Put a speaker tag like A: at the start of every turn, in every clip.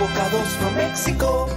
A: avocados from Mexico.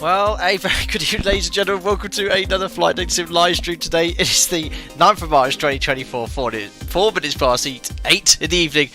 B: Well, a very good evening, ladies and gentlemen. Welcome to another Flight Deck Sim live stream today. It is the 9th of March 2024, 4 minutes past 8 in the evening.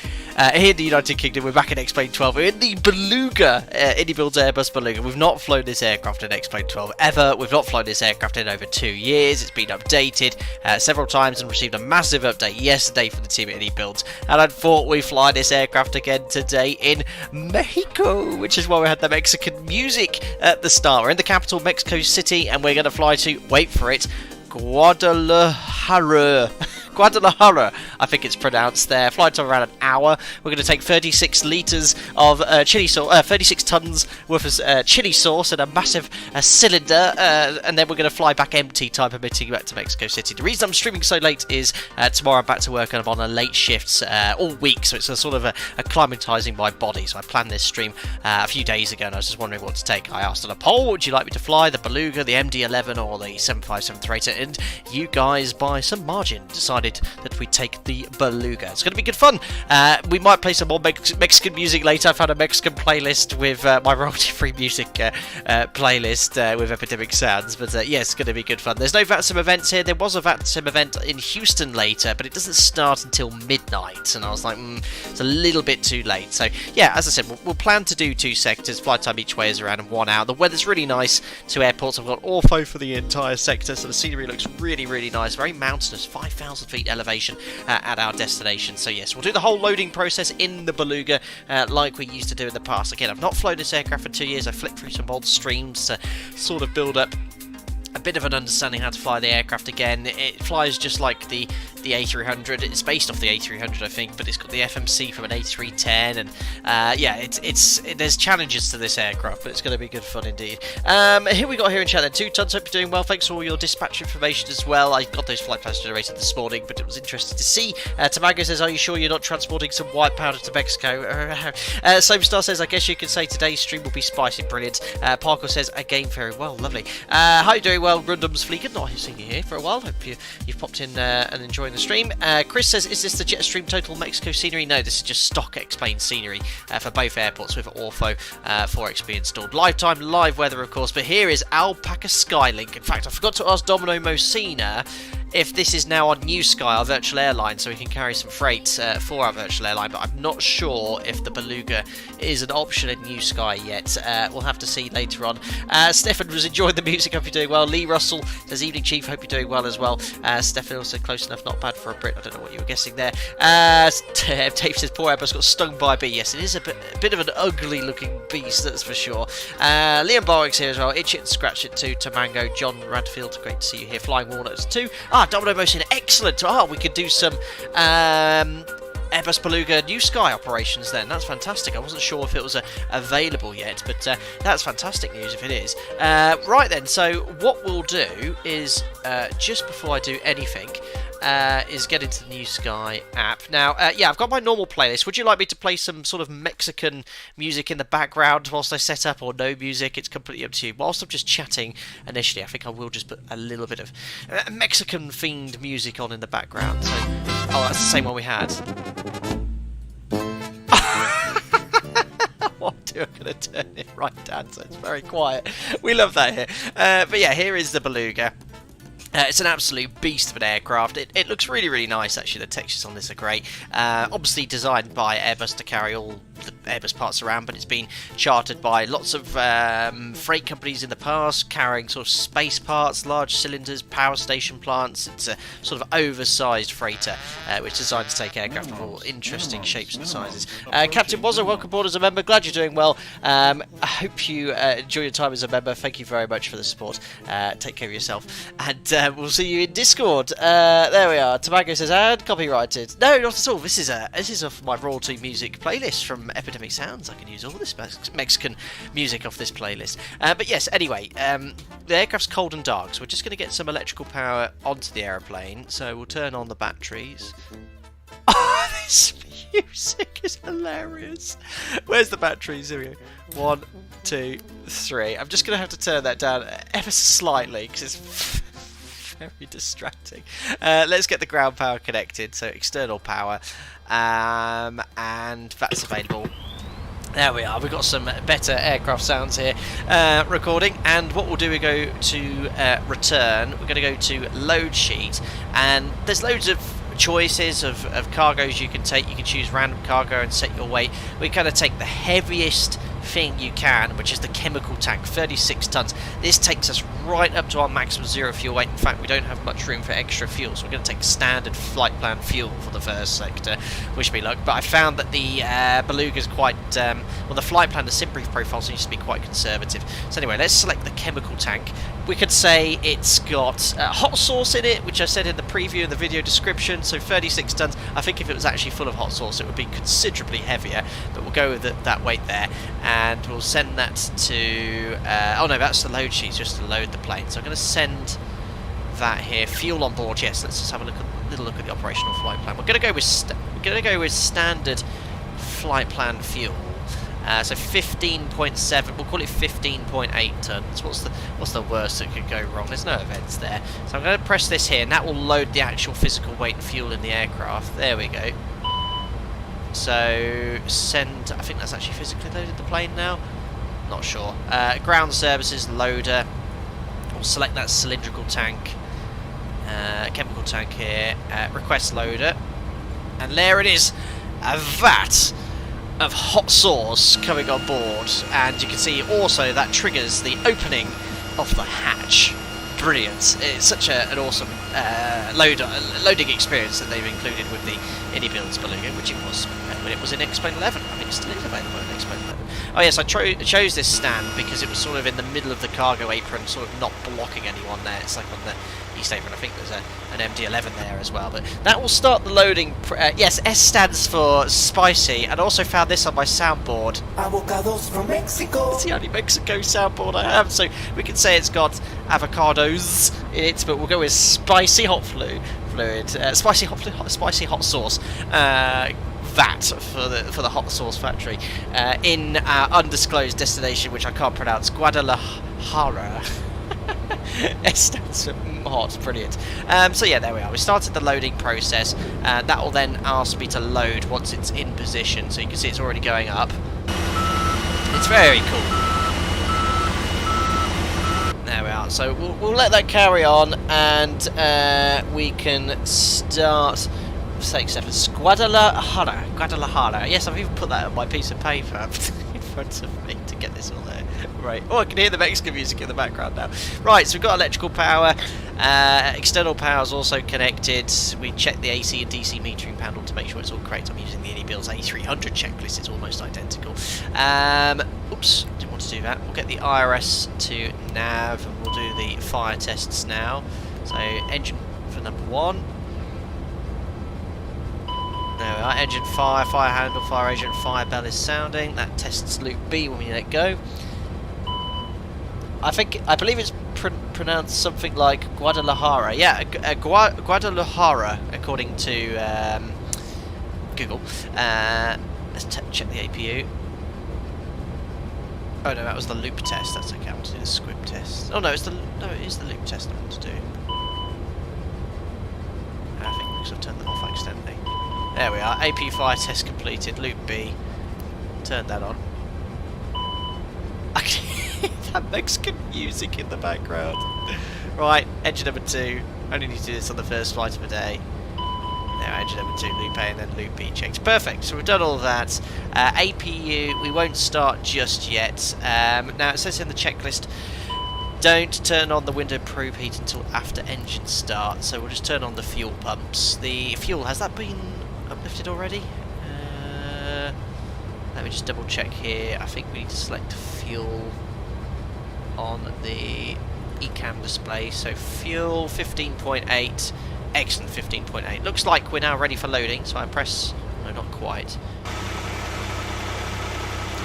B: Here in the United Kingdom, we're back in XPLANE 12. We're in the Beluga, iniBuilds Airbus Beluga. We've not flown this aircraft in XPLANE 12 ever. We've not flown this aircraft in over 2 years. It's been updated several times and received a massive update yesterday from the team at iniBuilds. And I thought we'd fly this aircraft again today in Mexico, which is why we had the Mexican music at the start. We're in the capital, Mexico City, and we're going to fly to, wait for it, Guadalajara. Guadalajara, I think it's pronounced there. Flight time around an hour. We're going to take 36 litres of chili sauce, 36 tons worth of chili sauce and a massive cylinder, and then we're going to fly back empty, time permitting, back to Mexico City. The reason I'm streaming so late is tomorrow I'm back to work and I'm on a late shifts all week, so it's a sort of acclimatising my body. So I planned this stream a few days ago, and I was just wondering what to take. I asked on a poll, would you like me to fly the Beluga, the MD-11, or the 757-300, and you guys, by some margin, decided that we take the Beluga. It's going to be good fun. We might play some more Mexican music later. I found a Mexican playlist with my royalty-free music playlist with Epidemic Sounds. But yeah, it's going to be good fun. There's no VATSIM events here. There was a VATSIM event in Houston later, but it doesn't start until midnight. And I was like, it's a little bit too late. So yeah, as I said, we'll plan to do 2 sectors. Flight time each way is around 1 hour. The weather's really nice. 2 airports. I've got ortho for the entire sector, so the scenery looks really, really nice. Very mountainous. 5,000 feet feet elevation at our destination. So yes, we'll do the whole loading process in the Beluga like we used to do in the past. Again, I've not flown this aircraft for 2 years. I flipped through some old streams to sort of build up a bit of an understanding how to fly the aircraft again. It flies just like the A300. It's based off the A300, I think, but it's got the FMC from an A310, and yeah, there's challenges to this aircraft, but it's going to be good fun indeed. Here we got here in chat then, 2 tons. Hope you're doing well. Thanks for all your dispatch information as well. I got those flight plans generated this morning, but it was interesting to see. Tamago says, are you sure you're not transporting some white powder to Mexico? Soapstar says, I guess you can say today's stream will be spicy. Brilliant. Parker says, again, very well. Lovely. How are you doing? Well, Rundum's Fleekin, not seen you here for a while. Hope you've popped in and enjoying the stream. Chris says, is this the Jetstream Total Mexico scenery? No, this is just stock XPLANE scenery for both airports with Ortho 4XP installed. Lifetime live weather, of course, but here is Alpaca Skylink. In fact, I forgot to ask Domino Mosina if this is now on New Sky, our virtual airline, so we can carry some freight for our virtual airline, but I'm not sure if the Beluga is an option in New Sky yet. We'll have to see later on. Stefan was enjoying the music. Hope you're doing well. Lee Russell says, evening chief, hope you're doing well as well. Stefan also close enough, not bad for a Brit. I don't know what you were guessing there. Dave says, poor Airbus got stung by a bee. Yes, it is a bit of an ugly looking beast, that's for sure. Liam Borwick's here as well. Itch it and scratch it too. Tamango, John Radfield, great to see you here. Flying Walnuts too. Domino Motion, excellent. We could do some Airbus Beluga New Sky operations then. That's fantastic. I wasn't sure if it was available yet, but that's fantastic news if it is. Right then, so what we'll do is, just before I do anything, is get into the New Sky app. Now, yeah, I've got my normal playlist. Would you like me to play some sort of Mexican music in the background whilst I set up, or no music? It's completely up to you. Whilst I'm just chatting initially, I think I will just put a little bit of Mexican-themed music on in the background. So, oh, that's the same one we had. What do I'm going to turn it right down so it's very quiet. We love that here. But yeah, here is the Beluga. It's an absolute beast of an aircraft. It looks really, really nice, actually. The textures on this are great. Obviously designed by Airbus to carry all the Airbus parts around, but it's been chartered by lots of freight companies in the past, carrying sort of space parts, large cylinders, power station plants. It's a sort of oversized freighter, which is designed to take aircraft of all interesting shapes and sizes. Captain Wazzo, welcome aboard as a member. Glad you're doing well. I hope you enjoy your time as a member. Thank you very much for the support. Take care of yourself. And we'll see you in Discord. There we are. Tobago says, and copyrighted. No, not at all. This is off my royalty music playlist from Epidemic Sounds. I can use all this Mexican music off this playlist. But yes, anyway, the aircraft's cold and dark, so we're just going to get some electrical power onto the aeroplane. So we'll turn on the batteries. Oh, this music is hilarious. Where's the batteries? Here we go. 1, 2, 3. I'm just going to have to turn that down ever so slightly because it's very distracting. Let's get the ground power connected, so external power, and that's available. There we are. We've got some better aircraft sounds here recording, and what we'll do, we go to return. We're going to go to load sheet, and there's loads of choices of cargoes you can take. You can choose random cargo and set your weight. We kind of take the heaviest thing you can, which is the chemical tank, 36 tons. This takes us right up to our maximum zero fuel weight. In fact, we don't have much room for extra fuel, so we're going to take standard flight plan fuel for the first sector. Wish me luck. But I found that the Beluga is quite well, the flight plan, the SimBrief profile seems to be quite conservative. So anyway, let's select the chemical tank. We could say it's got hot sauce in it, which I said in the preview and the video description, so 36 tons. I think if it was actually full of hot sauce, it would be considerably heavier, but we'll go with that weight there, and we'll send that to... oh no, that's the load sheet, just to load the plane. So I'm going to send that here. Fuel on board, yes, let's just have a little look at the operational flight plan. We're going to go with standard flight plan fuel. So 15.7, we'll call it 15.8 tons. What's the worst that could go wrong? There's no events there. So I'm going to press this here, and that will load the actual physical weight and fuel in the aircraft. There we go. So send, I think that's actually physically loaded the plane now. Not sure. Ground services, loader. We'll select that cylindrical tank, chemical tank here. Request loader. And there it is. A vat of hot sauce coming on board, and you can see also that triggers the opening of the hatch. brilliant. It's such an awesome loading experience that they've included with the iniBuilds Beluga, which it was when it was in XPLANE 11. I think it still is available in XPLANE 11. Oh yes, I chose this stand because it was sort of in the middle of the cargo apron, sort of not blocking anyone there. It's like on the east apron. I think there's an MD-11 there as well. But that will start the loading. Yes, S stands for spicy, and I also found this on my soundboard.
A: Avocados from Mexico.
B: It's the only Mexico soundboard I have, so we can say it's got avocados in it, but we'll go with spicy hot fluid, spicy hot sauce. That for the hot sauce factory in our undisclosed destination, which I can't pronounce, Guadalajara. S stands for hot, brilliant. So yeah, there we are. We started the loading process. That will then ask me to load once it's in position. So you can see it's already going up. It's very cool. There we are. So we'll let that carry on, and we can start. Guadalajara. Yes, I've even put that on my piece of paper in front of me to get this all there. Right. Oh, I can hear the Mexican music in the background now. Right, so we've got electrical power. External power is also connected. We checked the AC and DC metering panel to make sure it's all correct. I'm using the iniBuilds A300 checklist. It's almost identical. Oops, didn't want to do that. We'll get the IRS to nav, and we'll do the fire tests now. So engine for number 1. There we are, engine fire, fire handle, fire agent, fire bell is sounding. That tests loop B when we let go. I believe it's pronounced something like Guadalajara. Yeah, Guadalajara, according to Google. Let's check the APU. Oh no, that was the loop test. That's okay. I want to do the squib test. Oh no, it is the loop test I want to do. I think because I've turned them off accidentally. There we are, AP fire test completed, loop B. Turn that on. I can hear that Mexican music in the background. Right, engine number 2. Only need to do this on the first flight of the day. Now engine number 2, loop A, and then loop B checked. Perfect, so we've done all of that. APU, we won't start just yet. Now it says in the checklist, don't turn on the window probe heat until after engine start. So we'll just turn on the fuel pumps. The fuel, has that been uplifted already? Let me just double check here. I think we need to select fuel on the ECAM display. So fuel 15.8, excellent 15.8. Looks like we're now ready for loading, so I press, no, not quite.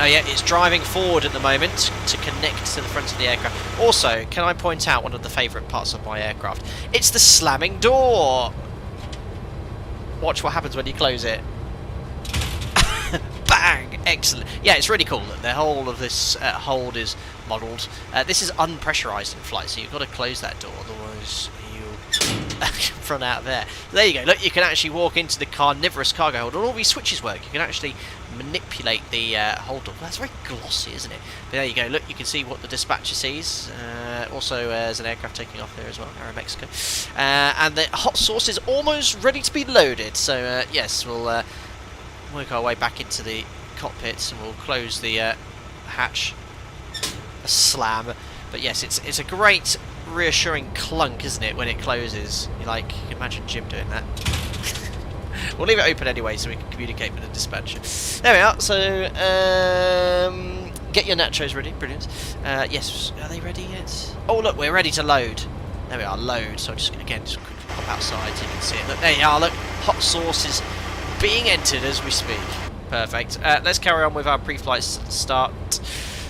B: Oh yeah, it's driving forward at the moment to connect to the front of the aircraft. Also, can I point out one of the favourite parts of my aircraft? It's the slamming door! Watch what happens when you close it. Bang! Excellent. Yeah, it's really cool that the whole of this hold is modelled. This is unpressurised in flight, so you've got to close that door, otherwise you'll run out there. There you go. Look, you can actually walk into the carnivorous cargo hold, and all these switches work. You can actually manipulate the hold door. That's very glossy, isn't it? But there you go. Look, you can see what the dispatcher sees. Also, there's an aircraft taking off there as well, Aero Mexico. And the hot sauce is almost ready to be loaded. So, yes, we'll work our way back into the cockpits, and we'll close the hatch. A slam. But yes, it's a great reassuring clunk, isn't it, when it closes? You can imagine Jim doing that. We'll leave it open anyway so we can communicate with the dispatcher. There we are. So get your nachos ready. Brilliant. Yes, are they ready yet? Oh look, we're ready to load. There we are, load. So just quickly pop outside so you can see it. Look, there you are. Look, hot sauce is being entered as we speak. Perfect. Let's carry on with our pre-flight start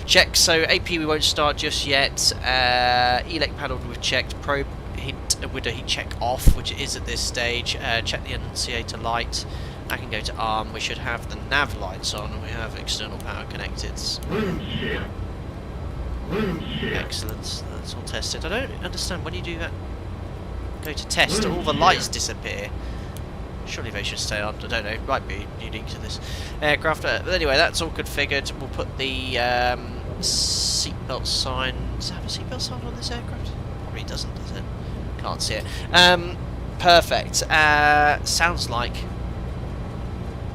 B: check. So AP we won't start just yet. Elec panel we've checked. Probe window heat check off, which it is at this stage. Check the annunciator light. I can go to ARM. We should have the nav lights on, and we have external power connected. Excellent. That's all tested. I don't understand when you do that. Go to test. All the lights disappear. Surely they should stay on. I don't know. It might be unique to this aircraft. But anyway, that's all configured. We'll put the seatbelt sign. Does it have a seatbelt sign on this aircraft? Probably doesn't, does it? Can't see it. Perfect. Sounds like.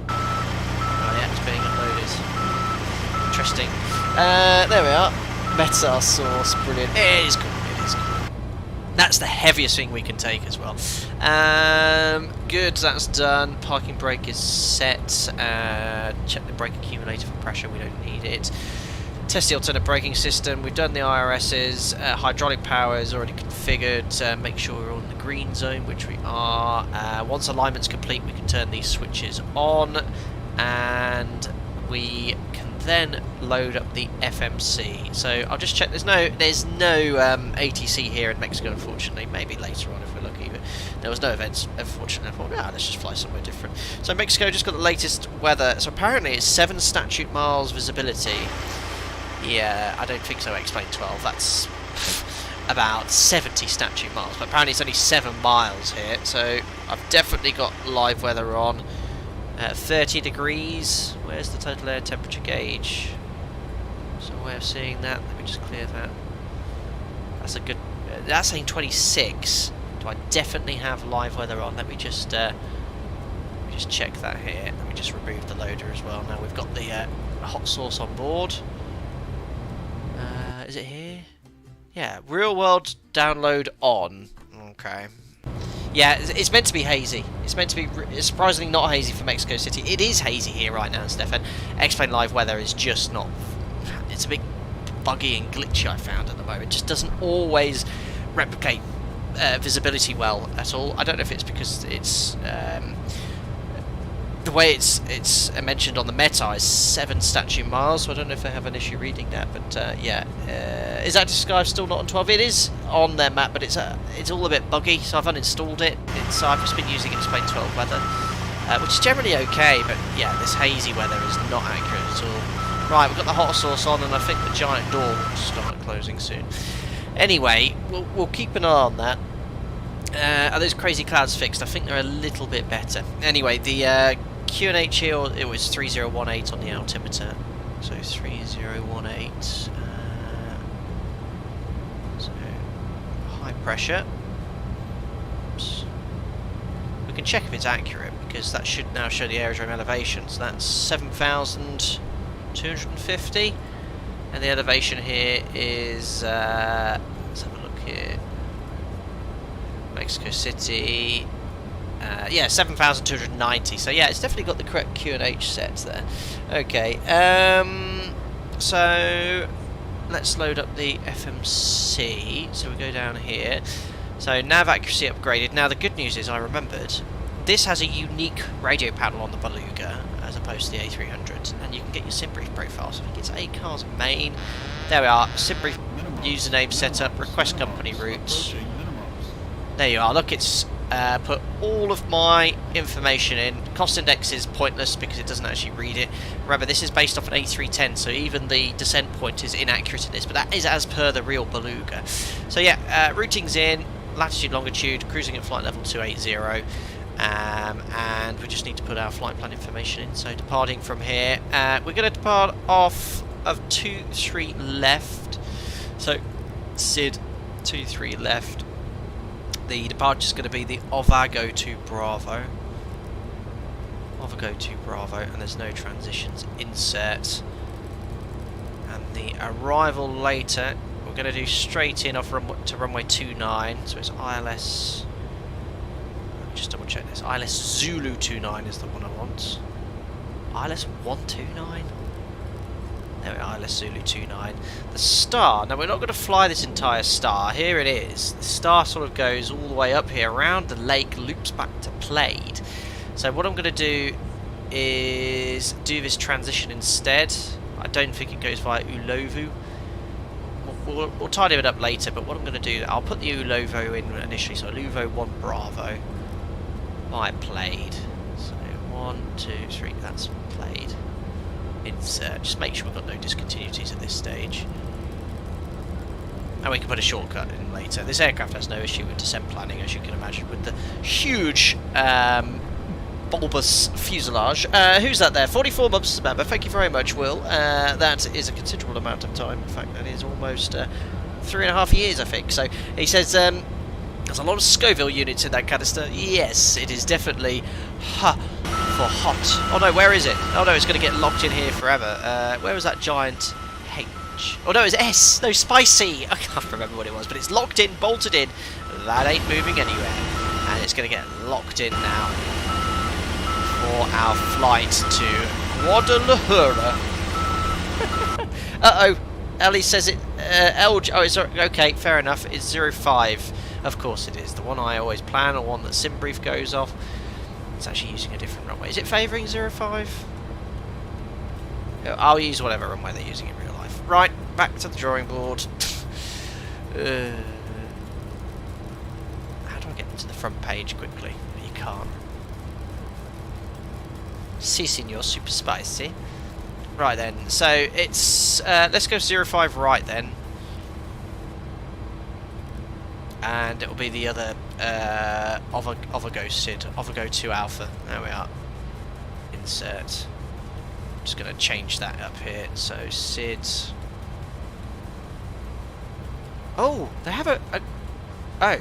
B: Oh yeah, it's being unloaded. Interesting. There we are. Meta sauce. Brilliant. It is cool. It is cool. That's the heaviest thing we can take as well. Good, that's done. Parking brake is set. Check the brake accumulator for pressure, we don't need it. Test the alternate braking system. We've done the IRSs. Hydraulic power is already configured. Make sure we're on the green zone, which we are. Once alignment's complete, we can turn these switches on, and we can then load up the FMC. So I'll just check. There's no ATC here in Mexico, unfortunately. Maybe later on if we're lucky. But there was no events, unfortunately. I thought, let's just fly somewhere different. So Mexico just got the latest weather. So apparently it's 7 statute miles visibility. Yeah, I don't think so. XPLANE 12. That's about 70 statute miles. But apparently it's only 7 miles here. So I've definitely got live weather on. 30 degrees. Where's the total air temperature gauge? There's no way of seeing that. Let me just clear that. That's a good. That's saying 26. Do I definitely have live weather on? Let me just check that here. Let me just remove the loader as well. Now we've got the hot sauce on board. Is it here? Yeah, real world download on. Okay. Yeah, it's meant to be hazy. It's meant to be surprisingly not hazy for Mexico City. It is hazy here right now, Stefan. XPLANE live weather is just not. It's a bit buggy and glitchy, I found at the moment. It just doesn't always replicate visibility well at all. I don't know if it's because it's the way it's mentioned on the meta is 7 statute miles, so I don't know if they have an issue reading that, but yeah. Is that Sky still not on 12? It is on their map, but it's all a bit buggy, so I've uninstalled it. I've just been using XPLANE 12 weather, which is generally okay, but yeah, this hazy weather is not accurate at all. Right, we've got the hot sauce on, and I think the giant door will start closing soon. Anyway, we'll keep an eye on that. Are those crazy clouds fixed? I think they're a little bit better. Anyway, the QNH here, it was 3018 on the altimeter. So 3018. So high pressure. Oops. We can check if it's accurate because that should now show the aerodrome elevation. So that's 7,250, and the elevation here is. Let's have a look here. Mexico City. Yeah, 7,290. So yeah, it's definitely got the correct QNH sets there. Okay, so let's load up the FMC. So we go down here. So nav accuracy upgraded. Now the good news is I remembered this has a unique radio panel on the Beluga as opposed to the A300, and you can get your SimBrief profile. So I think it's ACARS main. There we are. SimBrief username setup. Request company route. There you are. Look, it's put all of my information in. Cost index is pointless because it doesn't actually read it. Remember, this is based off an A310, so even the descent point is inaccurate in this, but that is as per the real Beluga. So yeah, routing's in, latitude, longitude, cruising at flight level 280, and we just need to put our flight plan information in. So departing from here, we're going to depart off of 23 left. So SID 23 left. The departure is going to be the Ovago to Bravo. Ovago to Bravo, and there's no transitions. Insert. And the arrival later, we're going to do straight in off to runway 29. So it's ILS. Let me just double check this. ILS Zulu 29 is the one I want. ILS 129. There we are, ILS Zulu 29. The star, now we're not going to fly this entire star. Here it is. The star sort of goes all the way up here around the lake, loops back to Plaid. So what I'm going to do is do this transition instead. I don't think it goes via Ulovu. We'll tidy it up later, but what I'm going to do, I'll put the Ulovo in initially. So Ulovo 1 Bravo by Plaid. So 1, 2, 3, that's Plaid. Insert. Just make sure we've got no discontinuities at this stage. And we can put a shortcut in later. This aircraft has no issue with descent planning, as you can imagine, with the huge bulbous fuselage. Who's that there? 44 months as a member. Thank you very much, Will. That is a considerable amount of time. In fact, that is almost 3.5 years, I think. So he says there's a lot of Scoville units in that canister. Yes, it is definitely for hot. Oh no, where is it? Oh no, it's going to get locked in here forever. Where was that giant H? Oh no, it's S. No, spicy. I can't remember what it was, but it's locked in, bolted in. that ain't moving anywhere. And it's going to get locked in now for our flight to Guadalajara. Uh-oh. Ellie says it... LG... Oh, it's... Okay, fair enough. It's 05. Of course it is. The one I always plan, or one that SimBrief goes off. It's actually using a different runway. Is it favouring 05? I'll use whatever runway they're using in real life. Right, back to the drawing board. How do I get to the front page quickly? You can't. Si, senor, super spicy. Right then, so it's... let's go 05 right then. And it'll be the other Ovigo Sid, Ovigo 2 Alpha. There we are. Insert. I'm just going to change that up here. So Sid. Oh, they have a oh.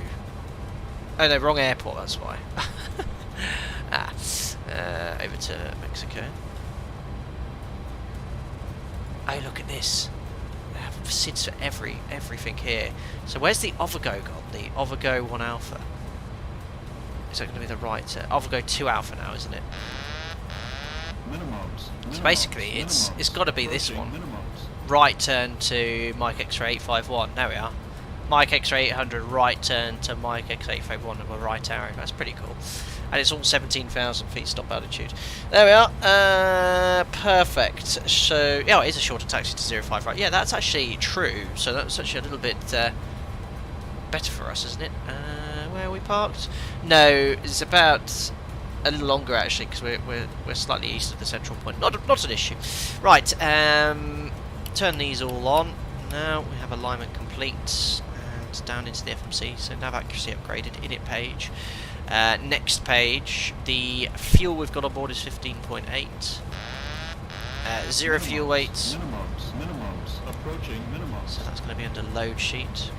B: Oh no, wrong airport. That's why. Over to Mexico. Oh, look at this. They have SIDs for everything here. So where's the Ovigo gone? The Ovigo 1 Alpha. Is that going to be the right... Ovigo 2 Alpha now, isn't it? So basically, it's got to be this one. Right turn to Mike X-ray 851. There we are. Mike X-ray 800, right turn to Mike X-ray 851 and we're right arrow. That's pretty cool. And it's all 17,000 feet stop altitude. There we are. Perfect. So, yeah, it is a shorter taxi to 05, right? Yeah, that's actually true. So that's actually a little bit better for us, isn't it? Where are we parked? No, it's about a little longer actually, because we're slightly east of the central point. Not an issue. Right. Turn these all on. Now we have alignment complete and down into the FMC. So nav accuracy upgraded. Init page. Next page, the fuel we've got on board is 15.8. Zero fuel weight.
C: Minimums, approaching minimums.
B: So that's going to be under load sheet.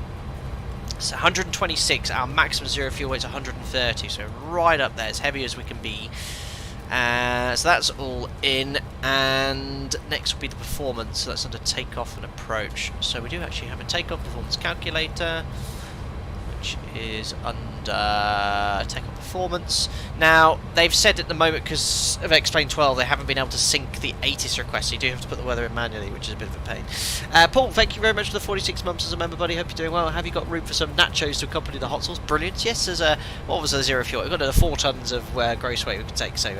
B: So 126, our maximum zero fuel weight is 130, so right up there, as heavy as we can be. So that's all in, and next will be the performance, so that's under takeoff and approach. So we do actually have a takeoff performance calculator, which is under takeoff performance. Now, they've said at the moment, because of XPLANE 12, they haven't been able to sync the ATIS request, so you do have to put the weather in manually, which is a bit of a pain. Paul, thank you very much for the 46 months as a member, buddy. Hope you're doing well. Have you got room for some nachos to accompany the hot sauce? Brilliant. Yes, there's a... What was the zero fuel? We've got 4 tons of gross weight we can take, so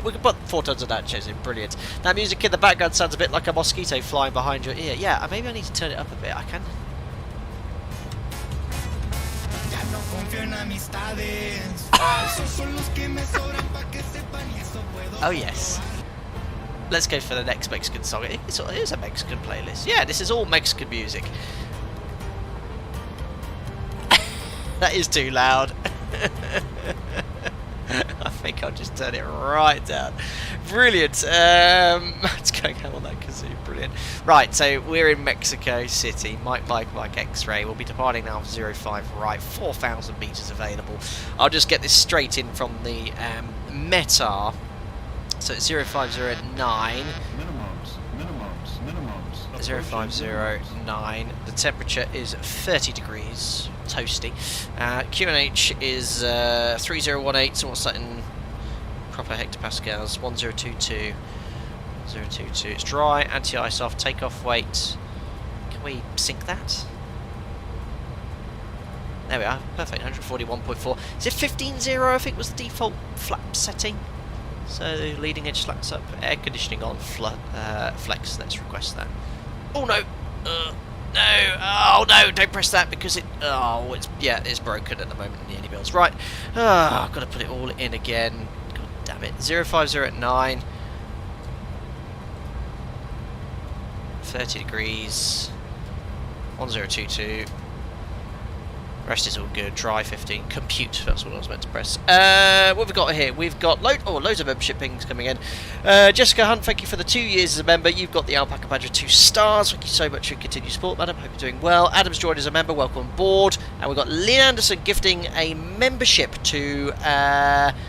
B: we can put 4 tons of nachos in. Brilliant. That music in the background sounds a bit like a mosquito flying behind your ear. Yeah, maybe I need to turn it up a bit. I can... Oh yes. Let's go for the next Mexican song. It is a Mexican playlist. Yeah, this is all Mexican music. That is too loud. I think I'll just turn it right down. Brilliant. It's going out on that kazoo. Brilliant. Right, so we're in Mexico City. Mike X-ray. We'll be departing now for 05 right. 4,000 meters available. I'll just get this straight in from the METAR. So it's 0509. Minimums. 0509. The temperature is 30 degrees. Toasty. QNH is 3018, so what's that in proper hectopascals? 1022. 022. It's dry, anti-ice off, takeoff weight. Can we sync that? There we are, perfect, 141.4. Is it 15.0, I think was the default flap setting? So leading edge slats up, air conditioning on, flex, let's request that. Oh no! No! Oh no! Don't press that because it... Oh, it's broken at the moment in the iniBuilds. Right. I've got to put it all in again. God damn it. 050 30 degrees. 1022. Rest is all good. Dry 15. Compute. That's what I was meant to press. What have we got here? We've got loads of membership pings coming in. Jessica Hunt, thank you for the 2 years as a member. You've got the Alpaca Badge of 2 stars. Thank you so much for your continued support, madam. Hope you're doing well. Adam's joined as a member. Welcome on board. And we've got Lynn Anderson gifting a membership to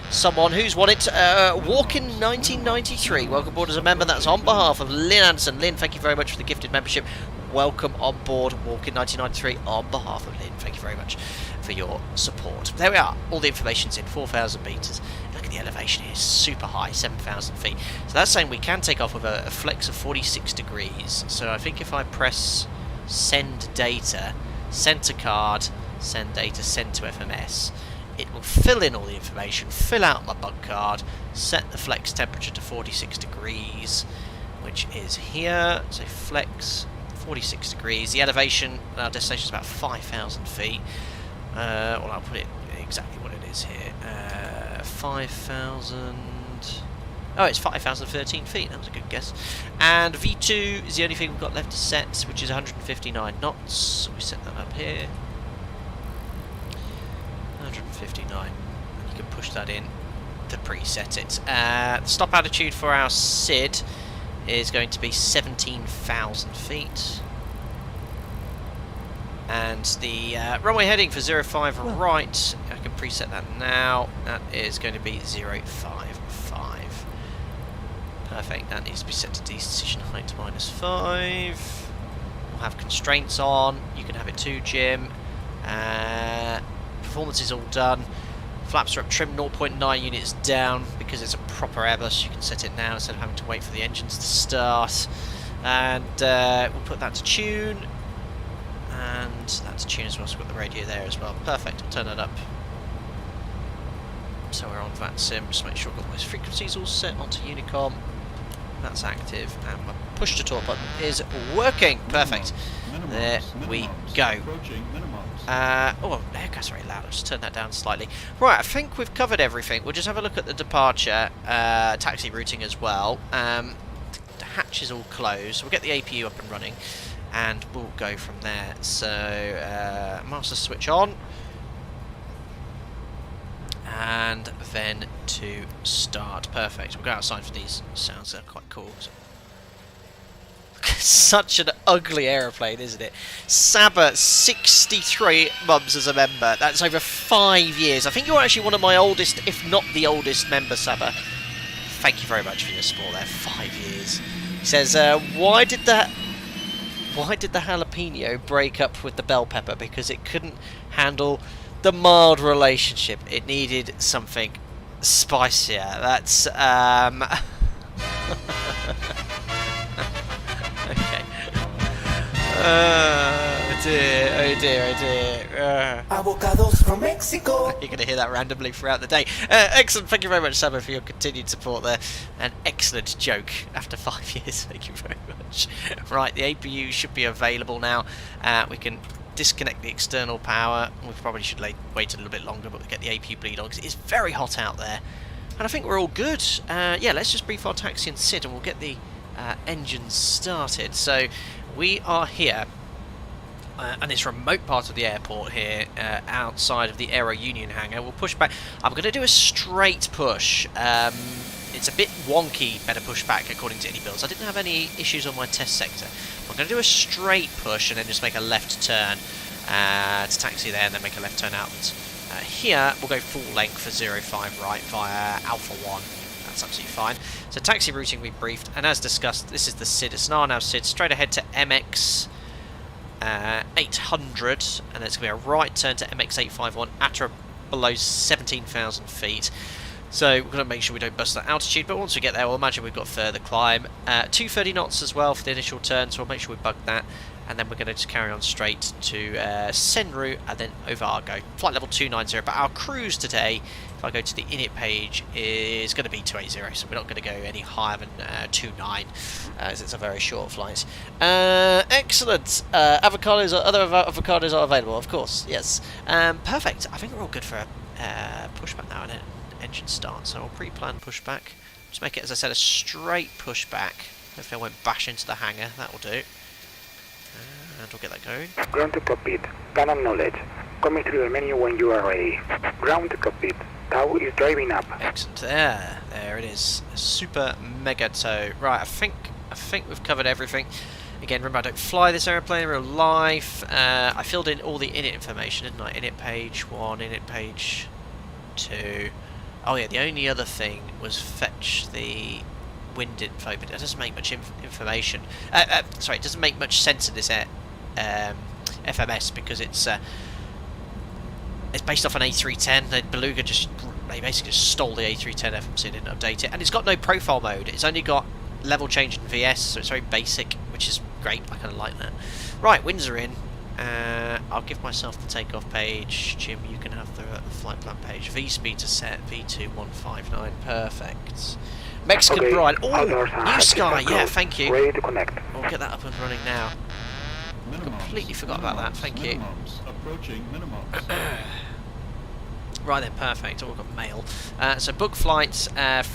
B: someone who's won it. Walkin 1993. Welcome aboard as a member. That's on behalf of Lynn Anderson. Lynn, thank you very much for the gifted membership. Welcome on board Walkin 1993 on behalf of Lynn. Thank you very much. for your support. There we are. All the information's in 4,000 metres. Look at the elevation here, super high, 7,000 feet. So that's saying we can take off with a flex of 46 degrees. So I think if I press send data, send to card, send data, send to FMS, it will fill in all the information, fill out my bug card, set the flex temperature to 46 degrees, which is here. So flex 46 degrees. The elevation, our destination is about 5,000 feet. Well, I'll put it exactly what it is here. 5,000. Oh, it's 5,013 feet. That was a good guess. And V2 is the only thing we've got left to set, which is 159 knots. So we set that up here. 159. And you can push that in to preset it. The stop altitude for our SID is going to be 17,000 feet. And the runway heading for 05 right, I can preset that now. That is going to be 055. Perfect. That needs to be set to decision height to -5. We'll have constraints on. You can have it too, Jim. Performance is all done. Flaps are up, trim 0.9 units down because it's a proper Airbus. You can set it now instead of having to wait for the engines to start. And we'll put that to tune. And that's tune as well, so we've got the radio there as well. Perfect, I'll turn that up. So we're on VATSIM, just make sure we've got those frequencies all set onto Unicom. That's active, and my push to talk button is working. Perfect. There we go. Oh, there goes very loud. I'll just turn that down slightly. Right, I think we've covered everything. We'll just have a look at the departure, taxi routing as well. The hatch is all closed. We'll get the APU up and running, and we'll go from there. So, master switch on, and then to start. Perfect. We'll go outside for these sounds. They're quite cool. Such an ugly aeroplane, isn't it? Saba, 63 months as a member. That's over 5 years. I think you're actually one of my oldest, if not the oldest member, Saba. Thank you very much for your support there. 5 years. He says, why did the jalapeno break up with the bell pepper? Because it couldn't handle the mild relationship. It needed something spicier. That's okay. Oh dear, oh dear, oh dear.
A: Avocados from Mexico.
B: You're going to hear that randomly throughout the day. Excellent, thank you very much, Saba, for your continued support there. An excellent joke after 5 years, thank you very much. Right, the APU should be available now. We can disconnect the external power. We probably should wait a little bit longer, but we'll get the APU bleed on because it is very hot out there. And I think we're all good. Yeah, let's just brief our taxi and sit, and we'll get the engines started. So we are here and this remote part of the airport here outside of the Aero Union hangar. We'll push back. I'm going to do a straight push. It's a bit wonky, better push back according to iniBuilds. I didn't have any issues on my test sector. I'm going to do a straight push and then just make a left turn to taxi there and then make a left turn out. Here we'll go full length for 05 right via Alpha 1. That's absolutely fine. So taxi routing we briefed, and as discussed, this is the SID. It's an RNAV SID straight ahead to MX 800, and there's going to be a right turn to MX 851 at or below 17,000 feet. So we're going to make sure we don't bust that altitude, but once we get there, we'll imagine we've got further climb. 230 knots as well for the initial turn, so we'll make sure we bug that. And then we're going to just carry on straight to Senru and then Ovargo. Flight level 290, but our cruise today, if I go to the init page, is going to be 280, so we're not going to go any higher than 29, as it's a very short flight. Excellent. Avocados, other avocados are available, of course, yes. Perfect. I think we're all good for a pushback now and an engine start, so we'll pre-plan pushback. Just make it, as I said, a straight pushback. Hopefully I won't bash into the hangar, that will do. And we'll get that going.
D: Ground to cockpit, cannon knowledge. Coming through the menu when you are ready. Ground to cockpit, tow is driving up.
B: Excellent. There it is. A super mega tow. Right, I think we've covered everything. Again, remember I don't fly this airplane in real life. I filled in all the init information, didn't I? Init page 1, init page 2. Oh yeah, the only other thing was fetch the wind info, but it doesn't make much information. Sorry, it doesn't make much sense in this FMS because it's It's based off an A310. The Beluga they basically just stole the A310 FMC and didn't update it. And it's got no profile mode. It's only got level change in VS, so it's very basic, which is great. I kind of like that. Right, winds are in. I'll give myself the takeoff page. Jim, you can have the flight plan page. V speed to set, V2159. Perfect. Mexican
D: Okay,
B: Bride. Oh,
D: outdoors are
B: New Sky.
D: closed.
B: Yeah, thank you.
D: Ready to connect.
B: We'll get that up and running now. Completely forgot about that, thank you.
C: Minimums. Approaching minimums.
B: Right then, perfect. Oh, we've got mail. So book flights,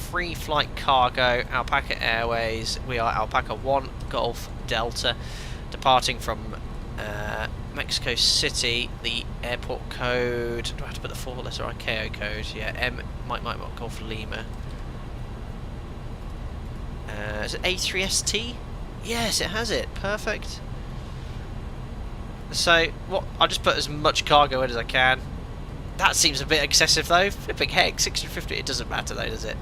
B: free flight cargo, Alpaca Airways. We are Alpaca 1 Golf Delta, departing from Mexico City. The airport code. Do I have to put the 4-letter ICAO code? Yeah, Mike Golf Lima. Is it A3ST? Yes, it has it. Perfect. So what? I'll just put as much cargo in as I can. That seems a bit excessive though. Flipping heck, 650. It doesn't matter though, does it?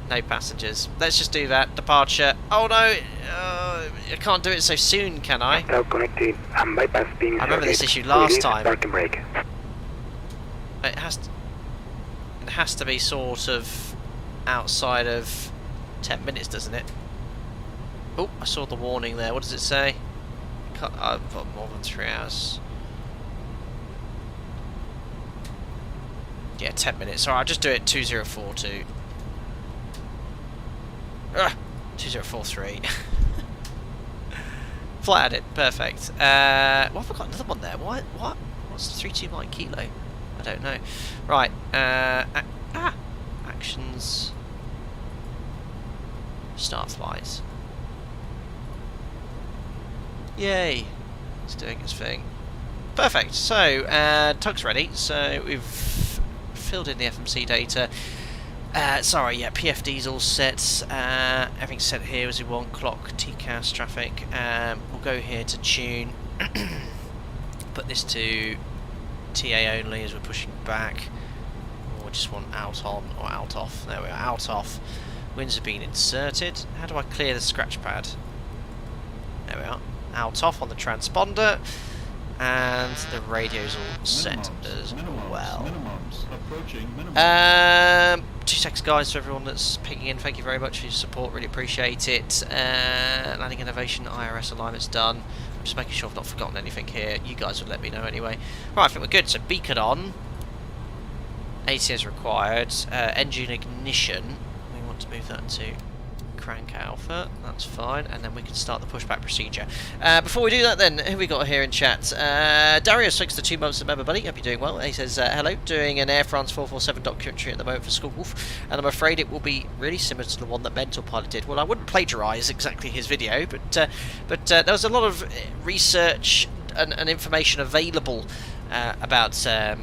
B: No passengers. Let's just do that. Departure. Oh no, I can't do it so soon, can I?
D: Now connected and bypass being
B: I remember this
D: inserted.
B: issue last
D: Release
B: time.
D: parking brake.
B: It has to be sort of outside of 10 minutes, doesn't it? Oh, I saw the warning there. What does it say? I've got more than 3 hours. Yeah, 10 minutes. Alright, I'll just do it 2042. 2043. Flat at it. Perfect. Well, I've got another one there. What? What's the 32 Mike Kilo? I don't know. Right. Actions. Start flights. Yay. It's doing its thing. Perfect. So, tug's ready. So, we've filled in the FMC data. Sorry, yeah, PFD's all set. Everything's set here as we want. Clock, TCAS, traffic. We'll go here to tune. Put this to TA only as we're pushing back. Or we just want out on or out off. There we are, out off. Winds have been inserted. How do I clear the scratch pad? There we are. Out off on the transponder. And the radio's all set as well.
C: Minimums. Approaching minimums.
B: 2 seconds, guys, to everyone that's picking in. Thank you very much for your support. Really appreciate it. Landing Innovation IRS alignment's done. I'm just making sure I've not forgotten anything here. You guys would let me know anyway. Right, I think we're good. So beacon on. ATS required. Engine ignition. We want to move that to crank alpha, that's fine, and then we can start the pushback procedure. Before we do that then, who we got here in chat? Darius, thanks for 2 months of member, buddy, hope you're doing well. He says, hello, doing an Air France 447 documentary at the moment for School Wolf, and I'm afraid it will be really similar to the one that Mental Pilot did. Well, I wouldn't plagiarise exactly his video, but there was a lot of research and information available about Air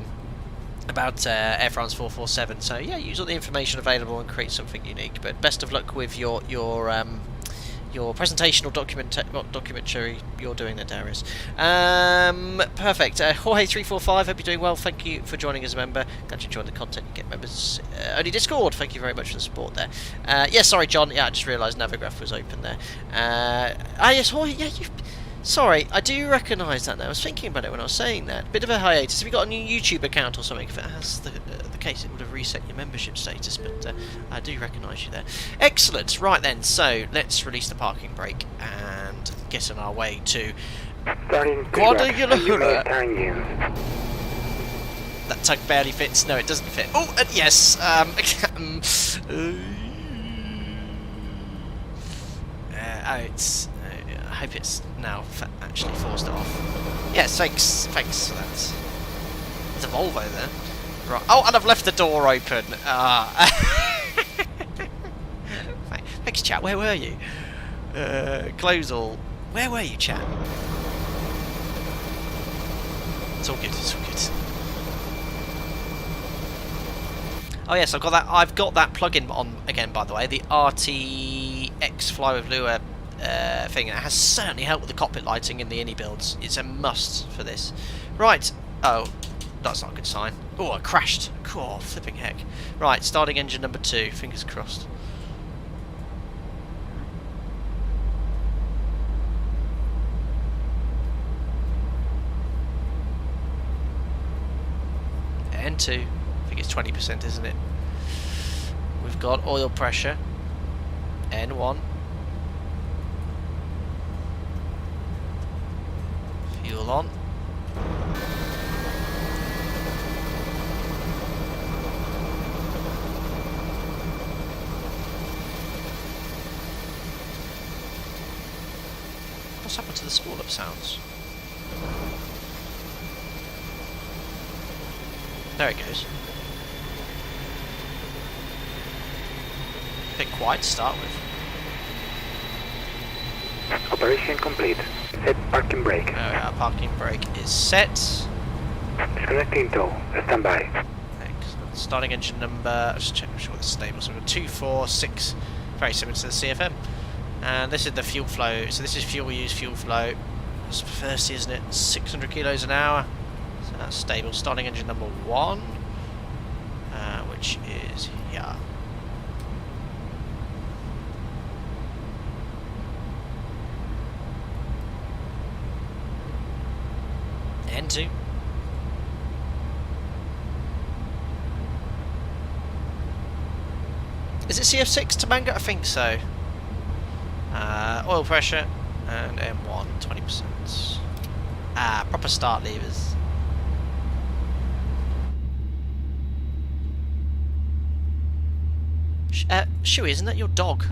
B: France 447, so yeah, use all the information available and create something unique. But best of luck with your presentation or documentary you're doing there, Darius. Perfect. Jorge345, hope you're doing well. Thank you for joining as a member. Glad you enjoyed the content. You get members only Discord. Thank you very much for the support there. Yeah, sorry, John. Yeah, I just realised Navigraph was open there. Yes, Jorge. Yeah, you. Sorry, I do recognise that now. I was thinking about it when I was saying that. Bit of a hiatus. Have you got a new YouTube account or something? If it has the case, it would have reset your membership status, but I do recognise you there. Excellent. Right then, so let's release the parking brake and get on our way to Guadalajara. That tug barely fits. No, it doesn't fit. Oh, and yes. It's... I hope it's now actually forced off. Yes, thanks for that. There's a Volvo there. Right. Oh, and I've left the door open. Thanks, chat. Where were you? Close all. Where were you, chat? It's all good. It's all good. Oh yes, I've got that plugin on again. By the way, the RTX Fly with Lua thing. It has certainly helped with the cockpit lighting in the iniBuilds. It's a must for this. Right. Oh, that's not a good sign. Oh, I crashed. Cool, flipping heck. Right, starting engine number 2. Fingers crossed. N2. I think it's 20%, isn't it? We've got oil pressure. N1. Fuel on. What's happened to the spool up sounds? There it goes. A bit quiet to start with.
D: Operation complete. Set parking brake.
B: There we are, parking brake is set.
D: Disconnecting tow. Stand by.
B: Excellent. Starting engine number, just check make sure it's stable. So we've got 246, very similar to the CFM. And this is the fuel flow. So this is fuel use, fuel flow. It's first, isn't it? 600 kilos an hour. So that's stable. Starting engine number 1, which is here. N2. Is it CF6 to Manga? I think so. Oil pressure and M1 20%. Proper start levers. Shuey, isn't that your dog?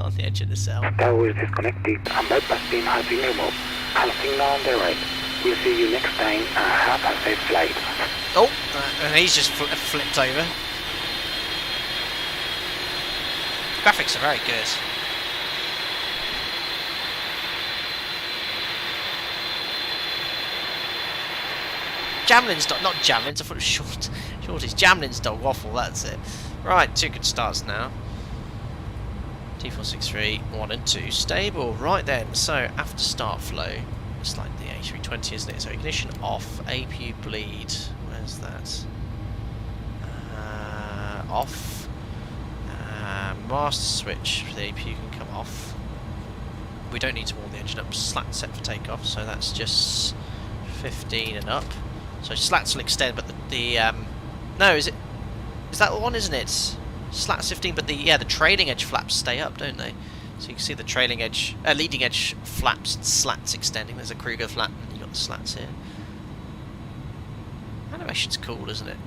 B: On the edge of the cell.
D: Tow is disconnected and bypass pin has been removed. And signal on the right. We'll see you next time and have a safe flight.
B: Oh, and he's just flipped over. Graphics are very good. Jamlin's dog, not Jamlin's, I thought it was Shorty's. Jamlin's dog waffle, that's it. Right, 2 good starts now. T463, 1 and 2, stable. Right then, so after start flow, it's like the A320, isn't it? So ignition off, APU bleed, where's that? Off. Master switch, the APU can come off. We don't need to warm the engine up, slat set for takeoff, so that's just 15 and up. So slats will extend, but no, is that the one, isn't it? Slats 15, but the trailing edge flaps stay up, don't they? So you can see the trailing edge, leading edge flaps and slats extending. There's a Kruger flap, and you've got the slats here. Animation's cool, isn't it?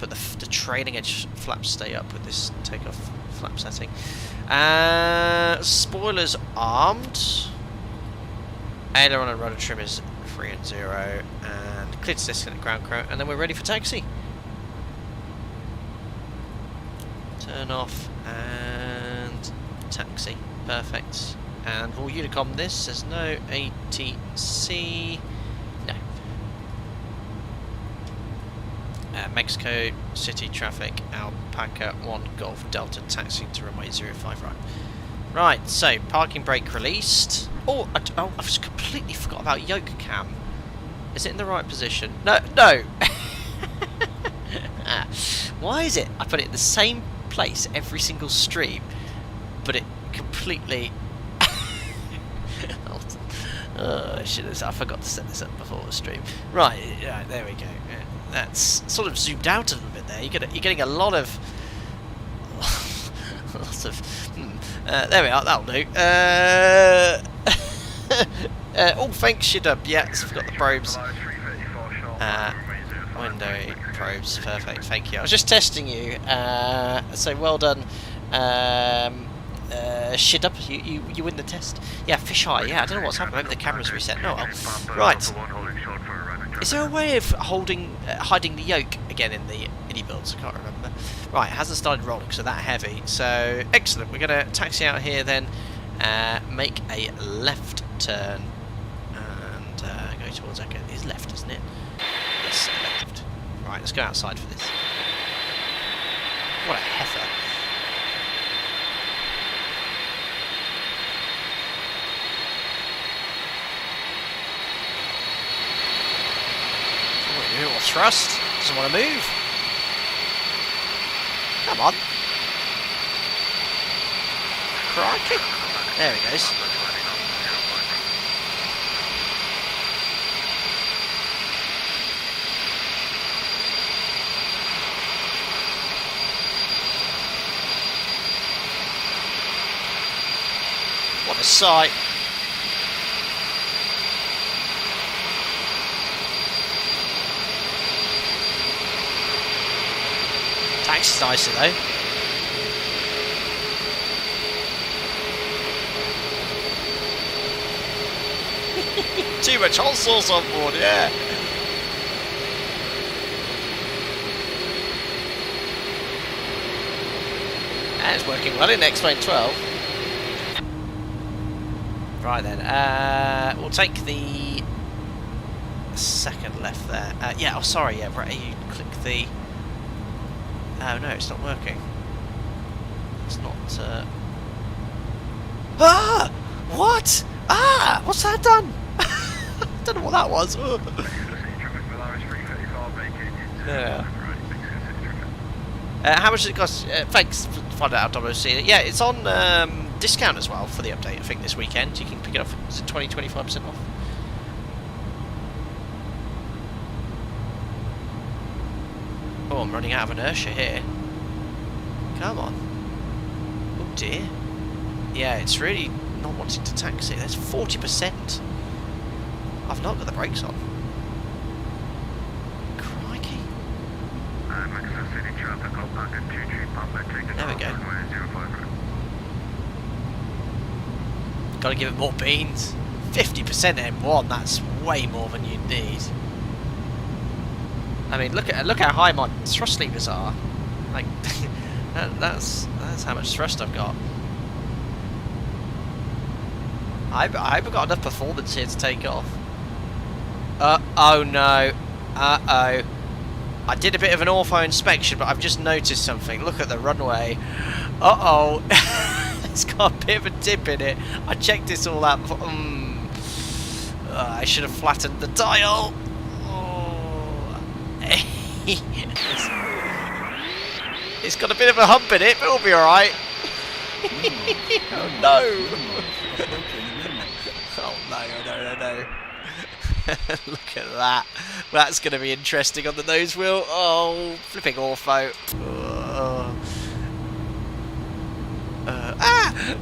B: But the trailing edge flaps stay up with this takeoff flap setting. Spoilers armed. Aileron and rudder trim is 3 and 0, and clear to disconnect ground crew, and then we're ready for taxi. Turn off and taxi. Perfect. And we'll Unicom this. There's no ATC. No. Mexico City traffic. Alpaca 1 Golf Delta taxiing to runway 05 right. Right. So parking brake released. Oh, I just completely forgot about yoke cam. Is it in the right position? No. No. Why is it I put it in the same place every single stream, but it completely I forgot to set this up before the stream. Right, there we go. That's sort of zoomed out a little bit there. You're getting a lot of lots of there we are, that'll do. Oh, thanks, Shidub. Yes, I've got the probes. Window probes, perfect, thank you. I was just testing you, so well done, Shidub, you win the test. Yeah, fisheye, yeah, I don't know what's happened, maybe the camera's reset. No, right. Is there a way of hiding the yoke again in the iniBuilds? I can't remember. Right, it hasn't started rolling, so that heavy. So, excellent, we're going to taxi out here then, make a left turn, and go towards Echo. It is left, isn't it? Yes, left. Right, let's go outside for this. What a heifer. Or thrust. Doesn't want to move. Come on. Crikey. There he goes. line of sight. Taxi's nicer though. Too much hot sauce on board, yeah. And it's working well in XPLANE 12. Right then, we'll take the second left there. Yeah, oh sorry, yeah, right, you click the... Oh no, it's not working. It's not, Ah! What? Ah! What's that done? I don't know what that was. Yeah. How much does it cost? Thanks for finding out, WC. Yeah, it's on discount as well for the update, I think, this weekend. You can pick it up for 20-25% off. Oh, I'm running out of inertia here. Come on. Oh dear. Yeah, it's really not wanting to taxi. There's 40%. I've not got the brakes on. Crikey. There we go. Got to give it more beans. 50% M1. That's way more than you need. I mean, look how high my thrust levers are. Like, that's how much thrust I've got. I've got enough performance here to take off. Oh no. Uh-oh. I did a bit of an ortho inspection, but I've just noticed something. Look at the runway. Uh-oh. It's got a bit of a dip in it. I checked this all out before. I should have flattened the dial. Oh. It's got a bit of a hump in it, but it'll be alright. Oh no. Oh no. Look at that. That's going to be interesting on the nose wheel. Oh, flipping ortho.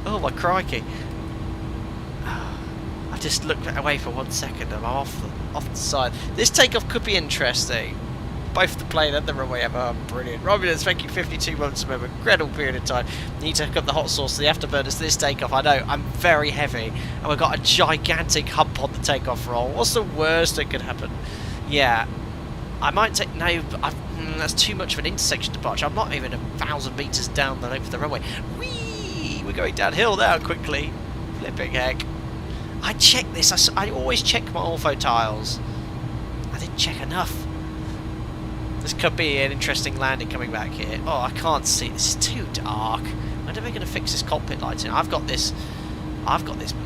B: Oh my crikey. I just looked away for 1 second and I'm off the side. This takeoff could be interesting. Both the plane and the runway are brilliant. Romulans, thank you, 52 months of an incredible period of time. Need to hook up the hot sauce to the afterburners to this takeoff. I know, I'm very heavy. And we've got a gigantic hump on the takeoff roll. What's the worst that could happen? Yeah. I might take... No, that's too much of an intersection departure. I'm not even 1,000 metres down the length of the runway. Whee! We're going downhill now quickly. Flipping heck. I checked this. I always check my ortho tiles. I didn't check enough. This could be an interesting landing coming back here. Oh, I can't see. This is too dark. When are they going to fix this cockpit lighting? I've got this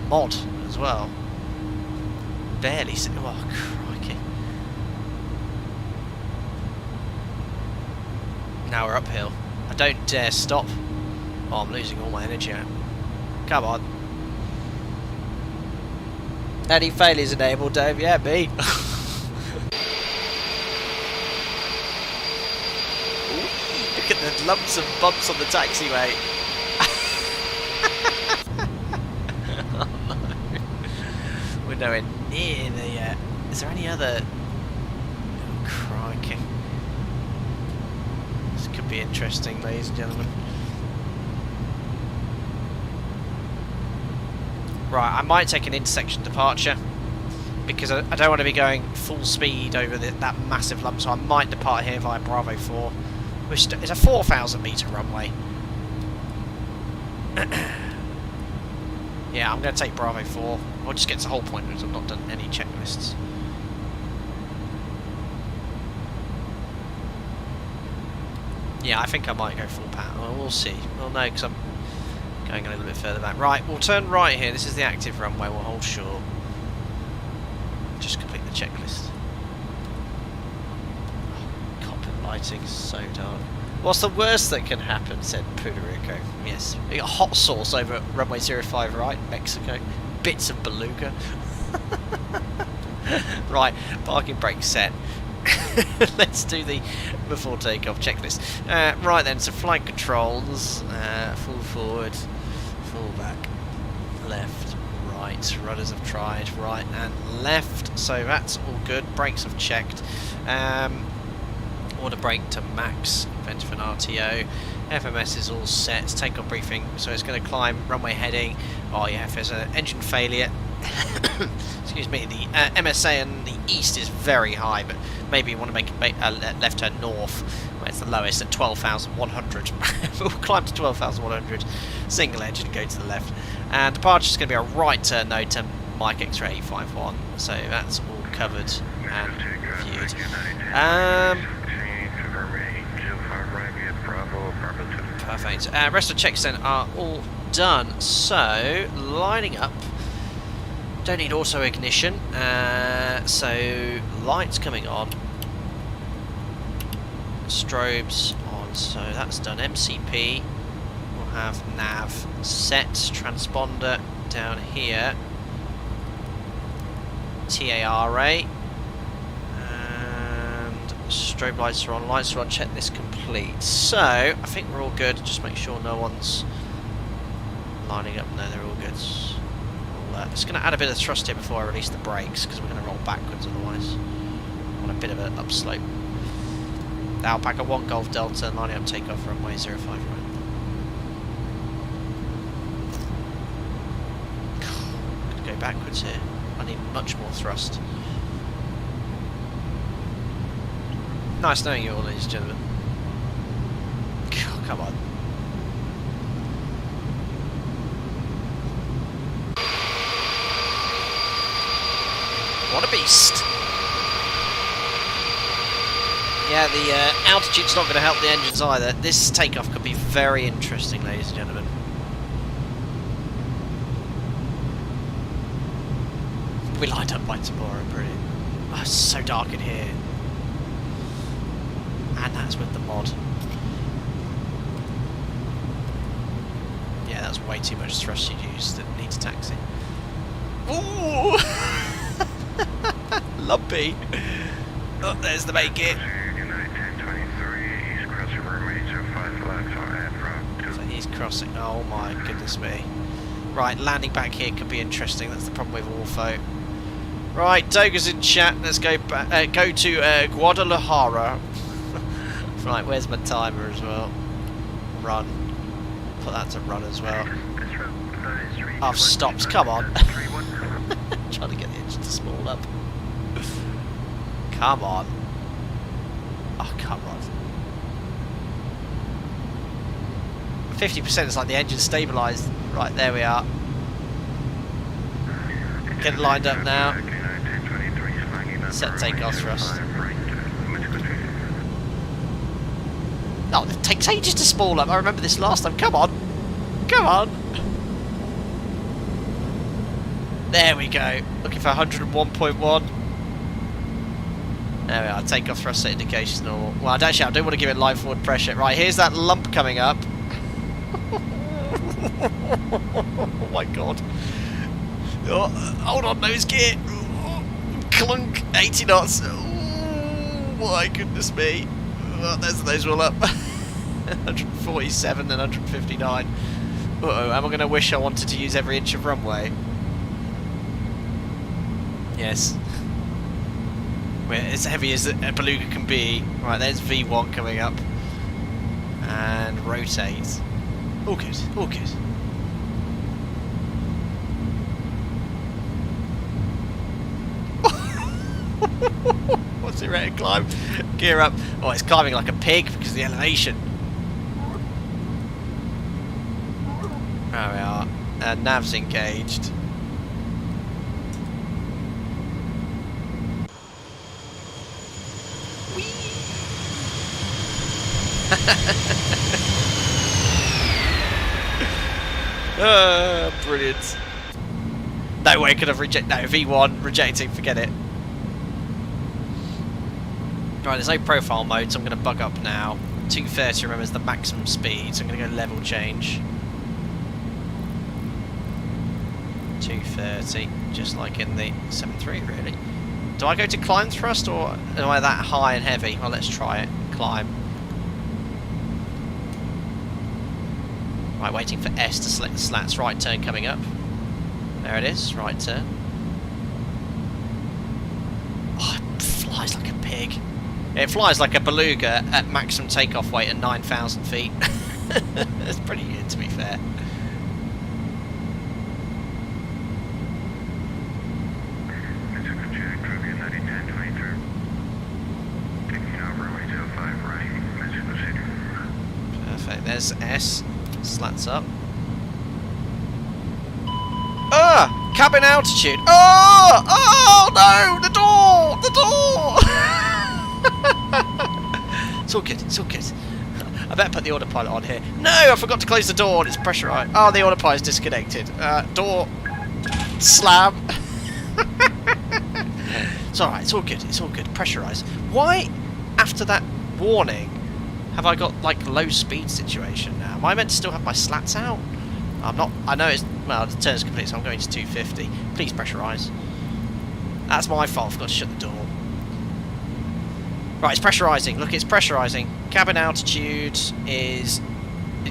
B: mod as well. Barely see. Oh, crikey. Now we're uphill. I don't dare stop. Oh, I'm losing all my energy out. Come on. Any failures enabled, Dave? Yeah, me. Look at the lumps and bumps on the taxiway. Oh no. We're nowhere near the... is there any other... Oh, crikey. This could be interesting, ladies and gentlemen. Right, I might take an intersection departure because I don't want to be going full speed over that massive lump, so I might depart here via Bravo 4. Which is a 4,000 metre runway. Yeah, I'm going to take Bravo 4. I'll just get to the whole point because I've not done any checklists. Yeah, I think I might go full power. Well, we'll see. We'll know because I'm going a little bit further back. Right, we'll turn right here. This is the active runway. We'll hold short. Just complete the checklist. Lighting so dark. What's the worst that can happen? Said Puerto Rico. Yes. We got hot sauce over at runway 05 right, Mexico. Bits of beluga. Right, parking brake set. Let's do the before takeoff checklist. Right then, so flight controls, full forward, full back, left, right. Rudders have tried right and left, so that's all good. Brakes have checked. Order brake to max, vent for an RTO. FMS is all set. Takeoff briefing, so it's going to climb runway heading. Oh yeah, if there's an engine failure, excuse me, the MSA in the east is very high, but maybe you want to make a left turn north, where it's the lowest at 12,100. We'll climb to 12,100, single engine, go to the left. And departure is going to be a right turn, no, to Mike X-ray 851, so that's all covered and reviewed. Perfect. Rest of the checks then are all done. So, lining up. Don't need auto ignition. So, lights coming on. Strobes on. So, that's done. MCP. We'll have nav set. Transponder down here. TARA. Strobe lights are on, lights are on, checklist complete. So, I think we're all good. Just make sure no one's lining up. No, they're all good. Just going to add a bit of thrust here before I release the brakes, because we're going to roll backwards otherwise. On a bit of an upslope. Alpaca 1 Golf Delta, lining up takeoff runway 05 right. Going to go backwards here. I need much more thrust. Nice knowing you all, ladies and gentlemen. Oh, come on. What a beast. Yeah, the altitude's not going to help the engines either. This takeoff could be very interesting, ladies and gentlemen. We lined up by tomorrow, brilliant. Oh, it's so dark in here. And that's with the mod. Yeah, that's way too much thrust you'd use that needs taxi. Ooh! Lumpy! Oh, there's the main gear. So he's crossing. Oh my goodness me. Right, landing back here could be interesting. That's the problem with Ortho. Right, Doga's in chat. Let's go back. Go to Guadalajara. Right, where's my timer as well? Run. Put that to run as well. I've stopped, come on. Trying to get the engine to spool up. Come on. Oh, come on. 50% is like the engine stabilised. Right, there we are. Get lined up now. Set takeoff thrust. Oh, it takes ages to spool up. I remember this last time. Come on. Come on. There we go. Looking for 101.1. There we are. Takeoff thrust set indications normal. Well, actually, I don't want to give it live forward pressure. Right, here's that lump coming up. Oh my god. Oh, hold on, nose gear. Oh, clunk. 80 knots. Oh my goodness me. Oh, there's the nose wheel up. 147 and 159. Uh-oh, am I going to wish I wanted to use every inch of runway? Yes. We're as heavy as a Beluga can be. Right, there's V1 coming up. And rotate. All good, all good. What's it ready to climb? Gear up. Oh, it's climbing like a pig because of the elevation. There we are. And nav's engaged. Whee! Brilliant. No way could have rejected. No, V1 rejecting, forget it. Right, there's no profile mode, so I'm going to bug up now. 230, remember, is the maximum speed, so I'm going to go level change. 230, just like in the 7.3 really. Do I go to climb thrust, or am I that high and heavy? Well, let's try it. Climb. Right, waiting for S to select the slats. Right turn coming up. There it is, right turn. Oh, it flies like a pig. It flies like a Beluga at maximum takeoff weight at 9,000 feet. It's pretty good, to be fair. Perfect, there's S. Slats up. Ah! Cabin altitude! Oh! Oh no! The door! It's all good, it's all good. I better put the autopilot on here. No! I forgot to close the door and it's pressurized. Oh, the autopilot's disconnected. Door. Slam. It's alright, it's all good, it's all good. Pressurized. Why, after that warning, have I got, like, low speed situation now? Am I meant to still have my slats out? I'm not. I know it's. Well, the turn's complete, so I'm going to 250. Please pressurise. That's my fault. I forgot to shut the door. Right, it's pressurising. Look, it's pressurising. Cabin altitude is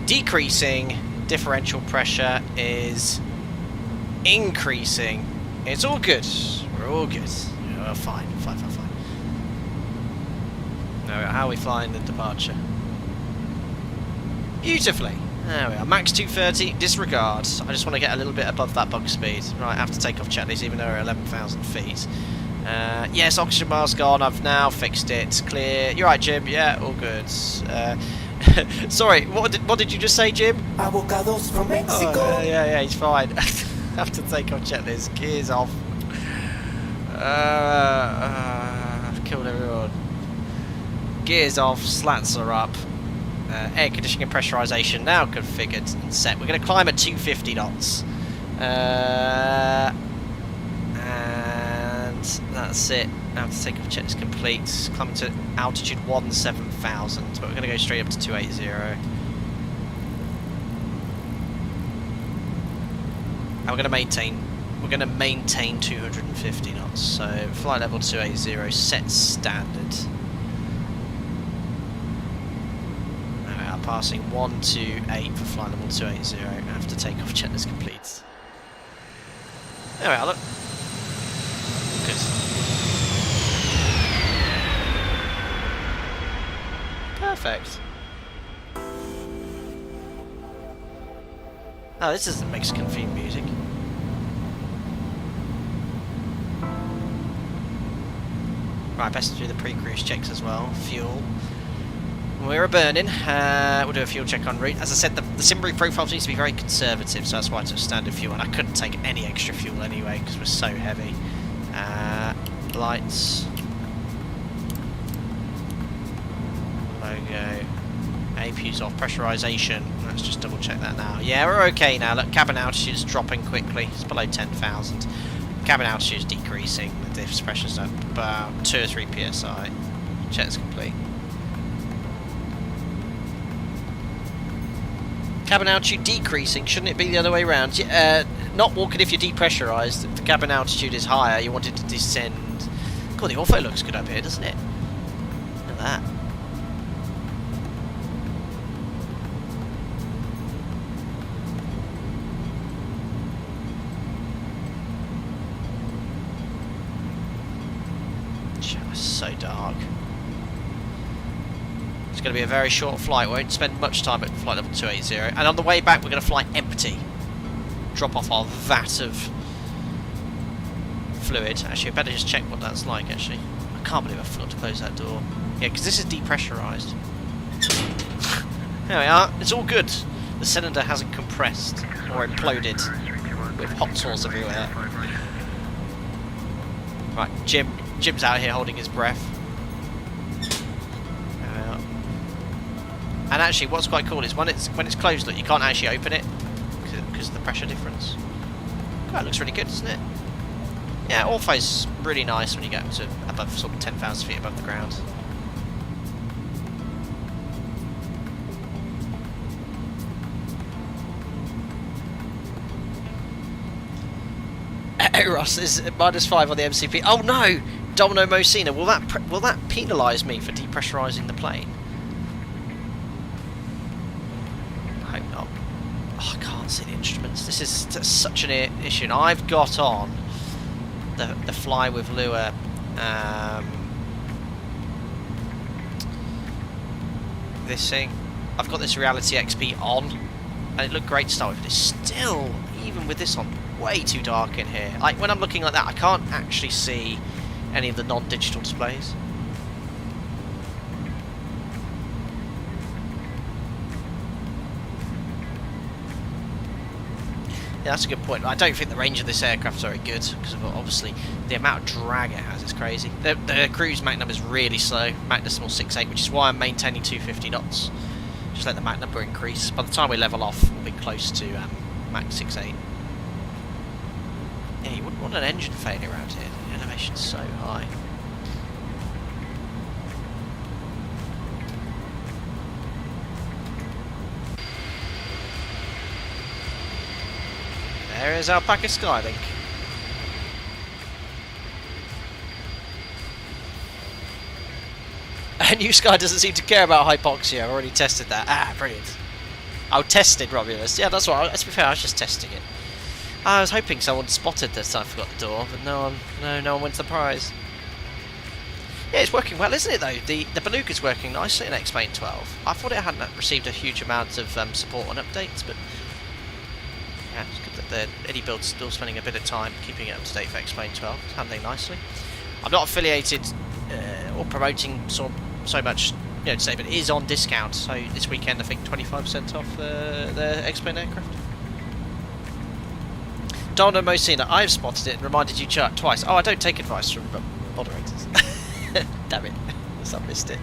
B: decreasing. Differential pressure is increasing. It's all good. We're all good. Oh, fine. Fine. Now, how are we flying the departure? Beautifully. There we are. Max 230, disregard. I just want to get a little bit above that bug speed. Right, I have to take off checklist even though we're at 11,000 feet. Yes, oxygen mask on. I've now fixed it. Clear. You're right, Jim. Yeah, all good. Sorry, what did you just say, Jim?
A: Avocados from Mexico.
B: Oh, yeah, he's fine. I have to take off checklist. Gears off. I've killed everyone. Gears off. Slats are up. Air conditioning and pressurisation now configured and set. We're going to climb at 250 knots. And that's it. Now to take off check is complete. Climbing to altitude 17,000, but we're going to go straight up to 280. And we're going to maintain 250 knots. So flight level 280 set standard. Passing 128 for flight level 280 after takeoff checklist complete. There we are, look. Good. Perfect. Oh, this is the Mexican theme music. Right, best to do the pre-cruise checks as well. Fuel. We're burning. We'll do a fuel check en route. As I said, the sim brief profile needs to be very conservative, so that's why I took standard fuel, and I couldn't take any extra fuel anyway because we're so heavy. Lights. Logo. APU's off. Pressurization. Let's just double check that now. Yeah, we're okay now. Look, cabin altitude is dropping quickly. It's below 10,000. Cabin altitude is decreasing. The diff pressure's up about 2 or 3 psi. Check's complete. Cabin altitude decreasing, shouldn't it be the other way around? Not walking if you're depressurised. If the cabin altitude is higher, you want it to descend. God, the ortho looks good up here, doesn't it? Look at that. It's so dark. It's going to be a very short flight. We won't spend much time at flight level 280. And on the way back, we're going to fly empty. Drop off our vat of fluid. Actually, I better just check what that's like, actually. I can't believe I forgot to close that door. Yeah, because this is depressurised. There we are. It's all good. The cylinder hasn't compressed or imploded with hot sauce everywhere. Right, Jim's out here holding his breath. And actually, what's quite cool is when it's closed, look, you can't actually open it because of the pressure difference. That looks really good, doesn't it? Yeah, ortho's really nice when you get up to above sort of 10,000 feet above the ground. Ross is -5 on the MCP. Oh no, Domino Mosina. Will that penalise me for depressurising the plane? I hope not. Oh, I can't can't see the instruments. This is such an issue. And I've got on the Fly with Lure this thing. I've got this Reality XP on, and it looked great to start with, but it's still, even with this on, way too dark in here. When I'm looking like that, I can't actually see any of the non-digital displays. Yeah, that's a good point. I don't think the range of this aircraft is very good, because of obviously the amount of drag it has is crazy. The cruise Mach number is really slow, Mach decimal 6.8, which is why I'm maintaining 250 knots. Just let the Mach number increase. By the time we level off, we'll be close to Mach 6.8. Yeah, you wouldn't want an engine failure around here. The elevation's so high. There is Alpaca Skylink. And New Sky doesn't seem to care about hypoxia. I've already tested that. Ah, brilliant. Oh, tested, Romulus. Yeah, that's what. To be fair, I was just testing it. I was hoping someone spotted this. I forgot the door, but no one wins the prize. Yeah, it's working well, isn't it? Though the Beluga's working nicely in XPLANE 12. I thought it hadn't received a huge amount of support and updates, but yeah, it's good that the iniBuilds still spending a bit of time keeping it up to date for XPLANE 12. It's handling nicely. I'm not affiliated or promoting so much, today, but it is on discount. So this weekend, I think 25% off the XPLANE aircraft. Donna Mosina, I've spotted it and reminded you twice. Oh, I don't take advice from moderators. Damn it. I missed it.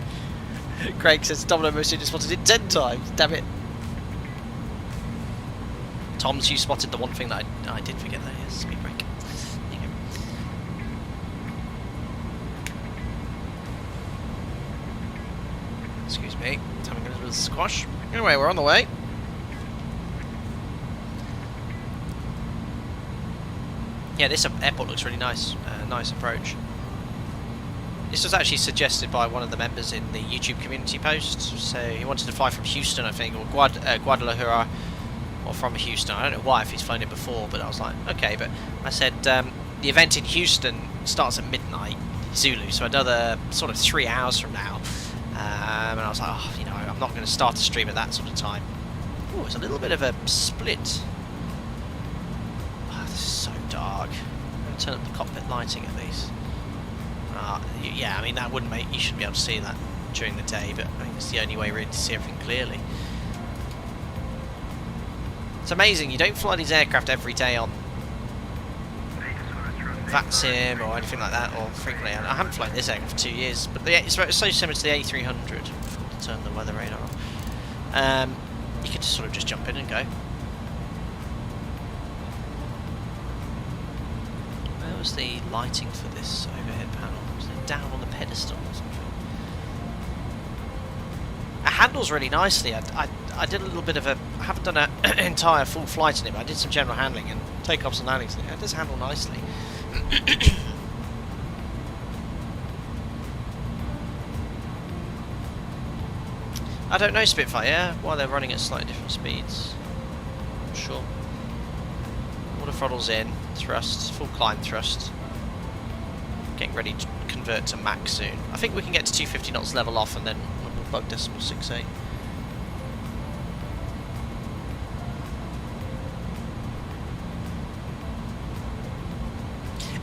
B: Craig says Domino Mosina spotted it 10 times. Damn it. Tom's, you spotted the one thing that I did forget there. Yes, speed break. There you go. Excuse me. It's having a little squash. Anyway, we're on the way. Yeah, this airport looks really nice. Nice approach. This was actually suggested by one of the members in the YouTube community post. So he wanted to fly from Houston, I think, or Guadalajara, or from Houston. I don't know why, if he's flown it before, but I was like, okay. But I said the event in Houston starts at midnight Zulu, so another sort of 3 hours from now. And I was like, oh, I'm not going to start a stream at that sort of time. Oh, it's a little bit of a split. Oh, this is so dark. I'm going to turn up the cockpit lighting at least. Yeah, I mean, that wouldn't make... You should be able to see that during the day, but I think it's the only way really to see everything clearly. It's amazing, you don't fly these aircraft every day on VATSIM or anything like that, or frequently. I haven't flown this aircraft for 2 years, but it's so similar to the A300. To turn the weather radar on. You could sort of just jump in and go. Where was the lighting for this overhead panel? Was it down on the pedestal or something? It handles really nicely. I did a little bit of a... I haven't done an entire full flight in it, but I did some general handling and takeoffs and landings in it. It does handle nicely. I don't know Spitfire, yeah, why they're running at slightly different speeds. Not sure. Water throttle's in, thrust, full climb thrust. Getting ready to convert to Mach soon. I think we can get to 250 knots level off and then we'll bug decimal 6.8.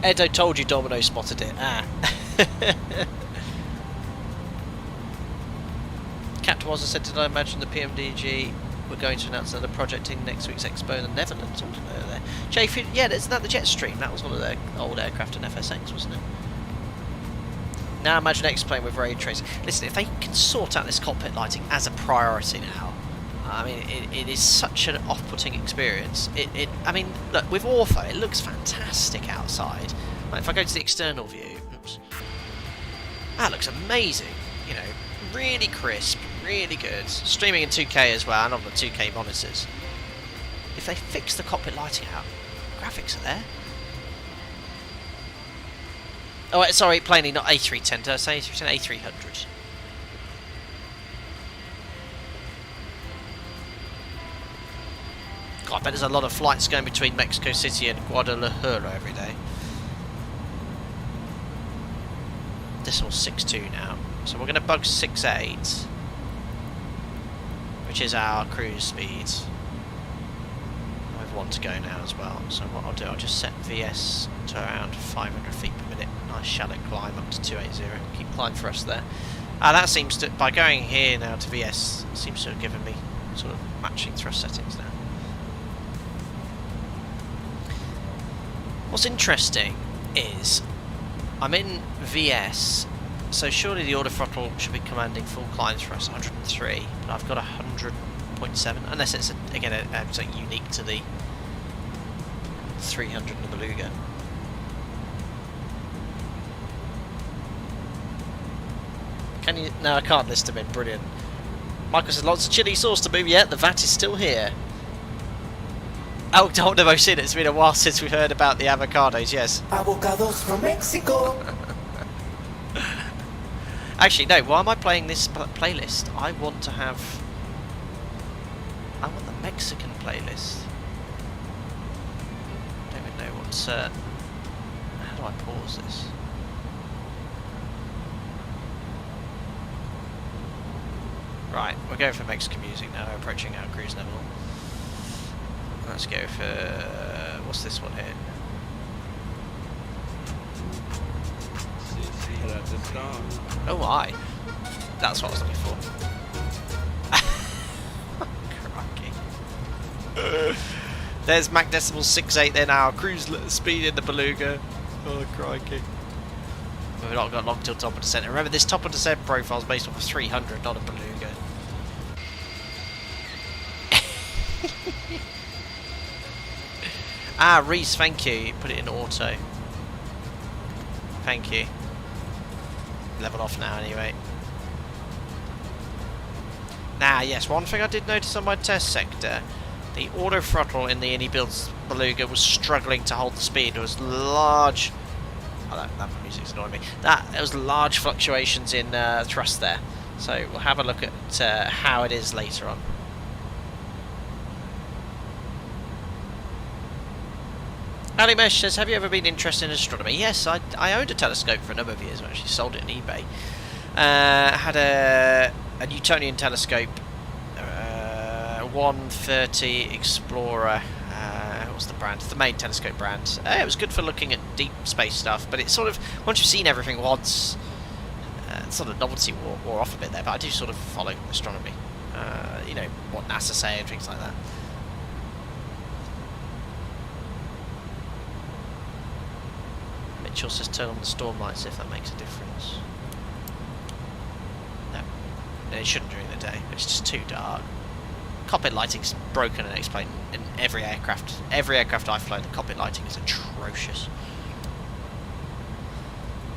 B: Edo told you Domino spotted it. Ah. Captain Wazza said, did I imagine the PMDG were going to announce another project in next week's Expo in the Netherlands? I don't know there. Jay, yeah, isn't that the Jetstream? That was one of their old aircraft in FSX, wasn't it? Now imagine XPLANE with ray tracing. Listen, if they can sort out this cockpit lighting as a priority now, I mean, it is such an off-putting experience. I mean, look, with Ortho, it looks fantastic outside. Like, if I go to the external view, oops, that looks amazing. Really crisp, really good. Streaming in 2K as well, and on the 2K monitors. If they fix the cockpit lighting out, graphics are there. Oh, sorry, plainly not A310. Did I say A310? A300. God, I bet there's a lot of flights going between Mexico City and Guadalajara every day. This one's 6.2 now. So we're going to bug 6.8, which is our cruise speed. I have one to go now as well. So what I'll do, I'll just set VS to around 500 feet per minute. Nice shallow climb up to 280. Keep climbing for us there. That seems to, by going here now to VS, seems to have given me sort of matching thrust settings now. What's interesting is I'm in VS, so surely the auto throttle should be commanding full climbs for us, 103, but I've got 100.7, unless it's again something unique to the 300 and the Beluga. Can you? No, I can't list them in. Brilliant. Michael says lots of chili sauce to move yet. The VAT is still here. Oh, don't know. I've seen it. It's been a while since we've heard about the avocados. Yes.
A: Avocados from Mexico.
B: Actually, no. Why am I playing this playlist? I want to have. I want the Mexican playlist. I don't even know what's. How do I pause this? Right, we're going for Mexican music now, we're approaching our cruise level. Let's go for... what's this one here? Oh my! That's what I was looking for. Crikey. There's Mach Decimal 6.8 then, our cruise speed in the Beluga. Oh crikey. We've not got long till top of descent. Remember, this top of descent profile is based off of 300, not a Beluga. Reese, thank you. Put it in auto. Thank you. Level off now, anyway. Now, yes, one thing I did notice on my test sector, the auto throttle in the iniBuilds Beluga was struggling to hold the speed. It was large. Oh, that music's annoying me. There was large fluctuations in thrust there. So we'll have a look at how it is later on. Ali Mesh says, have you ever been interested in astronomy? Yes, I owned a telescope for a number of years. I actually sold it on eBay. Had a Newtonian telescope, 130 Explorer. What's the brand? The main telescope brand. It was good for looking at deep space stuff, but it's sort of, once you've seen everything once, sort of novelty wore off a bit there, but I do sort of follow astronomy. You know, what NASA say and things like that. Mitchell says turn on the storm lights if that makes a difference. No, it shouldn't during the day, it's just too dark. Cockpit lighting's broken and XPLANE in every aircraft. Every aircraft I've flown, the cockpit lighting is atrocious.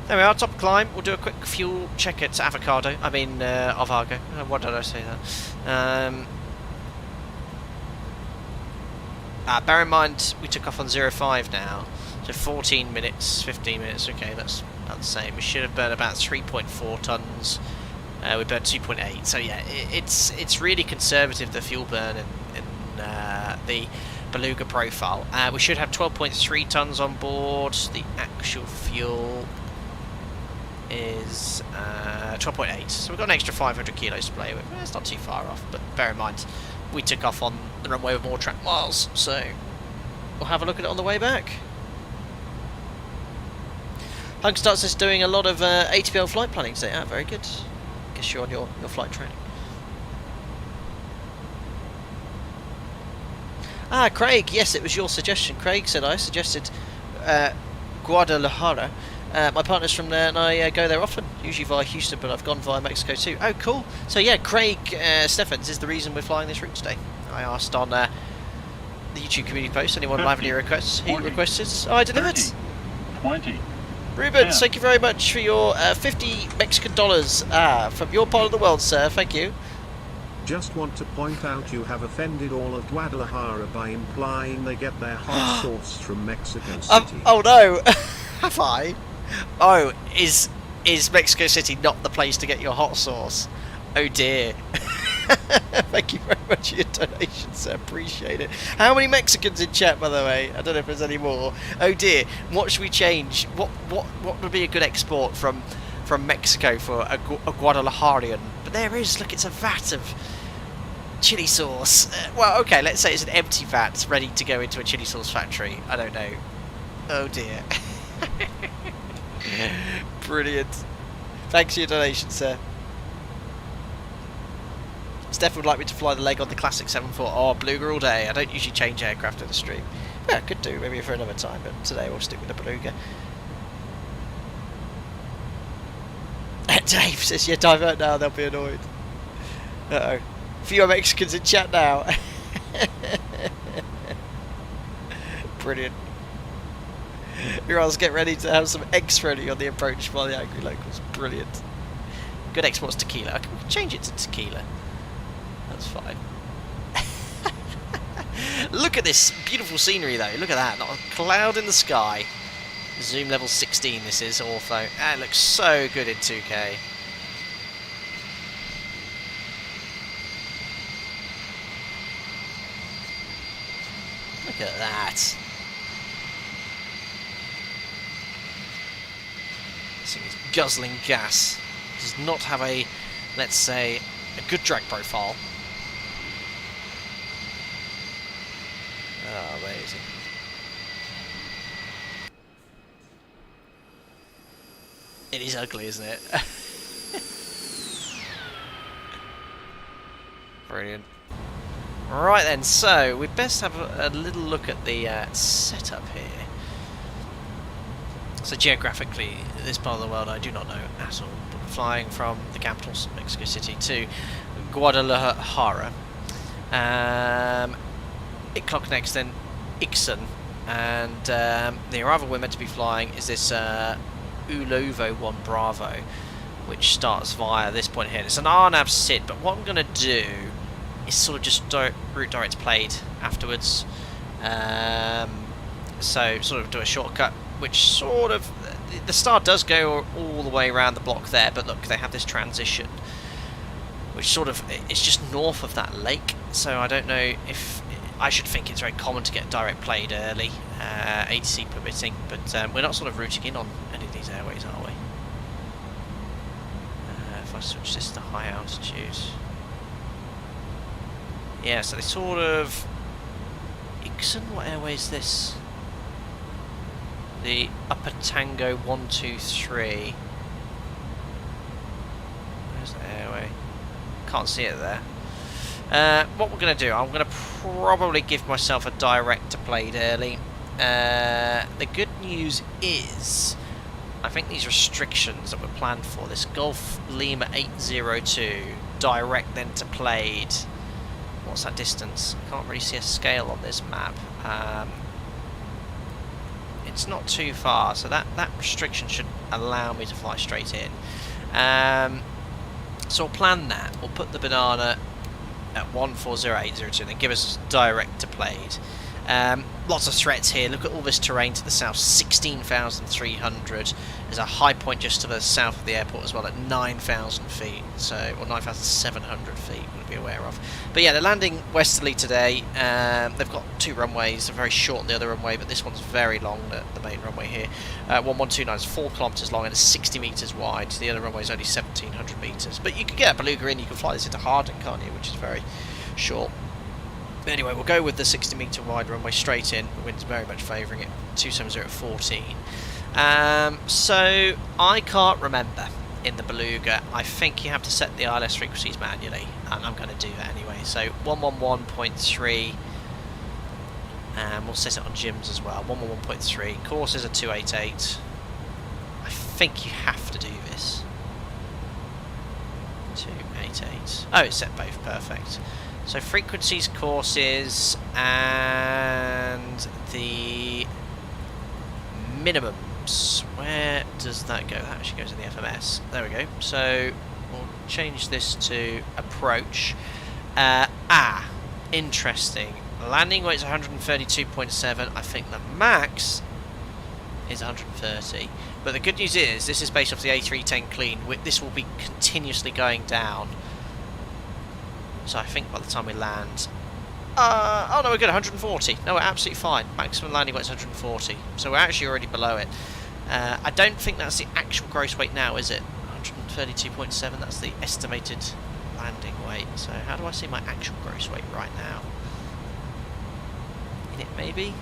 B: There we are, top climb. We'll do a quick fuel check at Avocago. I mean, Avago. What did I say that? Bear in mind, we took off on 05 now. So 14 minutes, 15 minutes. Okay, that's about the same. We should have burned about 3.4 tons. We burned 2.8. So yeah, it's really conservative, the fuel burn in the Beluga profile. We should have 12.3 tons on board. The actual fuel is 12.8. So we've got an extra 500 kilos to play with. It's not too far off, but bear in mind we took off on the runway with more track miles, so we'll have a look at it on the way back. Hunk starts us doing a lot of ATPL flight planning today. Very good. Guess you're on your flight training. Craig, yes, it was your suggestion. Craig said I suggested Guadalajara. My partner's from there and I go there often, usually via Houston, but I've gone via Mexico too. Oh, cool. So yeah, Craig Steffens is the reason we're flying this route today. I asked on the YouTube community post, anyone have any requests? He requested. Oh, I delivered.
C: 20.
B: Ruben,
C: Yeah.
B: thank you very much for your 50 Mexican dollars from your part of the world, sir. Thank you.
E: Just want to point out you have offended all of Guadalajara by implying they get their hot sauce from Mexico City.
B: Oh no, have I? Oh, is Mexico City not the place to get your hot sauce? Oh dear. Thank you very much for your donation, sir. Appreciate it. How many Mexicans in chat, by the way? I don't know if there's any more. Oh dear. What should we change? What would be a good export from Mexico for a Guadalajarian? But there is. Look, it's a vat of chili sauce. Well, okay. Let's say it's an empty vat ready to go into a chili sauce factory. I don't know. Oh dear. Brilliant. Thanks for your donation, sir. Steph would like me to fly the leg on the classic 747. Oh, Beluga all day. I don't usually change aircraft in the stream. Yeah, I could do, maybe for another time, but today we'll stick with the Beluga. Dave says, yeah, divert now, they'll be annoyed. Uh-oh. Fewer Mexicans in chat now. Brilliant. Girls, get ready to have some eggs ready on the approach by the angry locals. Brilliant. Good exports tequila. I can change it to tequila. That's fine. Look at this beautiful scenery though. Look at that. Not a cloud in the sky. Zoom level 16 this is, ortho. It looks so good in 2K. Look at that. This thing is guzzling gas. Does not have a, let's say, a good drag profile. Oh, amazing. It is ugly, isn't it? Brilliant. Right then, so we'd best have a little look at the setup here. So geographically, this part of the world I do not know at all. But flying from the capital, Mexico City, to Guadalajara. It clock next then Ixon, and the arrival we're meant to be flying is this Ulovo 1 Bravo, which starts via this point here. It's an RNAV SID, but what I'm going to do is sort of just route direct played afterwards. So sort of do a shortcut, which sort of, the star does go all the way around the block there, but look, they have this transition, which sort of, it's just north of that lake, so I don't know if, I should think it's very common to get direct played early, ATC permitting, but we're not sort of routing in on any of these airways, are we? If I switch this to high altitude. Yeah, so they sort of, Ixon, what airway is this? The Upper Tango 123. Where's the airway? Can't see it there. What we're going to do, I'm going to probably give myself a direct to played early. The good news is, I think these restrictions that were planned for, this Golf Lima 802, direct then to played. What's that distance? I can't really see a scale on this map. It's not too far, so that restriction should allow me to fly straight in. So we'll plan that. We'll put the banana at 140802 and then give us direct to played. Lots of threats here. Look at all this terrain to the south, 16,300. There's a high point just to the south of the airport as well at 9,000 feet, so, or 9,700 feet, we'll be aware of. But yeah, they're landing westerly today. They've got two runways, they're very short on the other runway, but this one's very long, the main runway here. 1129 is 4 kilometres long and it's 60 metres wide. The other runway is only 1,700 metres. But you can get a Beluga in, you can fly this into Harding, can't you, which is very short. But anyway, we'll go with the 60 metre wide runway straight in. The wind's very much favouring it, 270 at 14. So I can't remember in the Beluga. I think you have to set the ILS frequencies manually, and I'm going to do that anyway. So 111.3, and we'll set it on Jim's as well. 111.3. Courses are 288. I think you have to do this. 288. Oh, it's set both. Perfect. So frequencies, courses, and the minimums. Where does that go? That actually goes in the FMS. There we go. So we'll change this to approach. Interesting. Landing weight is 132.7. I think the max is 130. But the good news is, this is based off the A310 clean. This will be continuously going down. So I think by the time we land... oh no, we're good, 140. No, we're absolutely fine. Maximum landing weight's 140. So we're actually already below it. I don't think that's the actual gross weight now, is it? 132.7, that's the estimated landing weight. So how do I see my actual gross weight right now? In it, maybe?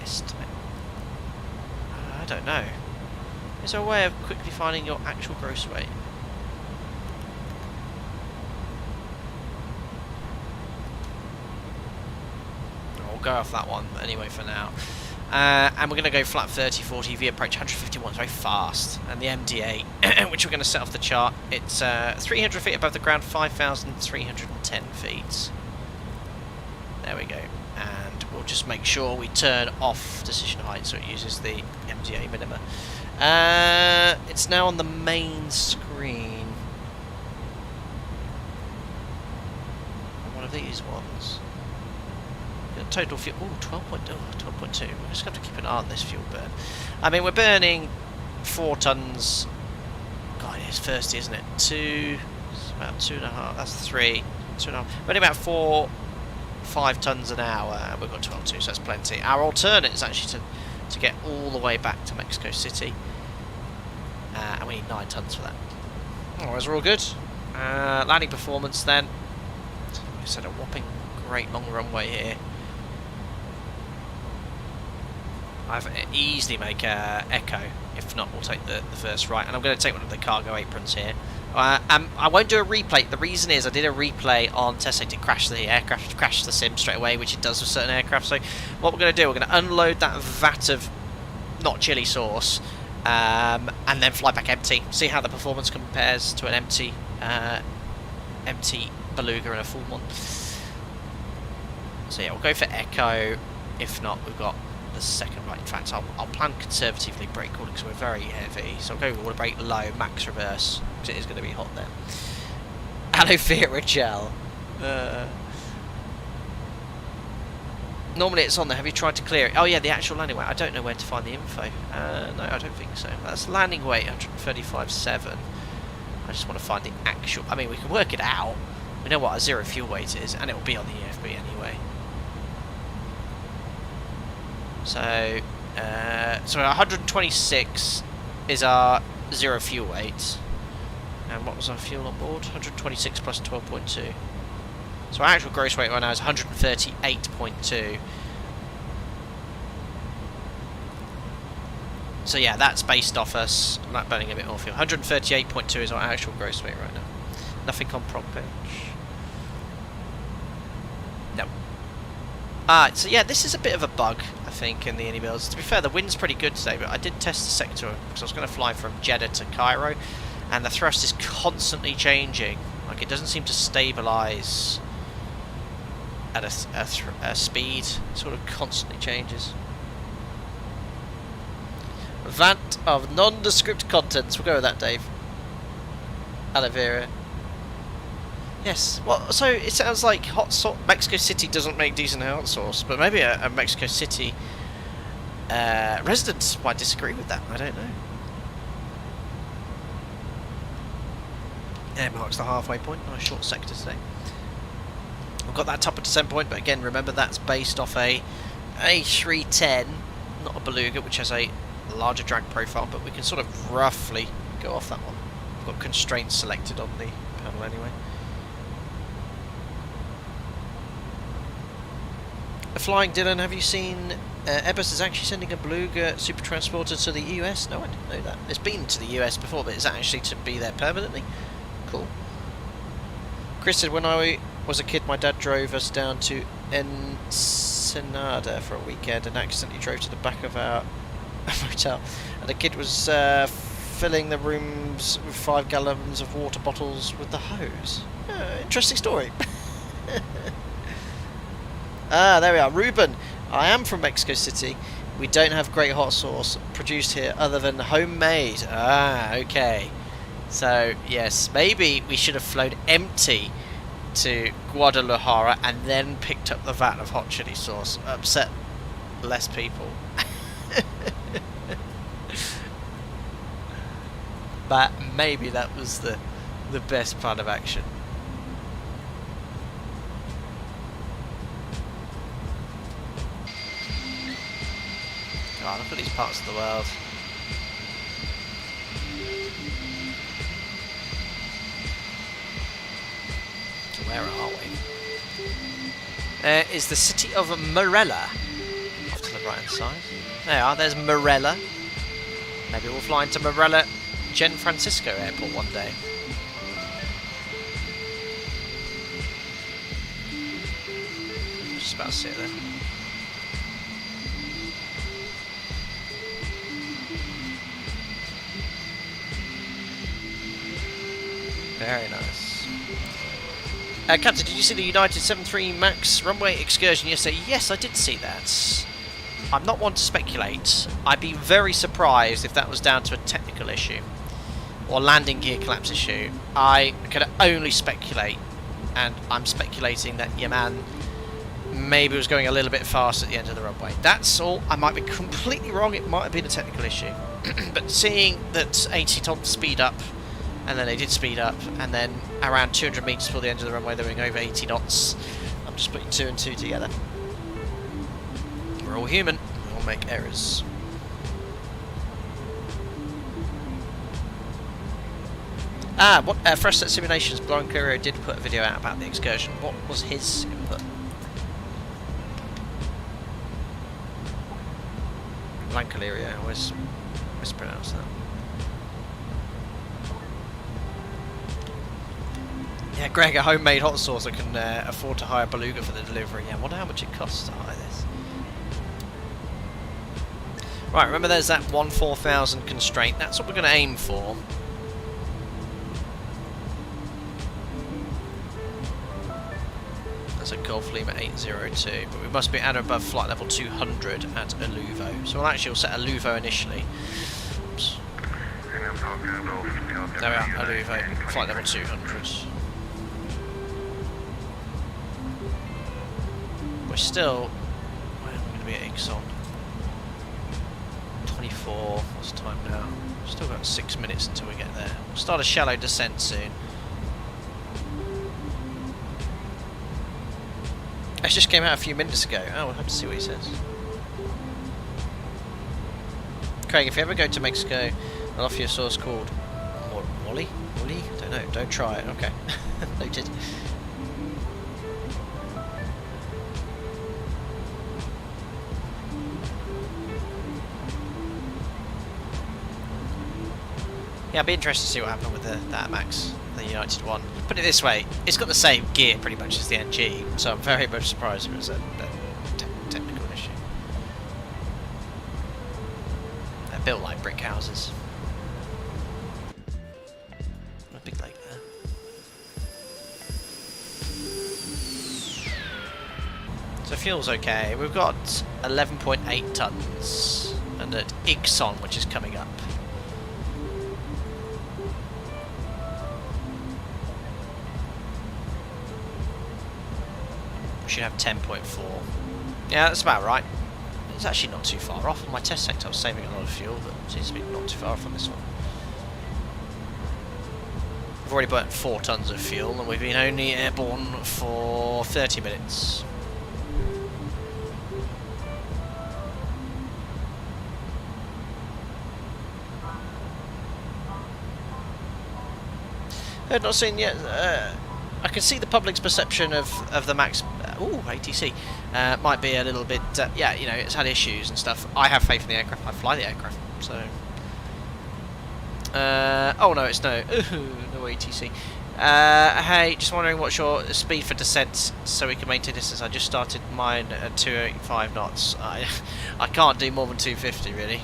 B: Estimate. I don't know. Is there a way of quickly finding your actual gross weight? We'll go off that one anyway for now. And we're going to go flat 30, 40, V approach 151, very fast. And the MD8, which we're going to set off the chart, it's 300 feet above the ground, 5,310 feet. There we go. And we'll just make sure we turn off decision height so it uses the MD8 minima. It's now on the main screen. One of these ones. Total fuel, 12.2. We're just going to keep an eye on this fuel burn. I mean, we're burning 4 tons. God, it's thirsty, isn't it? It's about 2.5. That's 3, 2.5. We're only about 5 tons an hour, and we've got 12.2, so that's plenty. Our alternate is actually to get all the way back to Mexico City, and we need 9 tons for that. Otherwise, we're all good. Landing performance then. We set a whopping great long runway here. I've easily make Echo. If not, we'll take the first right. And I'm going to take one of the cargo aprons here. I won't do a replay. The reason is I did a replay on test site to crash the aircraft, crash the sim straight away, which it does with certain aircraft. So what we're going to do, we're going to unload that vat of not chili sauce, and then fly back empty. See how the performance compares to an empty Beluga and a full one. So yeah, we'll go for Echo. If not, we've got the second right. In fact, I'll plan conservatively brake order because we're very heavy. So I'll go with brake low, max reverse, because it is going to be hot there. Aloe vera gel. Normally it's on there. Have you tried to clear it? Oh yeah, the actual landing weight. I don't know where to find the info. No, I don't think so. That's landing weight, 135.7. I just want to find the actual... I mean, we can work it out. We know what a zero fuel weight is, and it will be on the EFB anyway. So 126 is our zero fuel weight. And what was our fuel on board? 126 plus 12.2. So our actual gross weight right now is 138.2. So yeah, that's based off us burning a bit more fuel. 138.2 is our actual gross weight right now. Nothing on prop pitch. No. So yeah, this is a bit of a bug, I think, in the iniBuilds. To be fair, the wind's pretty good today, but I did test the sector because I was going to fly from Jeddah to Cairo, and the thrust is constantly changing. Like, it doesn't seem to stabilise at a speed. It sort of constantly changes. Vat of nondescript contents. We'll go with that, Dave. Aloe vera. Yes. Well, so it sounds like hot sauce. Mexico City doesn't make decent hot sauce, but maybe a Mexico City resident might disagree with that. I don't know. There marks the halfway point. Nice short sector today. We've got that top of descent point, but again, remember that's based off a A310, not a Beluga, which has a larger drag profile, but we can sort of roughly go off that one. We've got constraints selected on the panel anyway. Flying Dylan, have you seen Airbus is actually sending a Beluga super transporter to the US? No, I didn't know that. It's been to the US before, but it's actually to be there permanently. Cool. Chris said, when I was a kid, my dad drove us down to Ensenada for a weekend and accidentally drove to the back of our motel, and the kid was filling the rooms with 5 gallons of water bottles with the hose. Interesting story. There we are. Ruben, I am from Mexico City. We don't have great hot sauce produced here other than homemade. Okay. So, yes, maybe we should have flown empty to Guadalajara and then picked up the vat of hot chili sauce. Upset less people. but maybe that was the best part of action. God, look at these parts of the world. So where are we? Is the city of Morella. Off to the right hand side. There are, there's Morella. Maybe we'll fly into Morella Gen Francisco Airport one day. Just about to see it there. Very nice. Captain, did you see the United 73 MAX runway excursion yesterday? Yes, I did see that. I'm not one to speculate. I'd be very surprised if that was down to a technical issue or landing gear collapse issue. I can only speculate, and I'm speculating that your man maybe was going a little bit fast at the end of the runway. That's all. I might be completely wrong. It might have been a technical issue. But seeing that 80 knots speed up, and then they did speed up, and then around 200 metres before the end of the runway they were going over 80 knots. I'm just putting 2 and 2 together. We're all human. We all make errors. What Fresh Set Simulations, Blowing Curio did put a video out about the excursion. What was his input? Blancalerio, I always mispronounce that. Yeah, Greg, a homemade hot sauce I can afford to hire Beluga for the delivery. Yeah, I wonder how much it costs to hire this. Right, remember there's that 14000 constraint. That's what we're going to aim for. That's a Golf Lima 802, but we must be at or above flight level 200 at Aluvo. So we'll set Aluvo initially. Oops. There we are, Aluvo, flight level 200. We're still... Where are we going to be at Ixon? 24, what's the time now? Still got 6 minutes until we get there. We'll start a shallow descent soon. It just came out a few minutes ago. Oh, we'll have to see what he says. Craig, if you ever go to Mexico, I'll offer you a sauce called Wally? Wally? Don't know. Don't try it. Okay. Noted. Yeah, I'd be interested to see what happened with that Max, the United one. Put it this way, it's got the same gear pretty much as the NG, so I'm very much surprised if it was a technical issue. They're built like brick houses. A big lake there. So fuel's okay. We've got 11.8 tons, and at Ixon, which is coming up. Should have 10.4. Yeah, that's about right. It's actually not too far off. On my test sector I was saving a lot of fuel, but it seems to be not too far off on this one. We've already burnt 4 tons of fuel and we've been only airborne for 30 minutes. I've not seen yet. I can see the public's perception of the Max. ATC might be a little bit. Yeah, you know, it's had issues and stuff. I have faith in the aircraft. I fly the aircraft. So. Oh no, it's no ATC. Hey, just wondering what's your speed for descent so we can maintain distance. I just started mine at 285 knots. I can't do more than 250 really.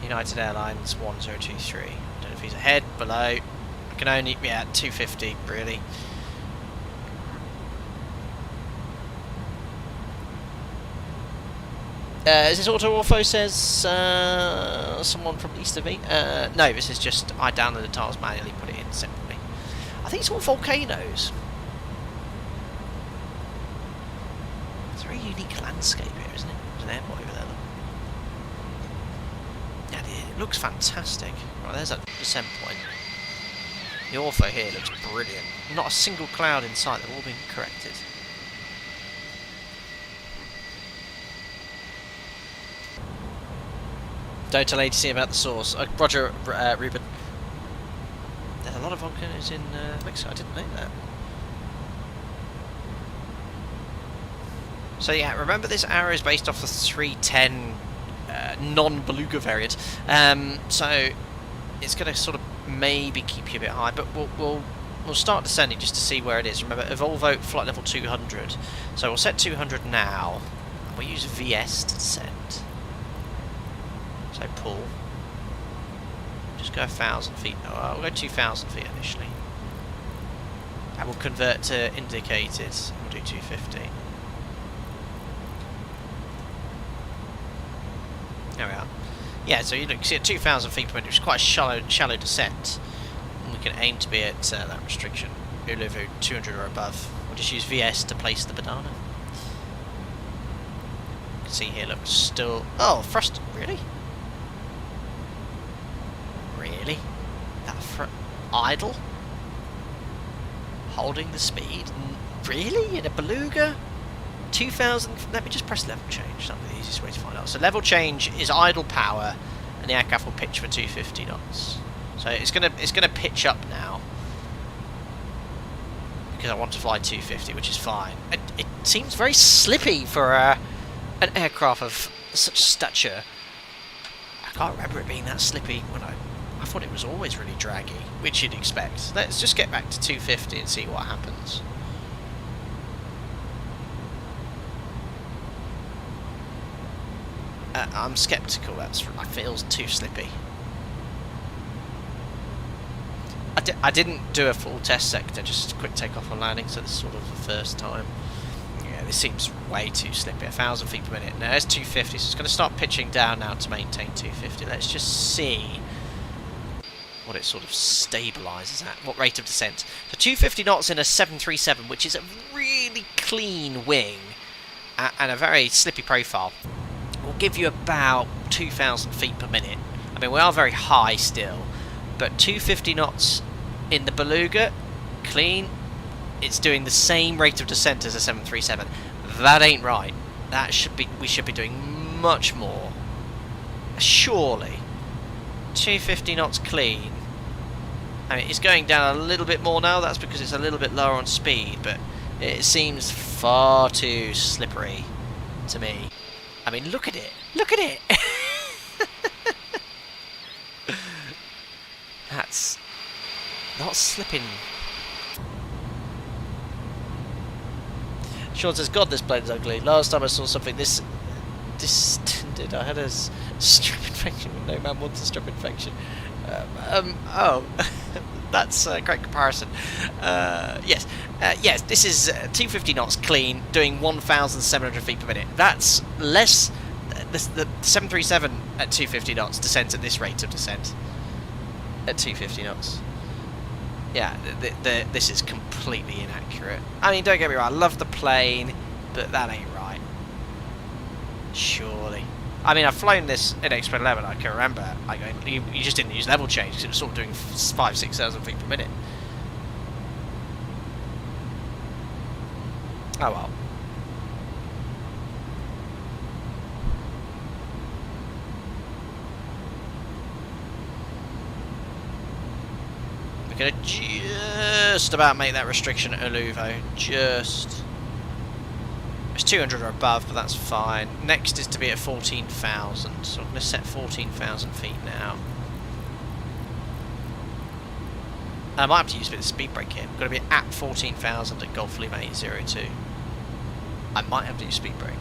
B: United Airlines 1023. Don't know if he's ahead, below. I can only, yeah, 250 really. Is this auto says someone from east of me? No, this is just I downloaded the tiles manually, put it in separately. I think it's all volcanoes. It's a very unique landscape here, isn't it? There's an airport over there. Yeah, it looks fantastic. Right, there's that descent point. The ortho here looks brilliant. Not a single cloud in sight, they've all been corrected. Don't tell ATC about the source. Roger, Ruben. There's a lot of volcanoes in Mexico, I didn't know that. So yeah, remember this arrow is based off the 310 non-Beluga variant. So it's going to sort of maybe keep you a bit high, but we'll start descending just to see where it is. Remember, Volvo flight level 200. So we'll set 200 now. We'll use VS to descend. So pull. Just go 1,000 feet. Oh, we'll go 2,000 feet initially. And we'll convert to indicated. We'll do 250. There we are. Yeah, so you see at 2,000 feet per minute, which is quite a shallow descent. And we can aim to be at that restriction. Uluvu 200 or above. We'll just use VS to place the banana. You can see here, look, still... Oh, thrust... Really? Really? That idle? Holding the speed? Really? In a Beluga? 2,000... Let me just press level change. That'll be the easiest way to find out. So level change is idle power, and the aircraft will pitch for 250 knots. So it's gonna pitch up now because I want to fly 250, which is fine. It seems very slippy for an aircraft of such stature. I can't remember it being that slippy when I thought it was always really draggy, which you'd expect. Let's just get back to 250 and see what happens. I'm sceptical. That feels too slippy. I didn't do a full test sector, just a quick takeoff and landing, so this is sort of the first time. Yeah, this seems way too slippy. 1,000 feet per minute. Now it's 250, so it's going to start pitching down now to maintain 250. Let's just see what it sort of stabilises at, what rate of descent. So 250 knots in a 737, which is a really clean wing and a very slippy profile, will give you about 2,000 feet per minute. I mean, we are very high still, but 250 knots in the Beluga, clean, it's doing the same rate of descent as a 737. That ain't right. We should be doing much more. Surely. 250 knots clean. I mean, it's going down a little bit more now. That's because it's a little bit lower on speed, but it seems far too slippery to me. I mean, look at it. Look at it. That's not slipping. Sean says, God, this plane's ugly. Last time I saw something this distended, I had a strep infection. No man wants a strep infection. Oh, that's a great comparison. Yes, this is 250 knots clean, doing 1,700 feet per minute. That's less. The 737 at 250 knots descends at this rate of descent. At 250 knots. Yeah, this is completely inaccurate. I mean, don't get me wrong, I love the plane, but that ain't right. Surely. I mean, I've flown this in XPLANE 11, I can remember. You just didn't use level change, because it was sort of doing 5,000-6,000 feet per minute. Oh well. We're going to just about make that restriction at Uluvu. Just. It's 200 or above, but that's fine. Next is to be at 14,000. So I'm going to set 14,000 feet now. I might have to use a bit of speed brake here. We're going to be at 14,000 at Golf Lima 802. I might have to use speed brake.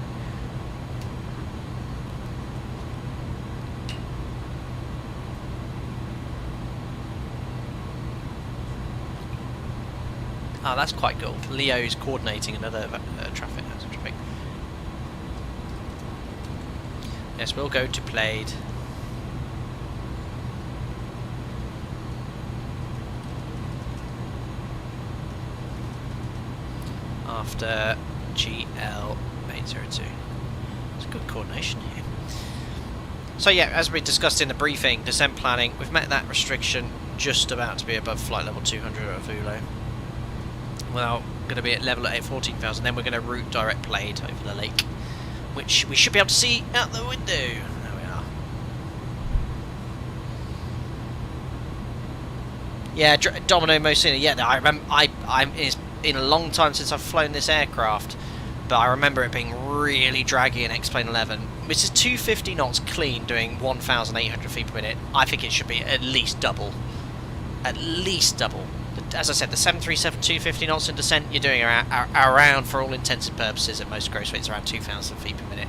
B: Oh, that's quite cool. Leo's coordinating another traffic. That's traffic. Yes, we'll go to Played. After GL 802. 802. It's a good coordination here. So yeah, as we discussed in the briefing, descent planning, we've met that restriction, just about to be above flight level 200 at Avula. Well, going to be at level at 14,000, then we're going to route direct blade over the lake, which we should be able to see out the window. There we are. Yeah, Domino Mosina, yeah, I remember, it's been a long time since I've flown this aircraft, but I remember it being really draggy in XPLANE 11. Which is 250 knots clean, doing 1,800 feet per minute. I think it should be at least double. At least double. As I said, the 737 250 knots in descent, you're doing around, for all intents and purposes, at most gross rates, around 2,000 feet per minute.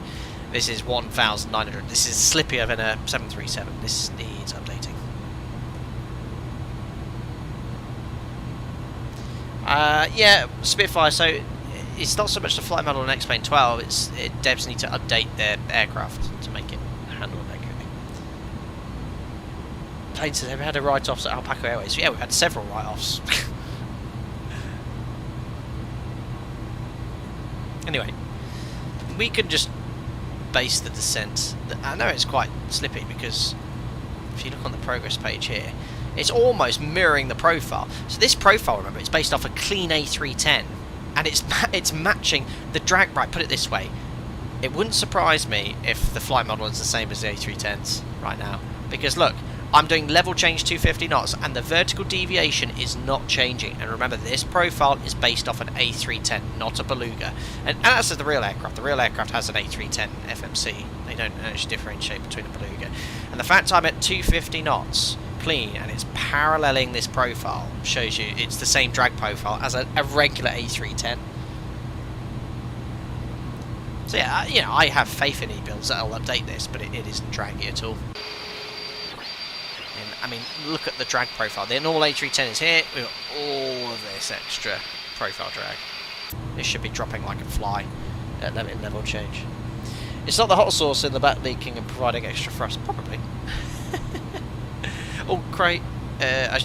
B: This is 1,900. This is slippier than a 737. This needs updating. Yeah, Spitfire, so it's not so much the flight model in XPLANE 12, devs need to update their aircraft to make it handle it accurately. Plane says, have we had a write-offs at Alpaca Airways? Yeah, we've had several write-offs. Anyway, we can just base the descent. I know it's quite slippy because if you look on the progress page here, it's almost mirroring the profile. So this profile, remember, it's based off a clean A310. And it's matching the drag. Right, put it this way, it wouldn't surprise me if the flight model is the same as the A310s right now, because look, I'm doing level change 250 knots and the vertical deviation is not changing. And remember, this profile is based off an A310, not a Beluga, and that's the real aircraft. The real aircraft has an A310 FMC. They don't actually differentiate between a Beluga, and the fact I'm at 250 knots clean and it's paralleling this profile shows you it's the same drag profile as a regular A310. So yeah, you know, I have faith in iniBuilds that'll update this, but it isn't draggy at all. And, I mean, look at the drag profile. The normal A310 is here. We've got all of this extra profile drag. This should be dropping like a fly at level change. It's not the hot sauce in the back leaking and providing extra thrust, probably. Oh, great. I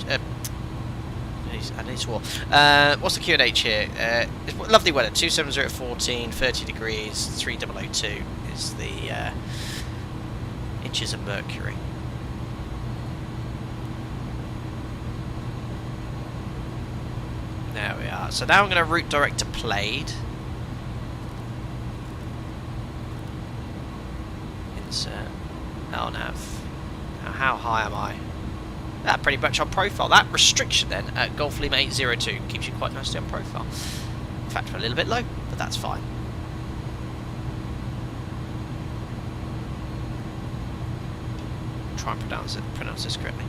B: need to walk. What's the Q&H here? It's lovely weather. 27014, 30 degrees, 3002 is the inches of mercury. There we are. So now I'm going to route direct to Plaid. Insert. LNAV. Now, how high am I? Pretty much on profile. That restriction then at Golf Lima 802 keeps you quite nicely on profile. In fact, we're a little bit low, but that's fine. Try and pronounce this correctly.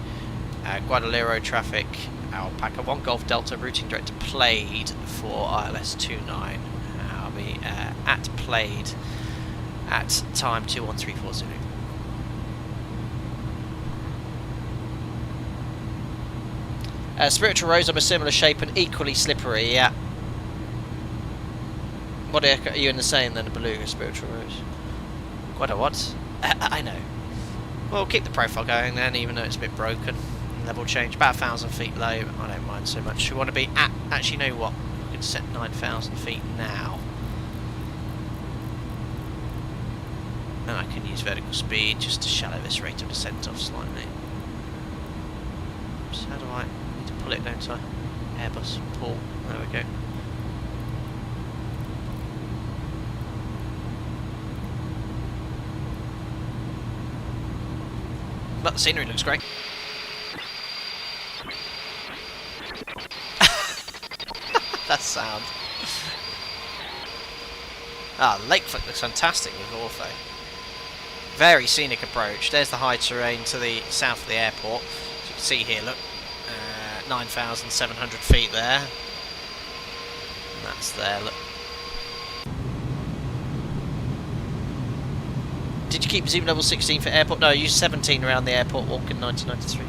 B: Guadalajara traffic, Alpaca 1 Golf Delta, routing direct to Plaid for ILS 29. I'll be at Plaid at time 21340. Spiritual Rose of a similar shape and equally slippery, yeah. What are you in the same than a Beluga, Spiritual Rose? Quite a what? I know. We'll keep the profile going then, even though it's a bit broken. Level change, about 1,000 feet low. I don't mind so much. We want to be at, actually, you know what? We can set 9,000 feet now. And I can use vertical speed just to shallow this rate of descent off slightly. So how do I need to pull it, don't I? Airbus, pull. There we go. But the scenery looks great. That sound. Ah, the lake foot looks fantastic with ortho. Very scenic approach. There's the high terrain to the south of the airport. As you can see here, look, 9,700 feet there. And that's there, look. Did you keep zoom level 16 for airport? No, I used 17 around the airport walk in 1993.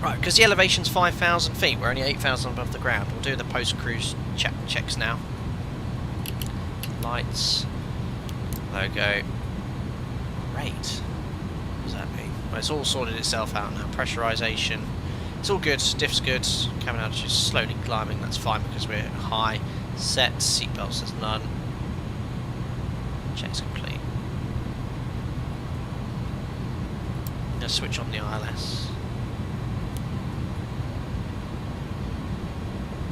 B: Right, because the elevation's 5,000 feet, we're only 8,000 above the ground. We'll do the post-cruise checks now. Lights. Logo. Rate. What does that mean? Well, it's all sorted itself out now. Pressurization. It's all good. Diff's good. Cabin altitude is slowly climbing. That's fine because we're high. Set, seatbelt says none. Checks complete. Now switch on the ILS.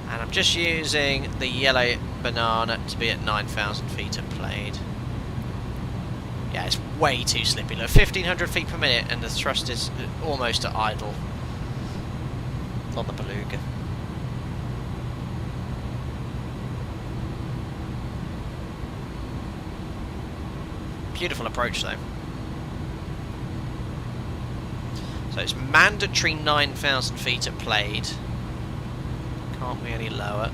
B: And I'm just using the yellow banana to be at 9,000 feet of plane. Yeah, it's way too slippy. Look, 1,500 feet per minute and the thrust is almost at idle on the Beluga. Beautiful approach though. So it's mandatory 9,000 feet at plane. Can't be any lower.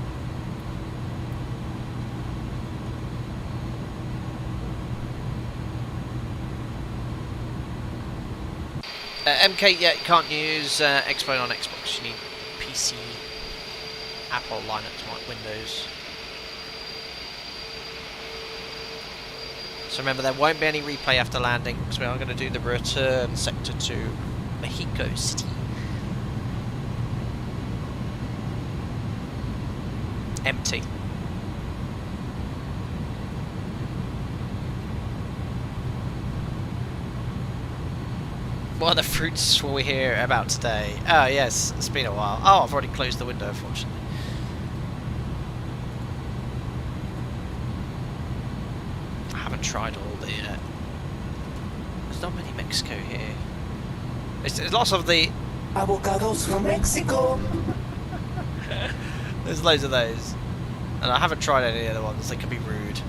B: MK, yeah, you can't use XPLANE on Xbox. You need PC, Apple, Linux, Windows. So remember, there won't be any replay after landing because we are going to do the return sector to Mexico City. Empty. What are the fruits we hear about today? Oh yes, it's been a while. Oh, I've already closed the window, unfortunately. I haven't tried all the... there's not many Mexico here. There's lots of the...
A: Avocados from Mexico.
B: There's loads of those. And I haven't tried any other ones, they can be rude.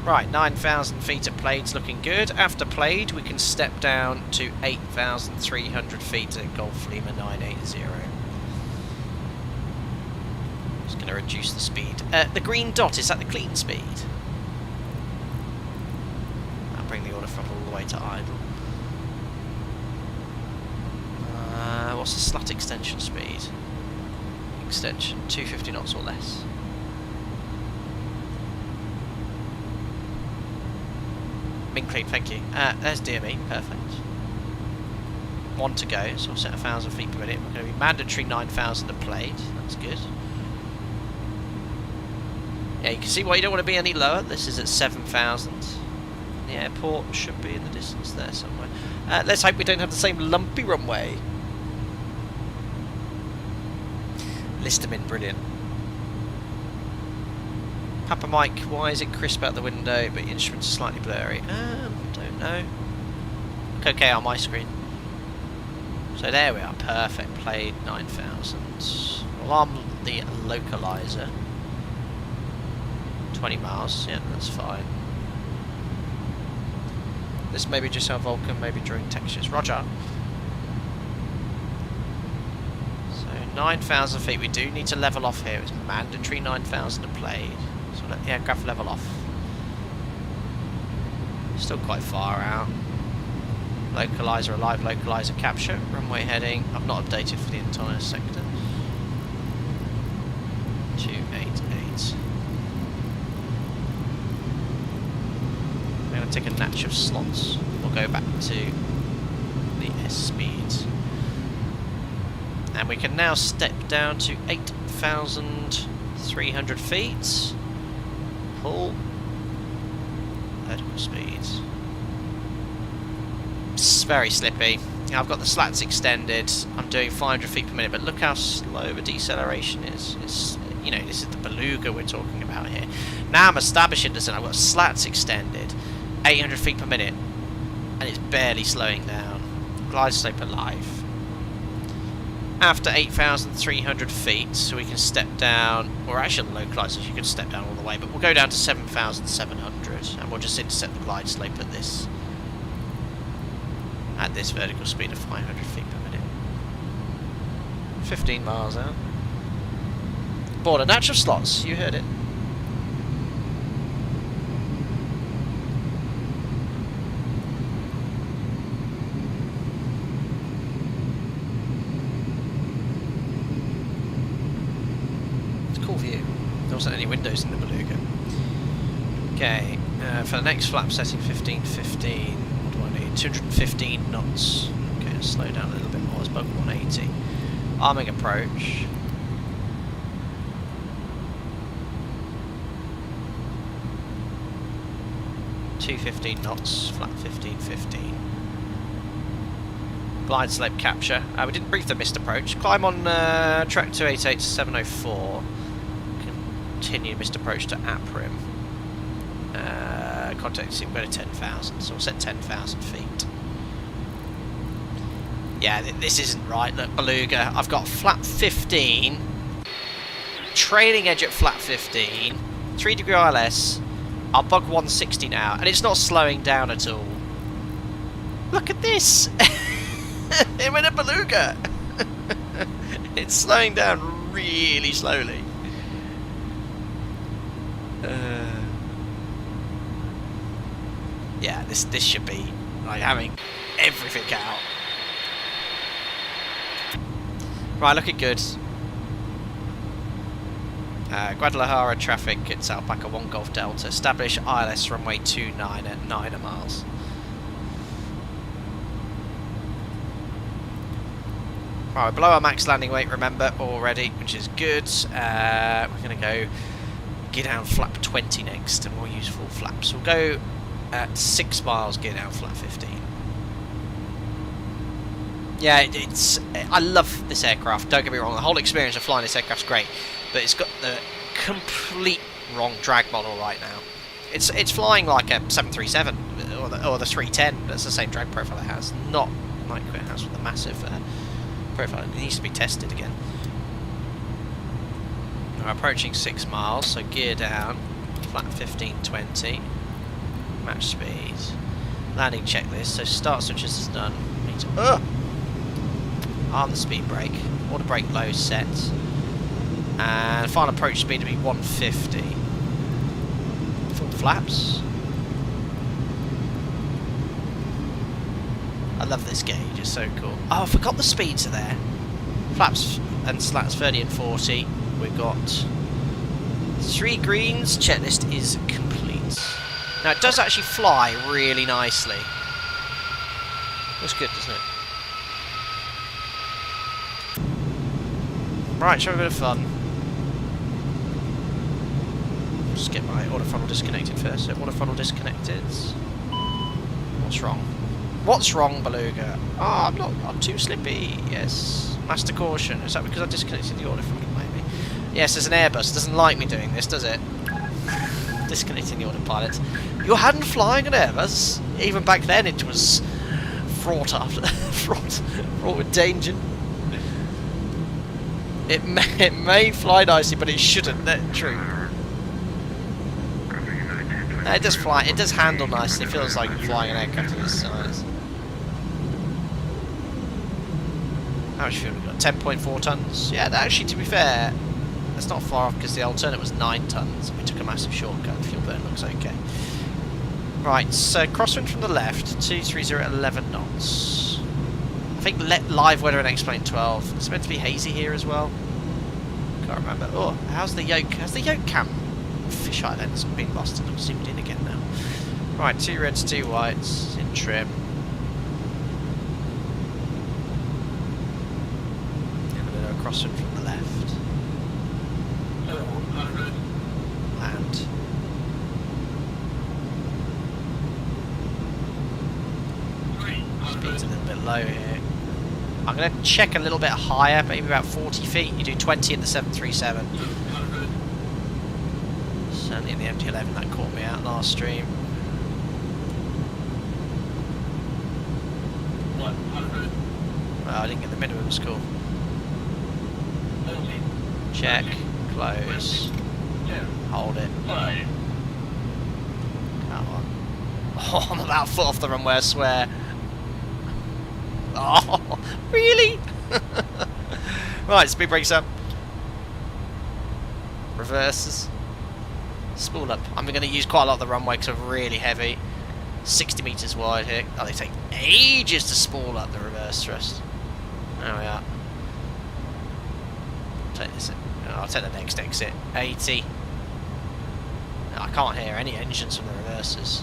B: Right, 9,000 feet at Plade's looking good. After Plade, we can step down to 8,300 feet at Golf Lima 980. Just going to reduce the speed. The green dot, is that the clean speed? I'll bring the order from all the way to idle. What's the slat extension speed? Extension, 250 knots or less. Been clean, thank you. There's DME, perfect. One to go, so we'll set 1,000 feet per minute. We're going to be mandatory 9,000 at Plate, that's good. Yeah, you can see why you don't want to be any lower. This is at 7,000. The airport should be in the distance there somewhere. Let's hope we don't have the same lumpy runway. List them in, brilliant. Papa Mike, why is it crisp out the window but the instruments are slightly blurry? Don't know. Look okay on my screen. So there we are, perfect, played 9,000. Well, I'm the localizer. 20 miles, yeah, that's fine. This may be just our Vulcan, maybe during textures. Roger. So 9,000 feet, we do need to level off here. It's mandatory 9,000 to play. So let the aircraft level off. Still quite far out. Localizer, alive localizer capture. Runway heading. I've not updated for the entire sector. 288. I'm going to take a natch of slots. We'll go back to the S speeds. And we can now step down to 8,300 feet. Pull. Vertical speeds. It's very slippy. I've got the slats extended. I'm doing 500 feet per minute, but look how slow the deceleration is. It's, you know, this is the Beluga we're talking about here. Now I'm establishing this, and I've got slats extended, 800 feet per minute, and it's barely slowing down. Glide slope alive. After 8,300 feet, so we can step down, or actually the localizers, you can step down all the way, but we'll go down to 7,700, and we'll just intercept the glide slope at this vertical speed of 500 feet per minute. 15 miles out. Board a natch of slots, you heard it. It's a cool view. There wasn't any windows in the Beluga. Okay, for the next flap setting 1515. 215 knots. Okay, slow down a little bit more. It's about 180. Arming approach. .215 knots, flat 1515. Glide slope capture. We didn't brief the missed approach. Climb on track 288 to 704. Continue missed approach to Aprim. Contact seam go to 10,000, so we'll set 10,000 feet. Yeah, this isn't right. Look, Beluga, I've got flat 15, trailing edge at flat 15, 3 degree ILS. I'll bug 160 now, and it's not slowing down at all. Look at this! It went a Beluga! It's slowing down really slowly. Yeah, this should be like having everything out. Right, looking good. Guadalajara traffic, it's Alpaca 1 Golf Delta. Establish ILS runway 29 at 9 miles. Right, we're below our max landing weight, remember, already, which is good. We're going to go gear down flap 20 next, and we'll use full flaps. We'll go at 6 miles, gear down flap 15. Yeah, I love this aircraft, don't get me wrong, the whole experience of flying this aircraft's great, but it's got the complete wrong drag model right now. It's flying like a 737 or the 310, that's the same drag profile it has, not like it has with the massive profile. It needs to be tested again. We're approaching 6 miles, so gear down, flat 1520, match speed, landing checklist, so start switches is done. Need to, arm the speed brake, auto brake low set, and final approach speed to be 150. Full flaps. I love this gauge, it's so cool. Oh, I forgot the speeds are there. Flaps and slats 30 and 40. We've got 3 greens. Checklist is complete. Now it does actually fly really nicely. Looks good, doesn't it? Right, shall we have a bit of fun? Just get my autofunnel disconnected first. So autofunnel disconnected. What's wrong? What's wrong, Beluga? Oh, I'm too slippy. Yes. Master caution. Is that because I disconnected the autofunnel, maybe? Yes, there's an Airbus. Doesn't like me doing this, does it? Disconnecting the autopilot. You hadn't flying an Airbus. Even back then, it was fraught with danger. It may fly nicely, but it shouldn't. That's true. No, it does fly. It does handle nicely. It feels like flying an aircraft of this size. How much fuel we got? 10.4 tons. Yeah, that actually, to be fair, that's not far off because the alternate was 9 tons. We took a massive shortcut. Fuel burn looks okay. Right, so crosswind from the left, 230 at 11 knots. I think live weather in XPLANE 12. It's meant to be hazy here as well. Can't remember. Oh, how's the yoke? Has the yoke cam fisheye lens been lost and zoomed in again now? Right, 2 reds, 2 whites in trim. And a bit of a crosswind from the left. Land. Speed's a little bit low here. I'm going to check a little bit higher, maybe about 40 feet. You do 20 in the 737. Certainly in the MD-11, that caught me out last stream. Well, I didn't get the minimum score. Check, close, hold it. Come on. Oh, I'm about a foot off the runway, I swear. Oh, really? Right, speed brakes up. Reverses. Spool up. I'm going to use quite a lot of the runway because I'm really heavy. 60 metres wide here. Oh, they take ages to spool up the reverse thrust. There we are. Take this in. I'll take the next exit. 80. I can't hear any engines from the reversers.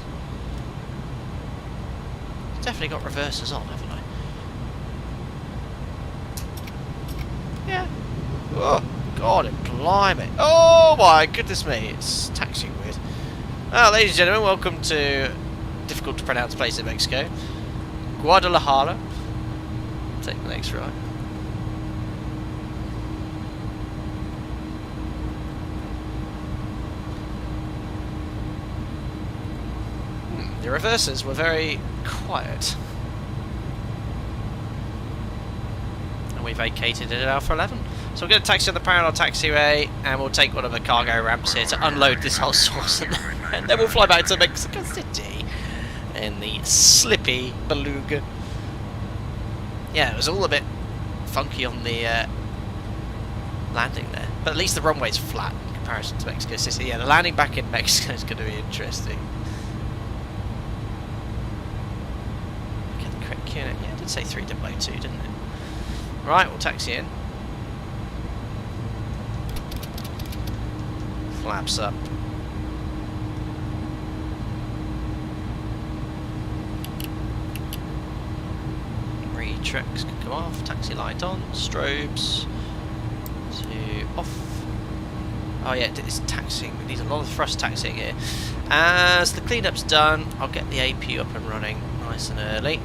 B: Definitely got reversers on, haven't I? Oh, God, blimey. Oh, my goodness me. It's taxiing weird. Well, ladies and gentlemen, welcome to difficult to pronounce place in Mexico. Guadalajara. Take the next right. The reversers were very quiet. And we vacated at Alpha 11. So we're going to taxi on the parallel taxiway, and we'll take one of the cargo ramps here to unload this whole sauce, and then we'll fly back to Mexico City in the slippy Beluga. Yeah, it was all a bit funky on the landing there, but at least the runway's flat in comparison to Mexico City. Yeah, the landing back in Mexico is going to be interesting. Yeah, it did say 3002, didn't it? Right, we'll taxi in. Flaps up. Retracts can go off. Taxi light on. Strobes. To off. Oh yeah, it's taxiing. We need a lot of thrust taxiing here. As the cleanup's done, I'll get the APU up and running nice and early.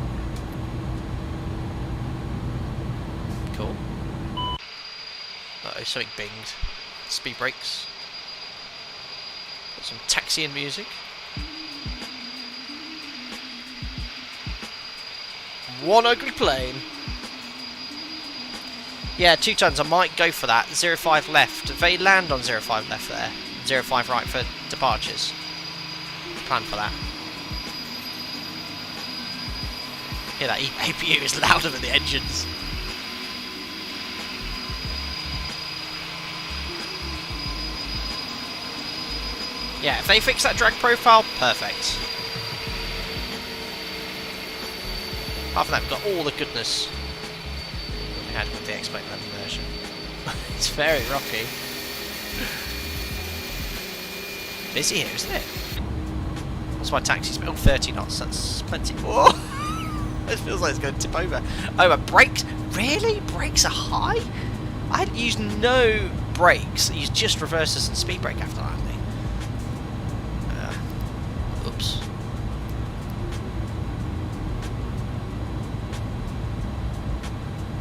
B: Cool. Uh-oh, something binged. Speed brakes. Got some taxiing music. One ugly plane. Yeah, 2 tons. I might go for that. 05 left. If they land on 05 left there. 05 right for departures. Plan for that. Yeah, that APU is louder than the engines. Yeah, if they fix that drag profile, perfect. Apart from that, we've got all the goodness we had with the XPLANE 11 version. It's very rocky. Busy here, isn't it? What's my taxi speed? Oh, 30 knots, that's plenty. Whoa! It feels like it's going to tip over. Oh, my brakes? Really? Brakes are high? I had used no brakes. I used just reversers and speed brake after landing. Oops.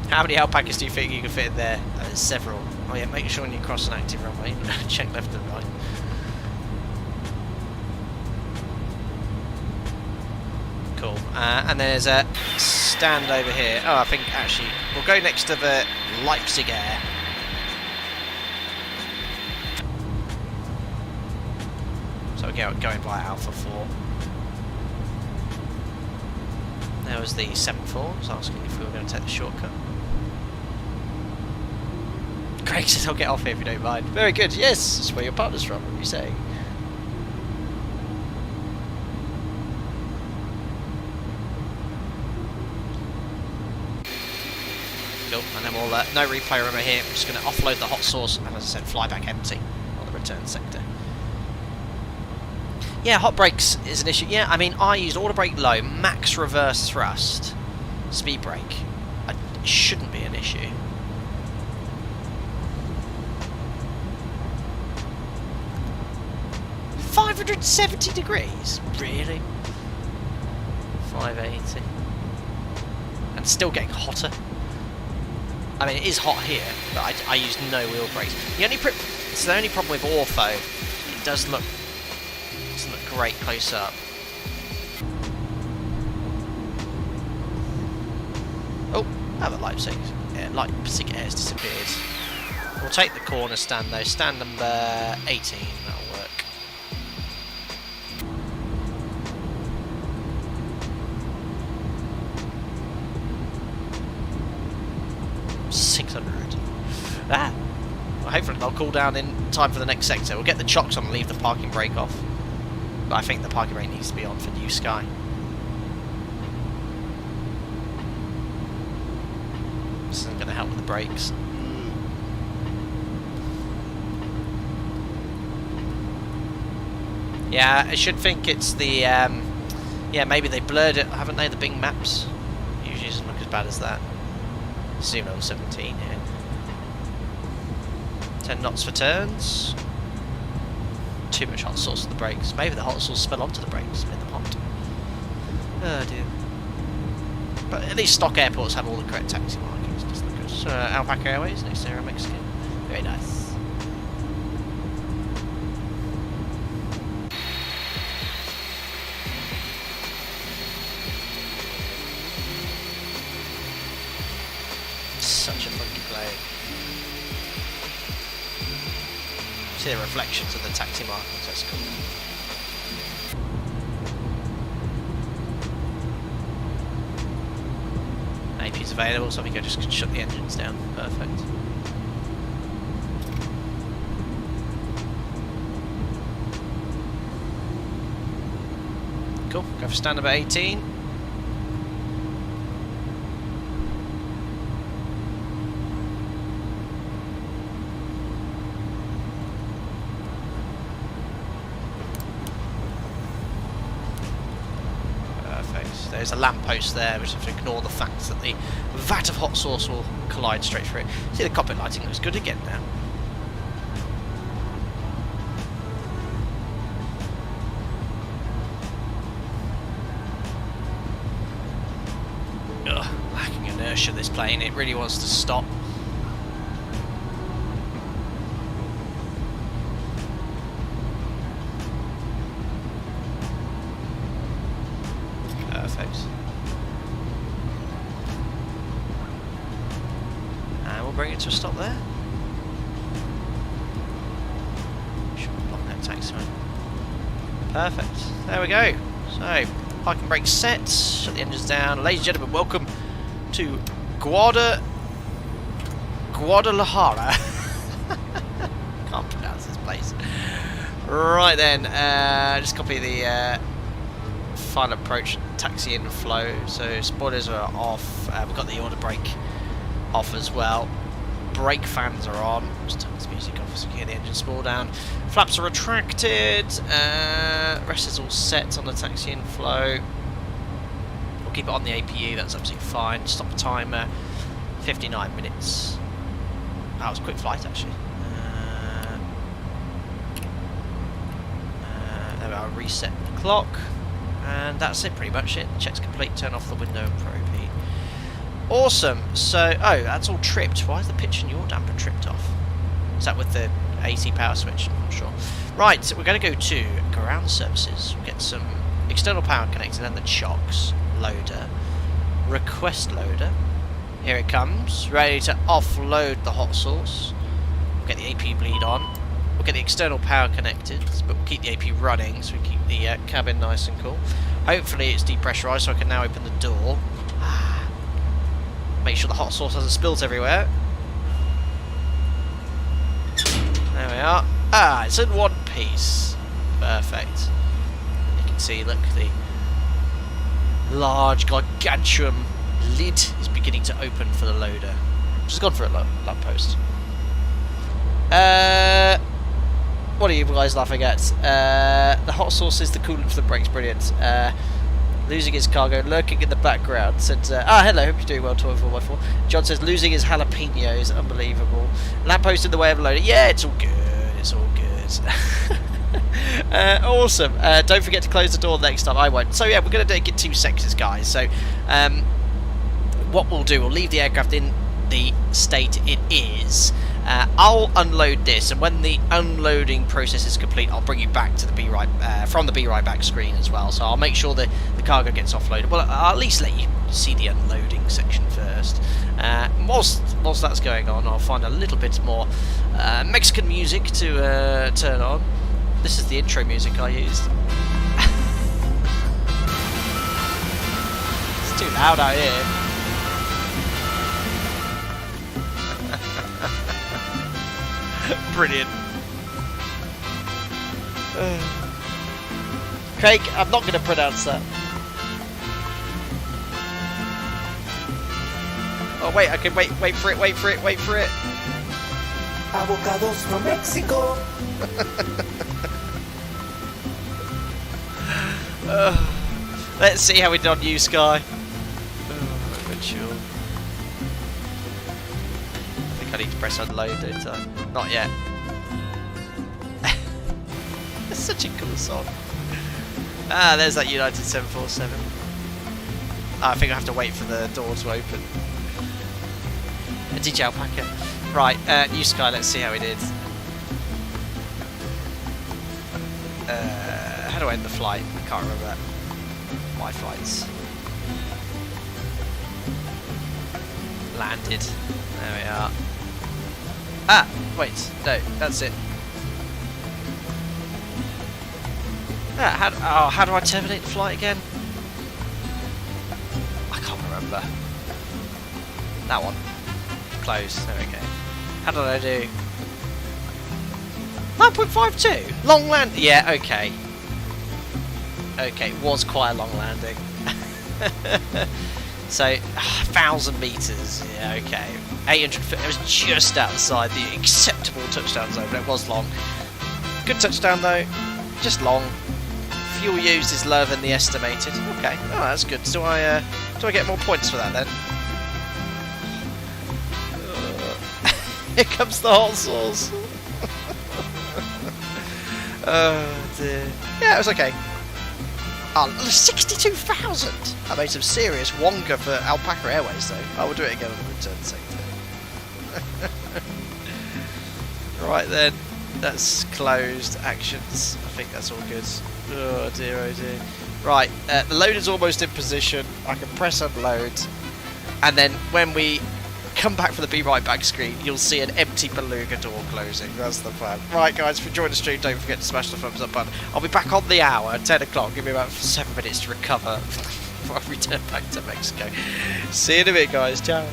B: How many alpacas do you think you can fit in there? Several. Oh yeah, make sure when you cross an active runway, check left and right. Cool. And there's a stand over here. Oh, I think actually we'll go next to the Leipzig Air. So we're going by Alpha 4. There was the 7-4. I was asking if we were going to take the shortcut. Craig says I'll get off here if you don't mind. Very good. Yes, that's where your partner's from. What are you saying? Cool. And then we'll no replay room here. I'm just going to offload the hot sauce and, as I said, fly back empty on the return sector. Yeah, hot brakes is an issue. Yeah, I mean, I used auto brake low, max reverse thrust, speed brake. It shouldn't be an issue. $570 degrees? Really? 580. And still getting hotter. I mean, it is hot here, but I used no wheel brakes. It's the only problem with ortho. It doesn't look great close up. Oh, the Leipzig Air's disappeared. We'll take the corner stand though. Stand number 18. That'll work. Ah! Well, hopefully they'll cool down in time for the next sector. We'll get the chocks on and leave the parking brake off. But I think the parking brake needs to be on for New Sky. This isn't going to help with the brakes. Yeah, I should think it's the... yeah, maybe they blurred it, haven't they, the Bing maps? Usually doesn't look as bad as that. Zoom on 17 here. 10 knots for turns. Too much hot sauce on the brakes. Maybe the hot sauce spilled onto the brakes in the pond. Oh dear. But at least stock airports have all the correct taxi markings. Just look at Alpaca Airways next to Aero Mexican. Very nice. Such a funky plane. See the reflections of the taxi markings, that's cool. AP's available, so I think I just can shut the engines down. Perfect. Cool, go for stand number 18. There's a lamppost there, which if you ignore the fact that the vat of hot sauce will collide straight through it. See, the cockpit lighting looks good again now. Ugh, lacking inertia this plane, it really wants to stop. Perfect. And we'll bring it to a stop there. Should block that taxiway. Perfect. There we go. So, parking brake set. Shut the engines down. Ladies and gentlemen, welcome to Guadalajara. Can't pronounce this place. Right then, just copy the final approach taxi in flow. So spoilers are off. We've got the order brake off as well. Brake fans are on. Just turn this music off so you can hear the engine spool down. Flaps are retracted. Rest is all set on the taxi in flow. We'll keep it on the APU. That's absolutely fine. Stop the timer. 59 minutes. That was a quick flight actually. There we are. Reset the clock. And that's it, pretty much it. Check's complete. Turn off the window and pro-P. Awesome. So, oh, that's all tripped. Why is the pitch and yaw damper tripped off? Is that with the AC power switch? I'm not sure. Right, so we're going to go to ground services. We'll get some external power connected and the chocks. Loader. Request loader. Here it comes. Ready to offload the hot sauce. We'll get the AP bleed on. We'll get the external power connected, but we'll keep the AP running so we keep the cabin nice and cool. Hopefully it's depressurised so I can now open the door. Make sure the hot sauce hasn't spilled everywhere. There we are. Ah, it's in one piece. Perfect. You can see, look, the large gargantuan lid is beginning to open for the loader. Just gone for a lamppost. What are you guys laughing at? The hot sauce is the coolant for the brakes. Brilliant. Losing his cargo, lurking in the background. Said, hello, hope you're doing well, 12-4x4. John says, losing his jalapenos. Unbelievable. Lamppost in the way of loading. Yeah, it's all good. It's all good. Awesome. Don't forget to close the door next time. I won't. So, yeah, we're going to get 2 sectors, guys. So, what we'll do, we'll leave the aircraft in the state it is. I'll unload this, and when the unloading process is complete, I'll bring you back to the from the be right back screen as well. So I'll make sure that the cargo gets offloaded. Well, I'll at least let you see the unloading section first. Whilst that's going on, I'll find a little bit more Mexican music to turn on. This is the intro music I used. It's too loud out here. Brilliant. Craig, I'm not going to pronounce that. Oh wait, I can wait for it.
A: Avocados from Mexico.
B: Let's see how we did on you, Sky. Oh, good chill. I think I need to press unload, don't I? Not yet. It's such a cool song. Ah, there's that United 747. I think I have to wait for the door to open. A DJ Alpaca. Right, new sky, let's see how we did. How do I end the flight? I can't remember that. My flights. Landed. There we are. Ah, wait, no, that's it. Ah, how do I terminate the flight again? I can't remember. That one. Close, there we go. How did I do? 9.52? Long land? Yeah, okay. Okay, it was quite a long landing. So, 1,000 metres, yeah, okay. 800 feet, it was just outside the acceptable touchdown zone, but it was long. Good touchdown though, just long. Fuel used is lower than the estimated. Okay, oh that's good. Do I get more points for that then? Here comes the hot sauce. Oh dear. Yeah, it was okay. Oh, 62,000! I made some serious wonka for Alpaca Airways though. I will do it again on the return sector. Right then, that's closed. Actions. I think that's all good. Oh dear, oh dear. Right, the load is almost in position. I can press unload. And then when we come back from the Be Right Back screen, you'll see an empty Beluga door closing. That's the plan. Right guys, if you enjoyed the stream, don't forget to smash the thumbs up button. I'll be back on the hour at 10 o'clock. Give me about 7 minutes to recover before I return back to Mexico. See you in a bit guys. Ciao.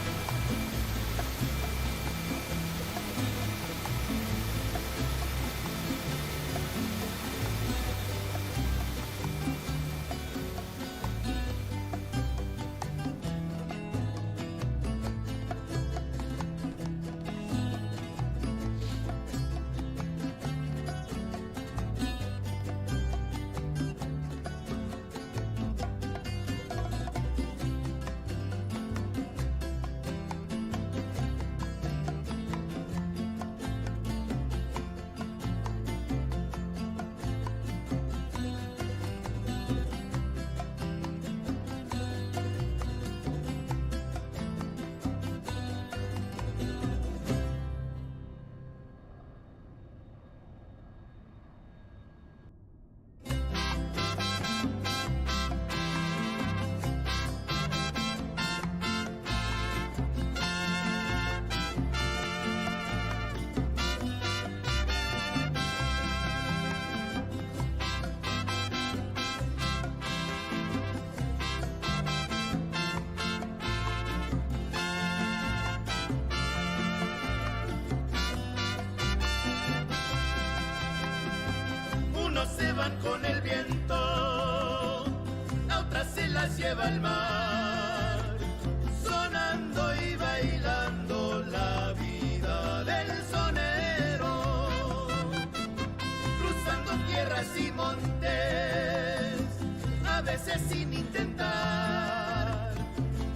F: Unos se van con el viento, a otras se las lleva el mar, sonando y bailando la vida del sonero, cruzando tierras y montes, a veces sin intentar,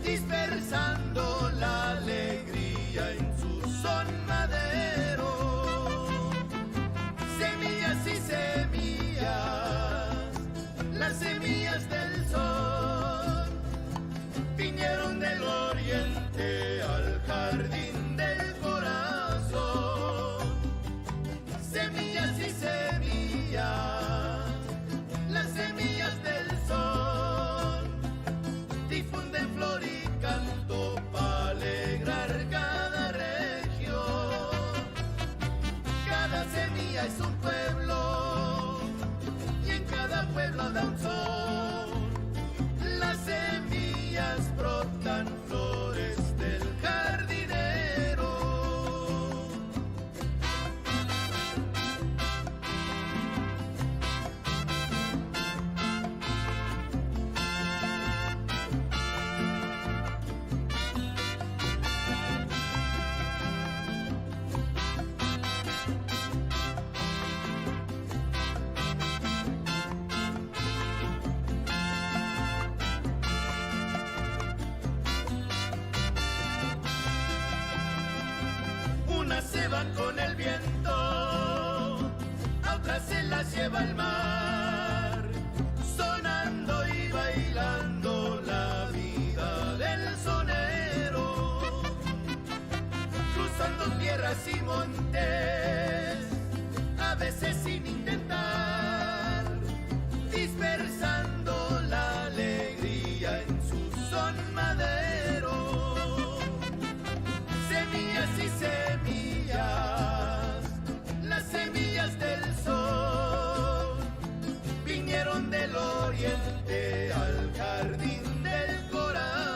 F: dispersando la alegría en su son madero. Semillas y semillas, las semillas del sol vinieron del oriente al jardín del corazón. Semillas y semillas, las semillas del sol difunden flor y canto para alegrar cada región. Cada semilla es un pueblo y en cada pueblo da un sol. Las semillas brotan flores del jardinero. Unas se van con el viento. viento, a otras se las lleva el mar, sonando y bailando la vida del sonero, cruzando tierras y montes, a veces sin intentar, dispersando la alegría en su son madero. Semillas y semillas, las semillas del sol, vinieron del oriente al jardín del corazón.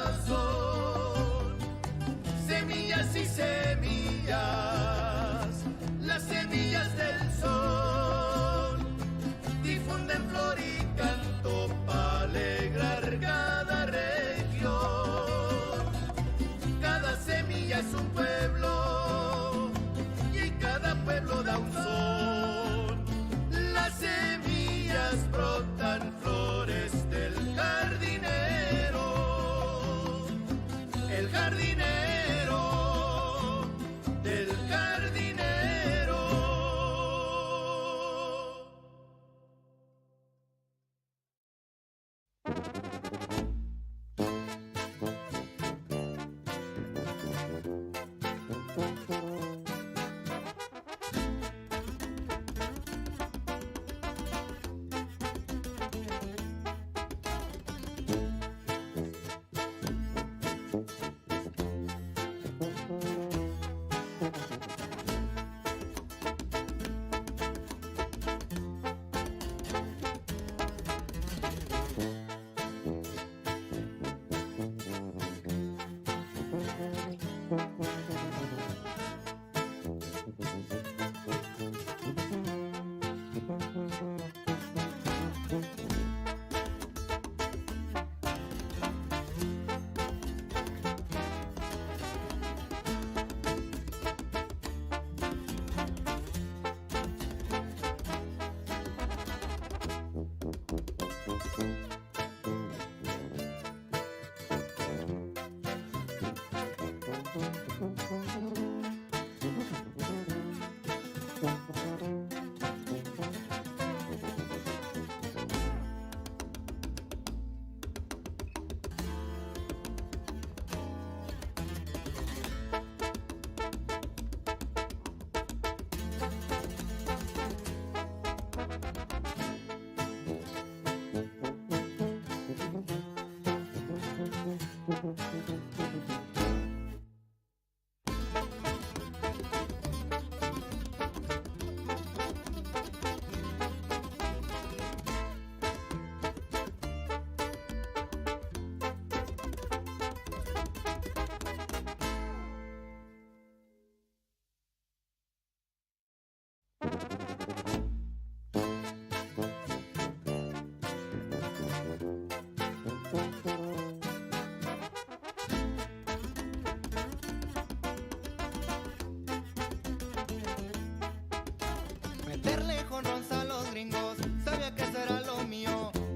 F: Semillas y semillas, las semillas del sol, difunden flor y canto para alegrar cada región. Cada semilla es un pueblo y cada pueblo da un son. Las semillas brotan flores del jardinero, el jardinero, del jardinero.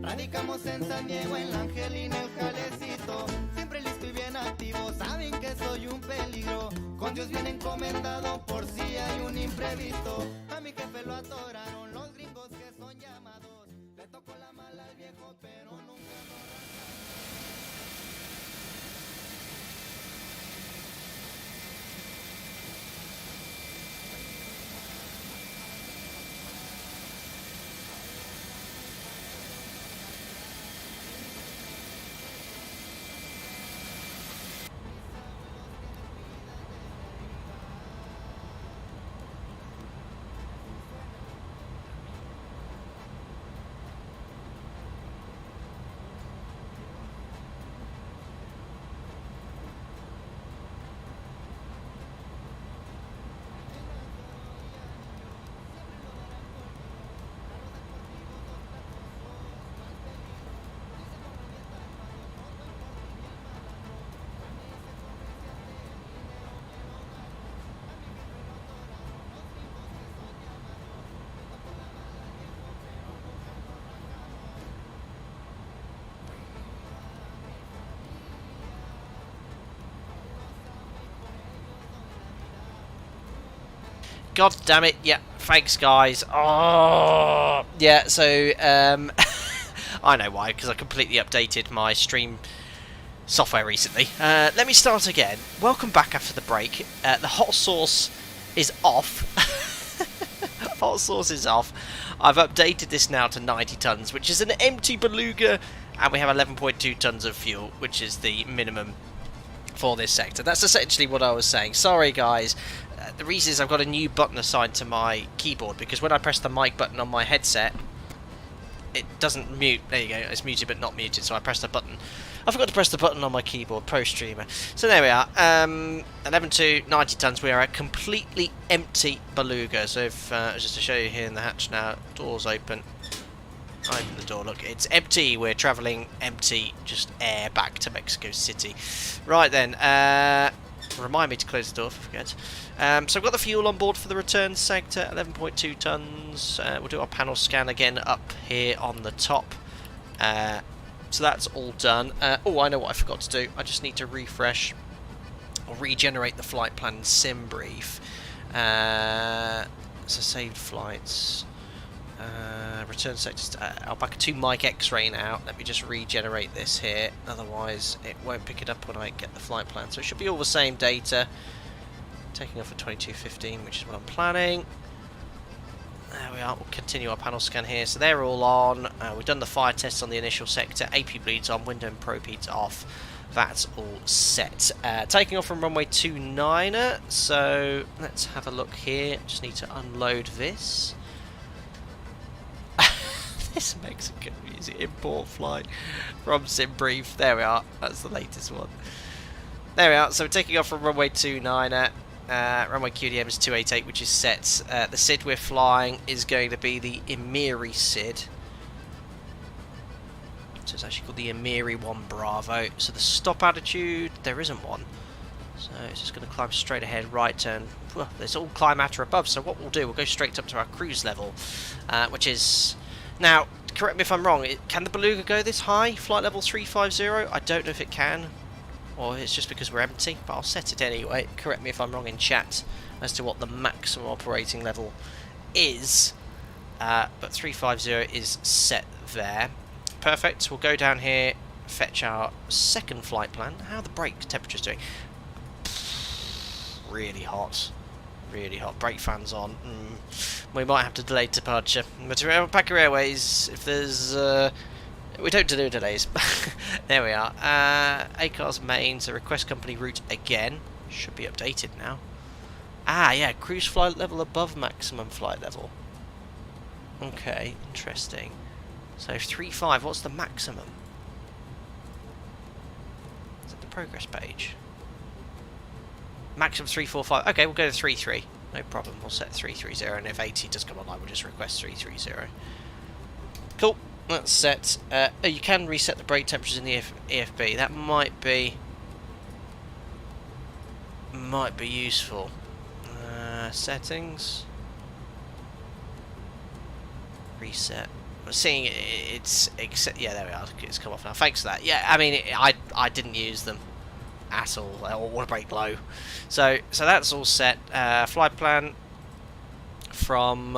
G: Radicamos en San Diego, en la Angelina, el Jalecito. Siempre listo y bien activo, saben que soy un peligro. Con Dios bien encomendado por si hay un imprevisto. A mi jefe lo atoraron los gringos que son llamados. Le tocó la mala al viejo, pero nunca lo...
B: God damn it. Yeah, thanks, guys. Oh, yeah, so, I know why, because I completely updated my stream software recently. Let me start again. Welcome back after the break. The hot sauce is off. Hot sauce is off. I've updated this now to 90 tons, which is an empty Beluga, and we have 11.2 tons of fuel, which is the minimum for this sector. That's essentially what I was saying. Sorry, guys. The reason is I've got a new button assigned to my keyboard, because when I press the mic button on my headset, it doesn't mute. There you go. It's muted but not muted, so I pressed the button. I forgot to press the button on my keyboard, Pro Streamer. So there we are. 11 to 90 tons. We are a completely empty Beluga. So if, just to show you here in the hatch now, doors open. Open the door, look, it's empty. We're travelling empty, just air back to Mexico City. Right then, remind me to close the door if I forget. So I've got the fuel on board for the return sector, 11.2 tons. We'll do our panel scan again up here on the top. So that's all done. Oh, I know what I forgot to do. I just need to refresh or regenerate the flight plan in sim brief. So saved flights. Return sectors. I'll back a 2 mic X-ray now. Let me just regenerate this here. Otherwise, it won't pick it up when I get the flight plan. So it should be all the same data. Taking off at 22:15, which is what I'm planning. There we are. We'll continue our panel scan here. So they're all on. We've done the fire tests on the initial sector. AP bleeds on. Window and probe heats off. That's all set. Taking off from runway 29. So let's have a look here. Just need to unload this. This Mexican music import flight from SimBrief. There we are. That's the latest one. There we are. So we're taking off from runway 29. Runway QDM is 288, which is set. The SID we're flying is going to be the Emiri SID. So it's actually called the Emiri 1 Bravo. So the stop altitude, there isn't one. So it's just going to climb straight ahead, right turn. Well, there's all climb at or above. So what we'll do, we'll go straight up to our cruise level, which is... Now, correct me if I'm wrong, can the Beluga go this high? Flight level 350? I don't know if it can. Or it's just because we're empty, but I'll set it anyway. Correct me if I'm wrong in chat as to what the maximum operating level is. But 350 is set there. Perfect. We'll go down here, fetch our second flight plan. How are the brake temperatures doing? Really hot. Really hot. Brake fans on. We might have to delay departure. But Packer Airways, if there's... we don't do delays. There we are. ACARS mains, the request company route again. Should be updated now. Ah, yeah, cruise flight level above maximum flight level. Okay, interesting. So 3.5, what's the maximum? Is it the progress page? Maximum 345. Okay, we'll go to 3.3. No problem, we'll set 3.30, and if 80 does come online, we'll just request 3.30. Cool. That's set. You can reset the brake temperatures in the EFB. That might be useful. Settings. Reset. I'm seeing it's yeah, there we are. It's come off now. Thanks for that. Yeah, I mean, I didn't use them at all. I want to brake low. So that's all set. Flight plan from.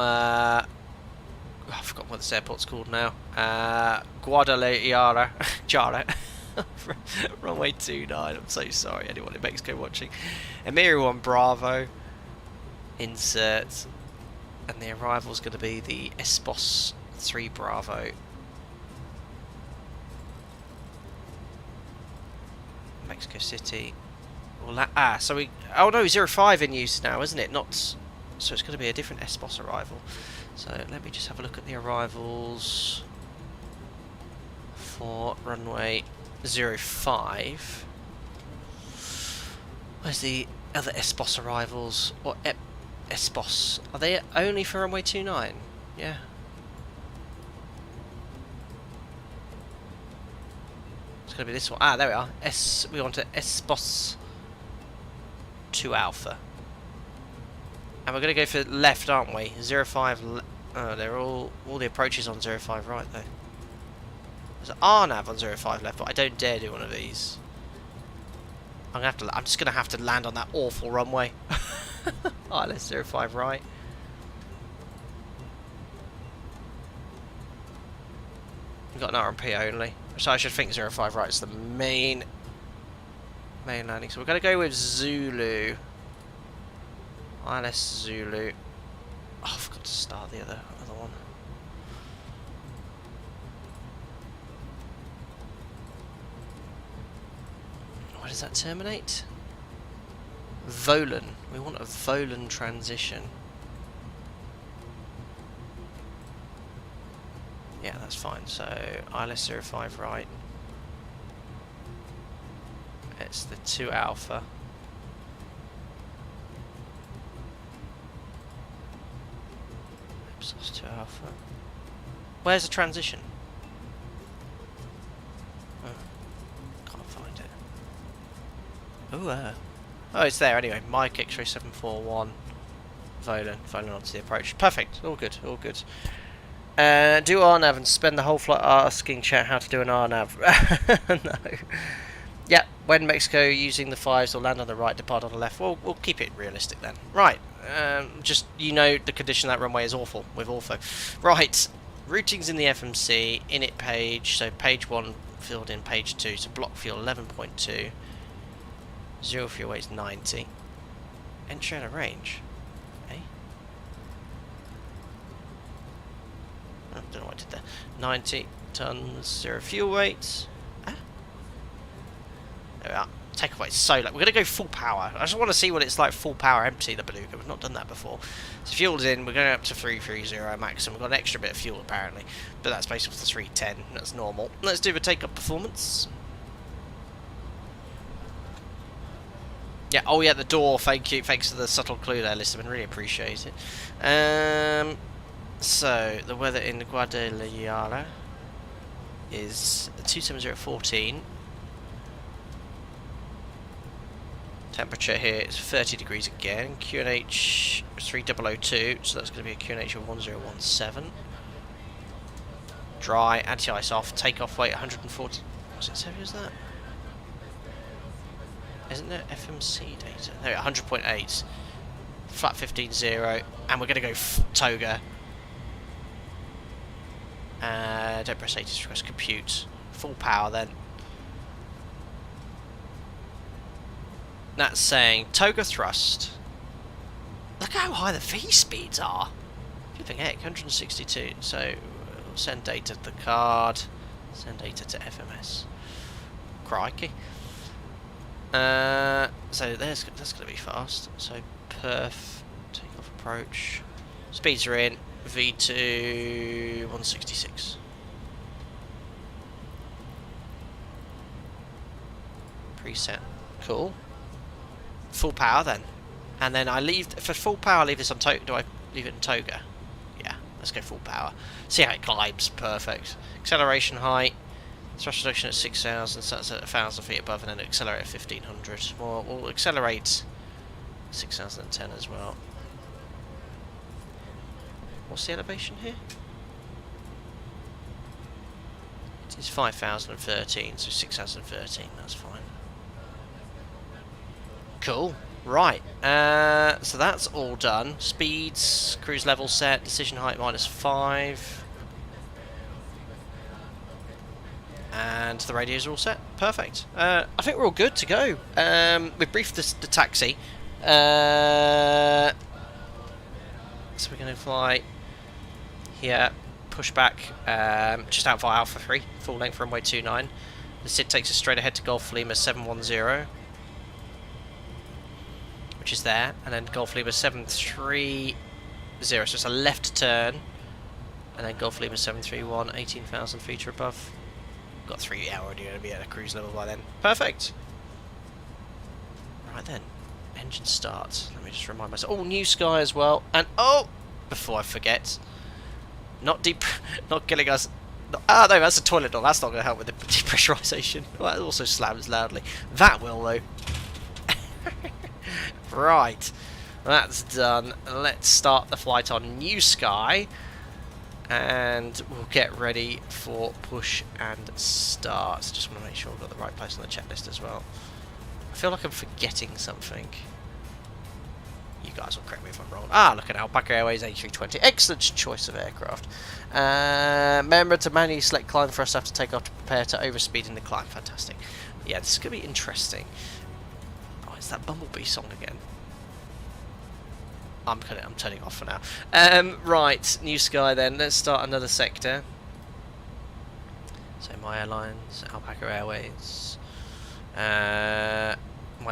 B: I forgot what this airport's called now. Guadalajara. Runway 29. I'm so sorry, anyone in Mexico watching. Emiri 1 Bravo. Insert. And the arrival's going to be the Airbus 3 Bravo. Mexico City. So we... Oh no, 05 in use now, isn't it? Not... So it's going to be a different Airbus arrival. So let me just have a look at the arrivals for runway 05. Where's the other Airbus arrivals? Or Airbus? Are they only for runway 29? Yeah. It's going to be this one. Ah, there we are. We want an Airbus 2 Alpha. And we're going to go for left, aren't we? 05... Oh, they're all the approaches on 05 right, though. There's an RNAV on 05 left, but I don't dare do one of these. I'm just going to have to land on that awful runway. ILS 05 right. We've got an RMP only. So I should think 05 right is the main landing. So we're going to go with Zulu. ILS Zulu. Oh, I forgot to start the other one. Where does that terminate? Volan. We want a Volan transition. Yeah, that's fine. So ILS 05 right. It's the 2 Alpha. Ipsos 2 Alpha. Where's the transition? Oh, can't find it. Ooh, oh, it's there anyway. Mike X-ray 741. Volan onto the approach. Perfect. All good. All good. Do RNAV and spend the whole flight asking chat how to do an RNAV. No. Yeah, when Mexico using the 5s will land on the right, depart on the left. We'll keep it realistic then. Right. Just, you know, the condition of that runway is awful with ortho. Right. Routing's in the FMC, init page. So page 1 filled in page 2. So block fuel 11.2. Zero fuel weight is 90. Entry out of range. Eh? I don't know what I did there. 90 tons, 0 fuel weight. Ah. There we are. Takeoff weight so low. We're going to go full power. I just want to see what it's like full power empty the Beluga. We've not done that before. So fuel's in. We're going up to 330 max, and we've got an extra bit of fuel apparently. But that's based off the 310. That's normal. Let's do the take-up performance. Yeah, oh yeah, the door, thank you. Thanks for the subtle clue there, Listerman. Really appreciate it. So, the weather in Guadalajara is 27014. Temperature here is 30 degrees again. QNH 3002, so that's going to be a QNH of 1017. Dry, anti-ice off, takeoff weight 140. Was it as heavy as that? Isn't there FMC data? There, 100.8. Flat 15.0. And we're going to go toga. Don't press 80 to request compute. Full power then. That's saying toga thrust. Look how high the V speeds are. Flipping heck, 162. So we'll send data to the card. Send data to FMS. Crikey. So that's going to be fast. So perf, takeoff approach. Speeds are in. V2 166. Preset. Cool. Full power then. And then I leave for full power. I leave this on toga. Do I leave it in toga? Yeah. Let's go full power. See how it climbs. Perfect. Acceleration height. Thrust reduction at 6,000, so that's at 1,000 feet above, and then accelerate at 1,500. We'll accelerate 6,010 as well. What's the elevation here? It is 5,013, so 6,013, that's fine. Cool. Right, so that's all done. Speeds, cruise level set, decision height -5. And the radios are all set. Perfect. I think we're all good to go. We've briefed the taxi. So we're going to fly here, push back just out via Alpha 3, full length runway 29. The SID takes us straight ahead to Golf Lima 710, which is there, and then Golf Lima 730, so it's a left turn, and then Golf Lima 731, 18,000 feet or above. Got 3 hours already, going to be at a cruise level by then. Perfect. Right then, engine start. Let me just remind myself. Oh, new sky as well. And oh, before I forget, not killing us. No, that's a toilet door. That's not going to help with the depressurization. Well, it also slams loudly. That will though. Right, that's done. Let's start the flight on new sky. And we'll get ready for push and start. Just want to make sure I've got the right place on the checklist as well. I feel like I'm forgetting something. You guys will correct me if I'm wrong. Ah, look at Alpaca Airways A320. Excellent choice of aircraft. Remember to manually select climb for us to have to take off to prepare to overspeed in the climb. Fantastic. Yeah, this is going to be interesting. Oh, it's that Bumblebee song again. I'm turning off for now. Right, New Sky then. Let's start another sector. So my airlines, Alpaca Airways. My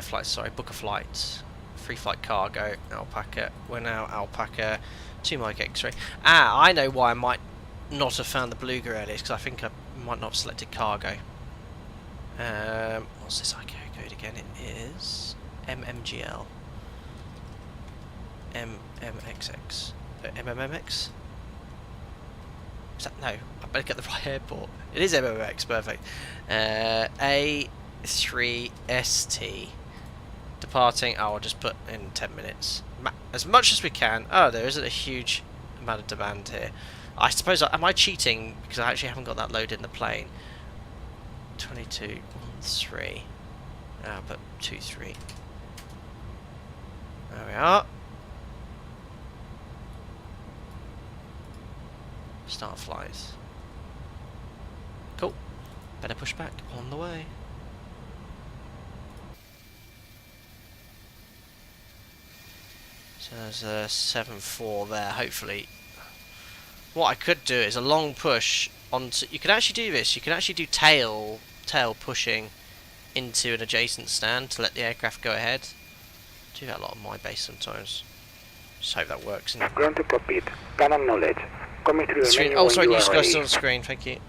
B: flight, sorry, book a flight. Free flight cargo, Alpaca. We're now Alpaca 2 Mike X-ray. Ah, I know why I might not have found the Beluga earlier, because I think I might not have selected cargo. What's this ICAO code again? It is MMGL. MMXX. MMMX? Is that, no, I better get the right airport. It is MMMX, perfect. A300-600ST. Departing, I'll just put in 10 minutes. As much as we can. Oh, there isn't a huge amount of demand here. I suppose, am I cheating? Because I actually haven't got that load in the plane. 2213. I'll put 23. There we are. Start flights. Cool. Better push back. On the way. So there's a 7-4 there, hopefully. What I could do is a long push onto... You can actually do this. You can actually do tail pushing into an adjacent stand to let the aircraft go ahead. I do that a lot on my base sometimes. Just hope that works.
D: Ground to cockpit. Canon knowledge. Coming through the
B: Screen.
D: menu
B: Oh,
D: when
B: sorry,
D: you
B: New
D: are
B: Sky's
D: ready.
B: still on the screen. Thank you.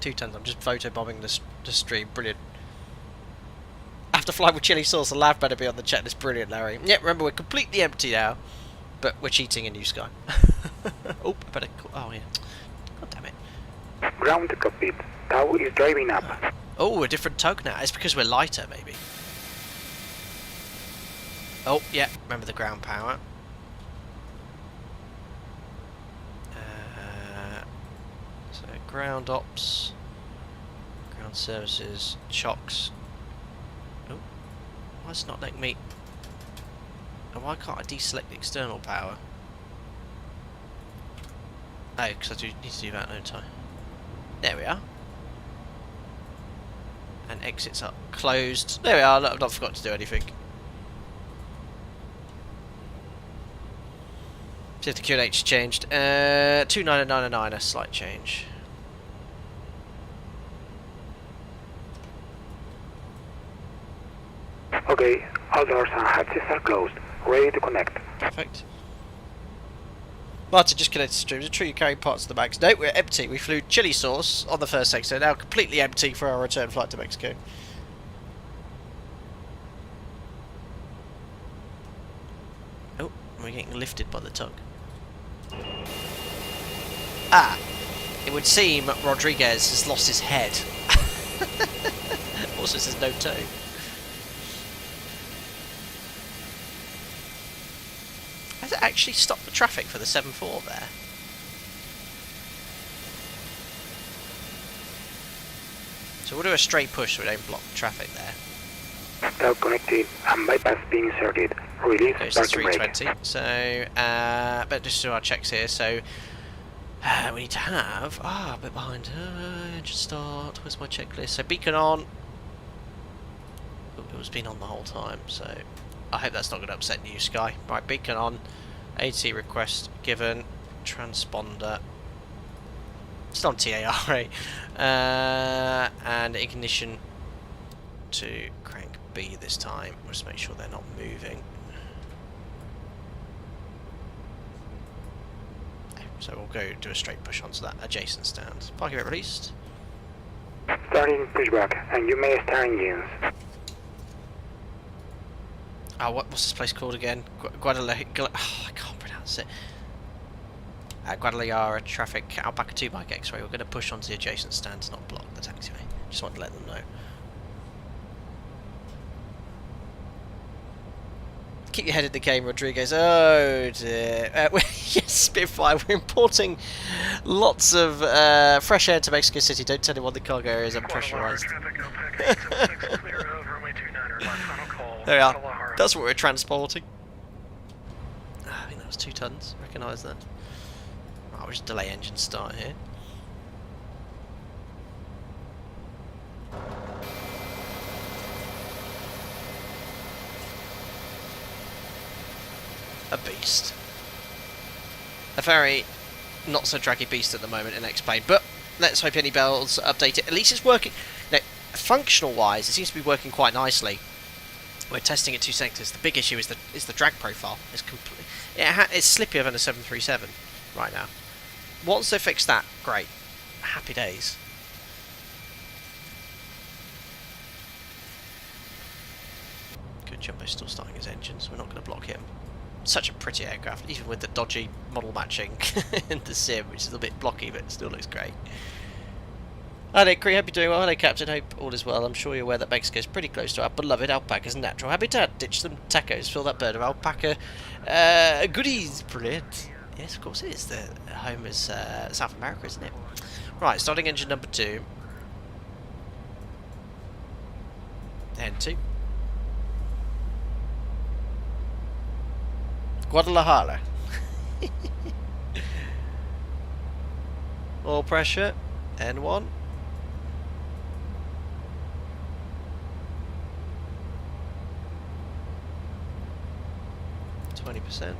B: Two tons. I'm just photobombing the stream. Brilliant. After flying with chili sauce, the lav better be on the checklist. Brilliant, Larry. Yep, remember we're completely empty now, but we're cheating in New Sky. Oh, I better. Oh yeah. God damn it.
D: Ground to cockpit. Tau is driving up.
B: Oh, a different tug now. It's because we're lighter, maybe. Oh, yeah. Remember the ground power. So, ground ops. Ground services. Chocks. Oh. Why is it not letting me... Oh, why can't I deselect the external power? Oh, because I do need to do that, don't I? There we are. And exits are closed. There we are. I've not forgot to do anything. See if the QNH changed. 2999, a slight change.
D: Okay, all doors and hatches are closed. Ready to connect.
B: Perfect. Martin just connected streams. It's true you carry parts of the bags. No, we're empty. We flew chili sauce on the first sector. Now completely empty for our return flight to Mexico. Oh, we're getting lifted by the tug. Ah, it would seem Rodriguez has lost his head. Also says no toe. Has it actually stopped the traffic for the 7-4 there? So we'll do a straight push so we don't block the traffic there.
D: Tau connected and bypass being inserted. Release
B: Goes to
D: starting brake.
B: 320. So, but just do our checks here. So, we need to have... a bit behind. Engine start. Where's my checklist? So, beacon on. Oh, it was been on the whole time, so... I hope that's not going to upset New Sky. Right, beacon on. AT request given. Transponder. It's not TARA. And ignition to crank B this time. Just make sure they're not moving. So we'll go do a straight push onto that adjacent stand. Parking brake released.
D: Starting pushback, and you may start engines.
B: Oh, what's this place called again? Guadalajara. Oh, I can't pronounce it. Guadalajara traffic, Alpaca 2 Mike X-ray. We're going to push onto the adjacent stand to not block the taxiway. Just want to let them know. Keep your head in the game, Rodriguez. Oh dear. Yes, Spitfire. We're importing lots of fresh air to Mexico City. Don't tell anyone the cargo area is unpressurized. There we are. That's what we're transporting. I think that was 2 tons. Recognise that. Right, we'll just delay engine start here. A beast. A very not so draggy beast at the moment in XPLANE, but let's hope iniBuilds update it. At least it's working. Now, functional wise, it seems to be working quite nicely. We're testing at 2 sectors. The big issue is the drag profile. It's it's slippier than a 737 right now. Once they fix that, great. Happy days. Good, Jumbo's still starting his engines. We're not going to block him. Such a pretty aircraft, even with the dodgy model matching in the sim, which is a bit blocky, but it still looks great. Hi there, Cree. Hope you're doing well. Hello, Captain. Hope all is well. I'm sure you're aware that Mexico is pretty close to our beloved alpaca's natural habitat. Ditch some tacos, fill that bird of alpaca goodies. Brilliant. Yes, of course it is. The home is South America, isn't it? Right, starting engine number 2. And 2. Guadalajara. Oil pressure. N1. %.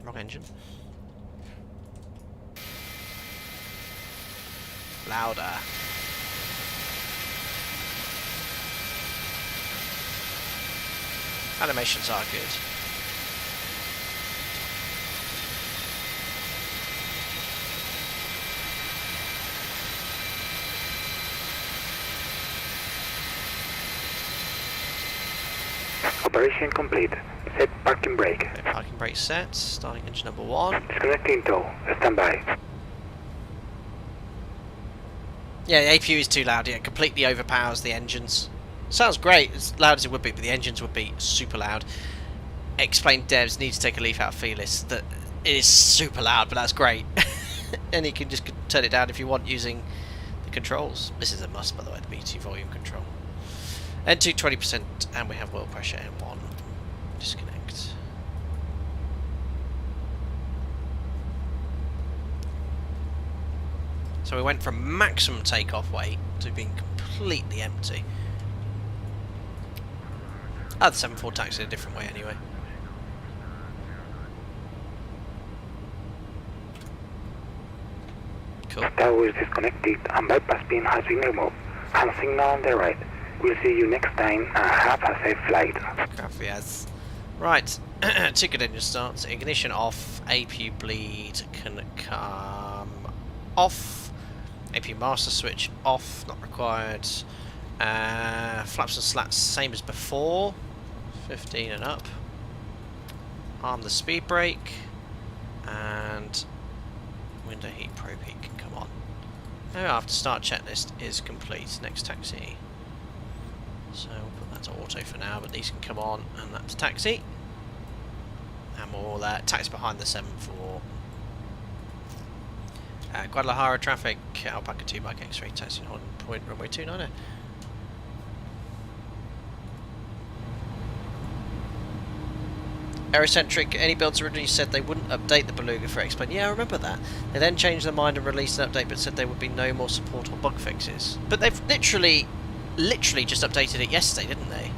B: Wrong engine. Louder. Animations are good.
D: Operation complete. Set parking brake.
B: Okay, parking brake set. Starting engine number 1.
D: Disconnecting tow. Stand by.
B: Yeah, the APU is too loud. Yeah, it completely overpowers the engines. Sounds great, as loud as it would be, but the engines would be super loud. XPLANE devs need to take a leaf out of Felis. That it is super loud, but that's great. And you can just turn it down if you want using the controls. This is a must, by the way, the BT volume control. N2 20%, and we have oil pressure N1. Disconnect. So we went from maximum takeoff weight to being completely empty. The 7.4 taxi in a different way anyway. Cool.
D: Tow is disconnected and bypass pin has been removed. And signal on the right. We'll see you next time and have a safe flight.
B: Gracias. Right, 2 good engine starts. Ignition off. APU bleed can come off. APU master switch off, not required. Flaps and slats same as before. 15 and up. Arm the speed brake. And window heat, probe heat can come on. Now after start checklist is complete. Next taxi. So we'll put that to auto for now, but these can come on, and that's taxi. And we'll taxi behind the 7.4. Guadalajara traffic, Alpaca 2 Mike X-ray, taxi on point runway 29. Aerocentric, iniBuilds originally said they wouldn't update the Beluga for XPLANE. Yeah, I remember that. They then changed their mind and released an update, but said there would be no more support or bug fixes. But they've literally just updated it yesterday, didn't they?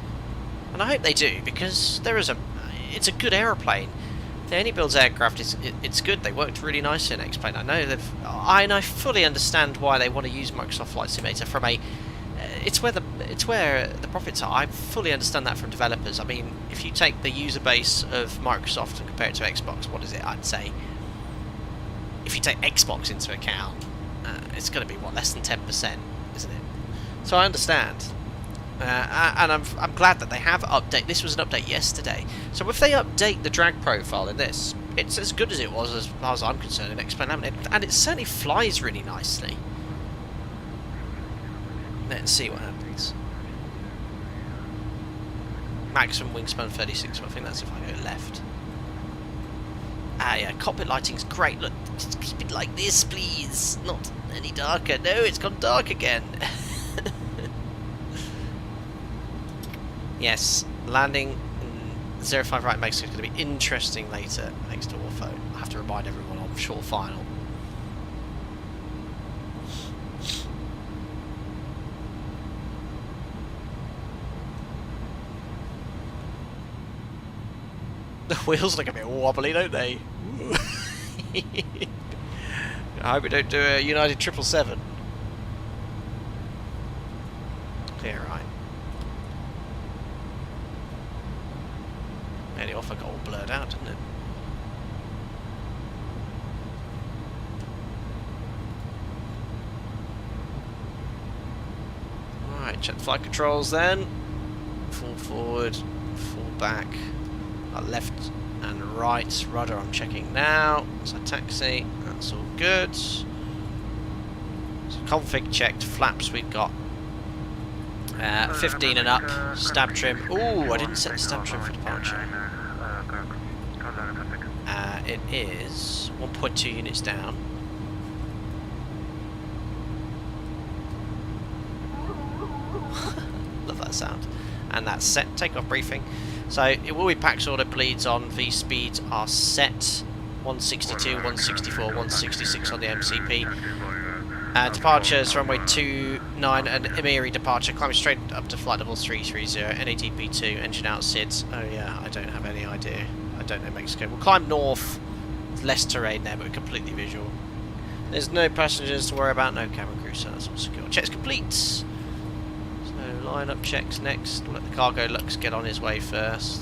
B: And I hope they do, because it's a good aeroplane. The iniBuilds aircraft it's good. They worked really nicely in XPLANE. I know I fully understand why they want to use Microsoft Flight Simulator from a. It's where the profits are. I fully understand that from developers. I mean, if you take the user base of Microsoft and compare it to Xbox, what is it? I'd say if you take Xbox into account, it's going to be what, less than 10%, isn't it? So I understand. And I'm glad that they have updated. This was an update yesterday. So if they update the drag profile in this, it's as good as it was as far as I'm concerned in XPLANE, and it certainly flies really nicely. Let's see what happens. maximum wingspan 36. I think that's if I go left. Ah, yeah, cockpit lighting's great. Look, just keep it like this, please. Not any darker. No, it's gone dark again. Yes, landing 05 right Mexico is going to be interesting later next to Orfo. I have to remind everyone on short final. The wheels look a bit wobbly, don't they? I hope we don't do a United 777. Clear right. Yeah, the offer got all blurred out, didn't it? Alright, check the flight controls then. Full forward, full back. Left and right rudder I'm checking now. So taxi, that's all good. So config checked, flaps we've got 15 and up, stab trim. Ooh, I didn't set the stab trim for departure. It is 1.2 units down. Love that sound. And that's set, takeoff briefing. So it will be PAX order, bleeds on, V speeds are set, 162, 164, 166 on the MCP. Departures, runway 29 and Emiri departure, climbing straight up to flight level 330, NATP2, engine out SIDS. Oh yeah, I don't have any idea. I don't know Mexico. We'll climb north, less terrain there, but completely visual. There's no passengers to worry about, no cabin crew, so that's all secure. Checks complete. Line-up checks next. We'll let the cargo Lux get on his way first.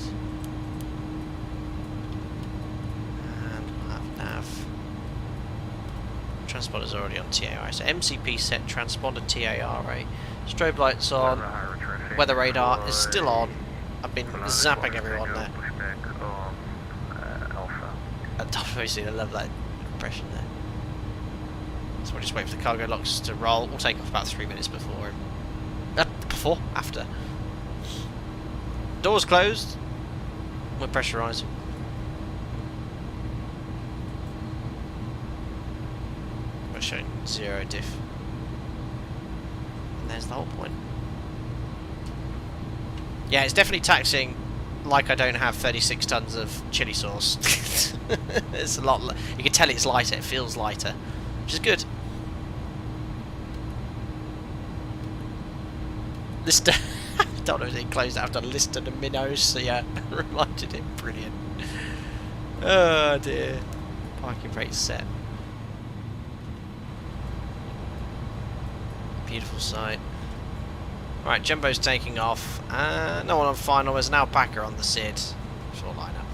B: And we'll have nav. Transponder's already on TARA. So MCP set, transponder TARA. Strobe lights on. Weather radar is still on. I've been zapping everyone there. Obviously, I love that impression there. So we'll just wait for the cargo Lux to roll. We'll take off about 3 minutes before him. After. Doors closed. We're pressurising. We're showing 0 diff. And there's the whole point. Yeah, it's definitely taxing like I don't have 36 tons of chili sauce. It's a lot. You can tell it's lighter. It feels lighter, which is good. Lister, don't know if they closed after Lister and Minnows, so yeah, reminded him. Brilliant. Oh dear. Parking brake set. Beautiful sight. Right, Jumbo's taking off. No one on final. There's an alpaca on the SID. Short lineup.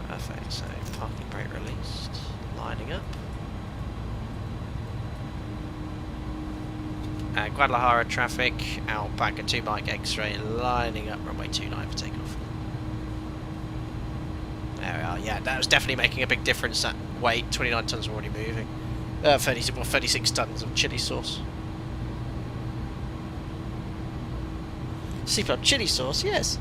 B: Perfect. So parking brake released. Lining up. Guadalajara traffic, Alpaca 2 Mike X-ray lining up runway 29 for takeoff. There we are, yeah, that was definitely making a big difference, that weight. 29 tons already moving. 36 tons of chili sauce. Sleep Lab chili sauce, yes.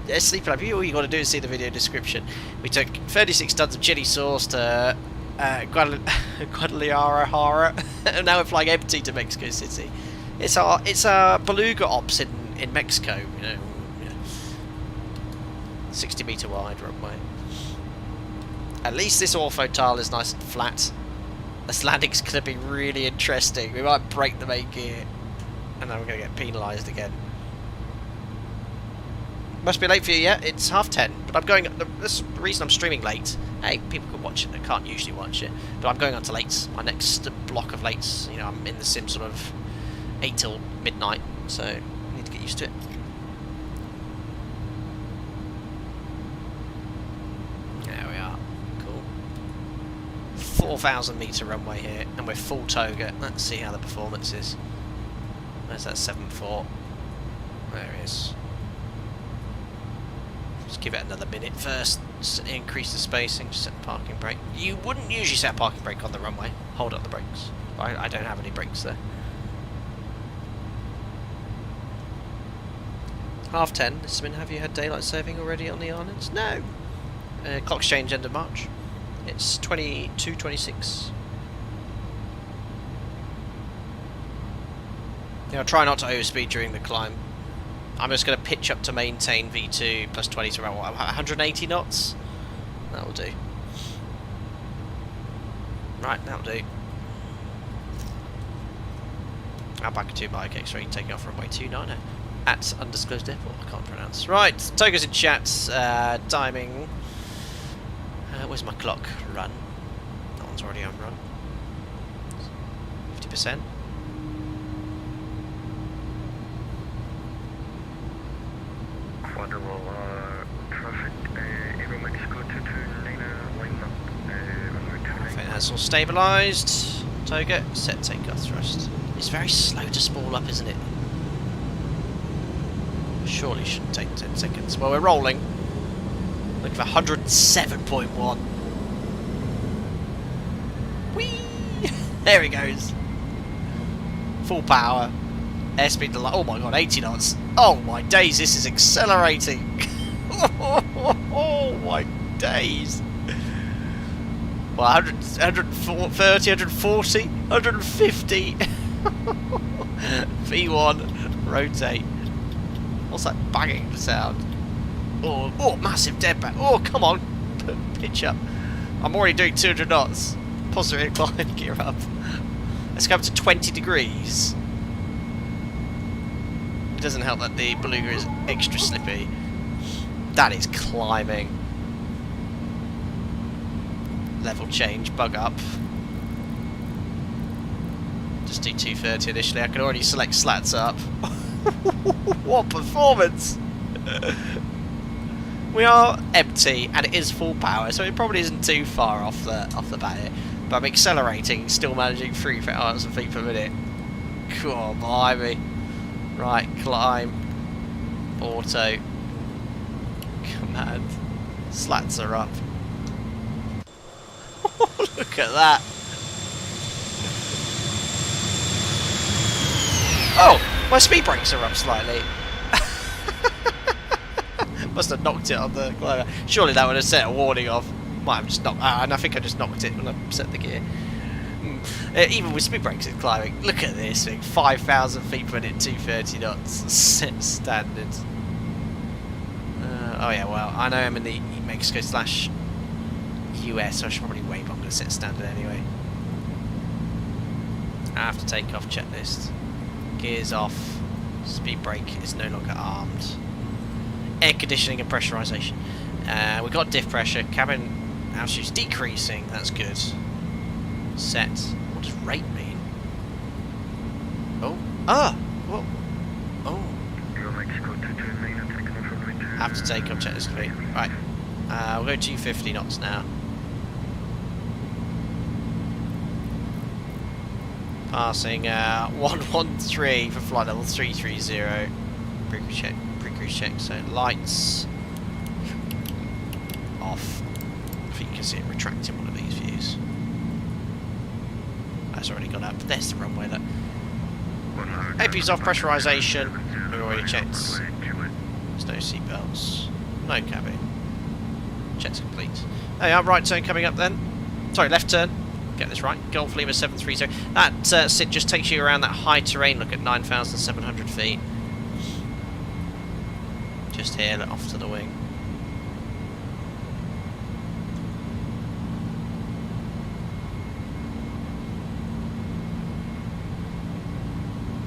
B: Yeah, Sleep Lab, all you got to do is see the video description. We took 36 tons of chili sauce to Guadalajara, and now we're flying empty to Mexico City. It's our Beluga ops in Mexico, you know. 60 metre wide runway. At least this ortho tile is nice and flat. This landing's going to be really interesting. We might break the main gear, and then we're going to get penalised again. Must be late for you yet? It's 10:30, but I'm going. This is the reason I'm streaming late. Hey, people can watch it. They can't usually watch it, but I'm going on to lates. My next block of lates. You know, I'm in the sim sort of 8 till midnight, so I need to get used to it. There we are. Cool. 4,000 metre runway here, and we're full toga. Let's see how the performance is. Where's that 7.4? There it is. Just give it another minute first. Just increase the spacing. Just set the parking brake. You wouldn't usually set a parking brake on the runway. Hold up the brakes. I don't have any brakes there. 10:30. Lisman, have you had daylight saving already on the islands? No. Clock's change end of March. It's 22:26. Yeah, I'll try not to overspeed during the climb. I'm just going to pitch up to maintain V2 plus 20 to around what, 180 knots. That'll do. Right, that'll do. Alpaca 2 bike X-ray taking off runway 29 at undisclosed airport. I can't pronounce. Right, Toga's in chat. Timing. Where's my clock? Run. That one's already on run. 50%.
D: Traffic, Aeromexico 22 line up,
B: I think that's all stabilised. Toga, set takeoff thrust. It's very slow to spool up, isn't it? Surely shouldn't take 10 seconds. Well, we're rolling. Looking for 107.1. Whee! There he goes. Full power. Airspeed to oh my god, 80 knots. Oh my days, this is accelerating. Oh my days. Well, 130, 140, 150. V1, rotate. What's that banging sound? Oh, massive dead bat. Oh, come on. Pitch up. I'm already doing 200 knots. Positive incline, gear up. Let's go up to 20 degrees. It doesn't help that the Beluga is extra slippy. That is climbing. Level change, bug up. Just do 230 initially. I can already select slats up. What performance! We are empty and it is full power, so it probably isn't too far off the bat here. But I'm accelerating, still managing 3,000 feet per minute. Cool, blimey. Right, climb. Auto. Command. Slats are up. Look at that. Oh, my speed brakes are up slightly. Must have knocked it on the glider. Surely that would have set a warning off. Might have just knocked. And I think I just knocked it when I set the gear. Even with speed brakes, it's climbing. Look at this thing. 5,000 feet per minute, 230 knots. Set standard. Oh yeah, well, I know I'm in the Mexico / US, so I should probably wait, but I'm going to set standard anyway. I have to take off checklist. Gears off. Speed brake is no longer armed. Air conditioning and pressurization. We've got diff pressure. Cabin altitude's decreasing. That's good. Set. What does rate mean? Oh. Ah! Whoa. Oh. I have to take off checklist complete. Right. We'll go 250 knots now. Passing 113 for flight level 330. Pre-cruise check. So lights off. I think you can see it retracting one of these views. That's already gone up. There's the runway. Look. AP's off. Pressurization. We've already checked. There's no seatbelts. No cabin. Check's complete. There you are, right turn coming up then. Sorry, left turn. Get this right. Golf Lima 730. That SID just takes you around that high terrain. Look at 9,700 feet. Just here, off to the wing.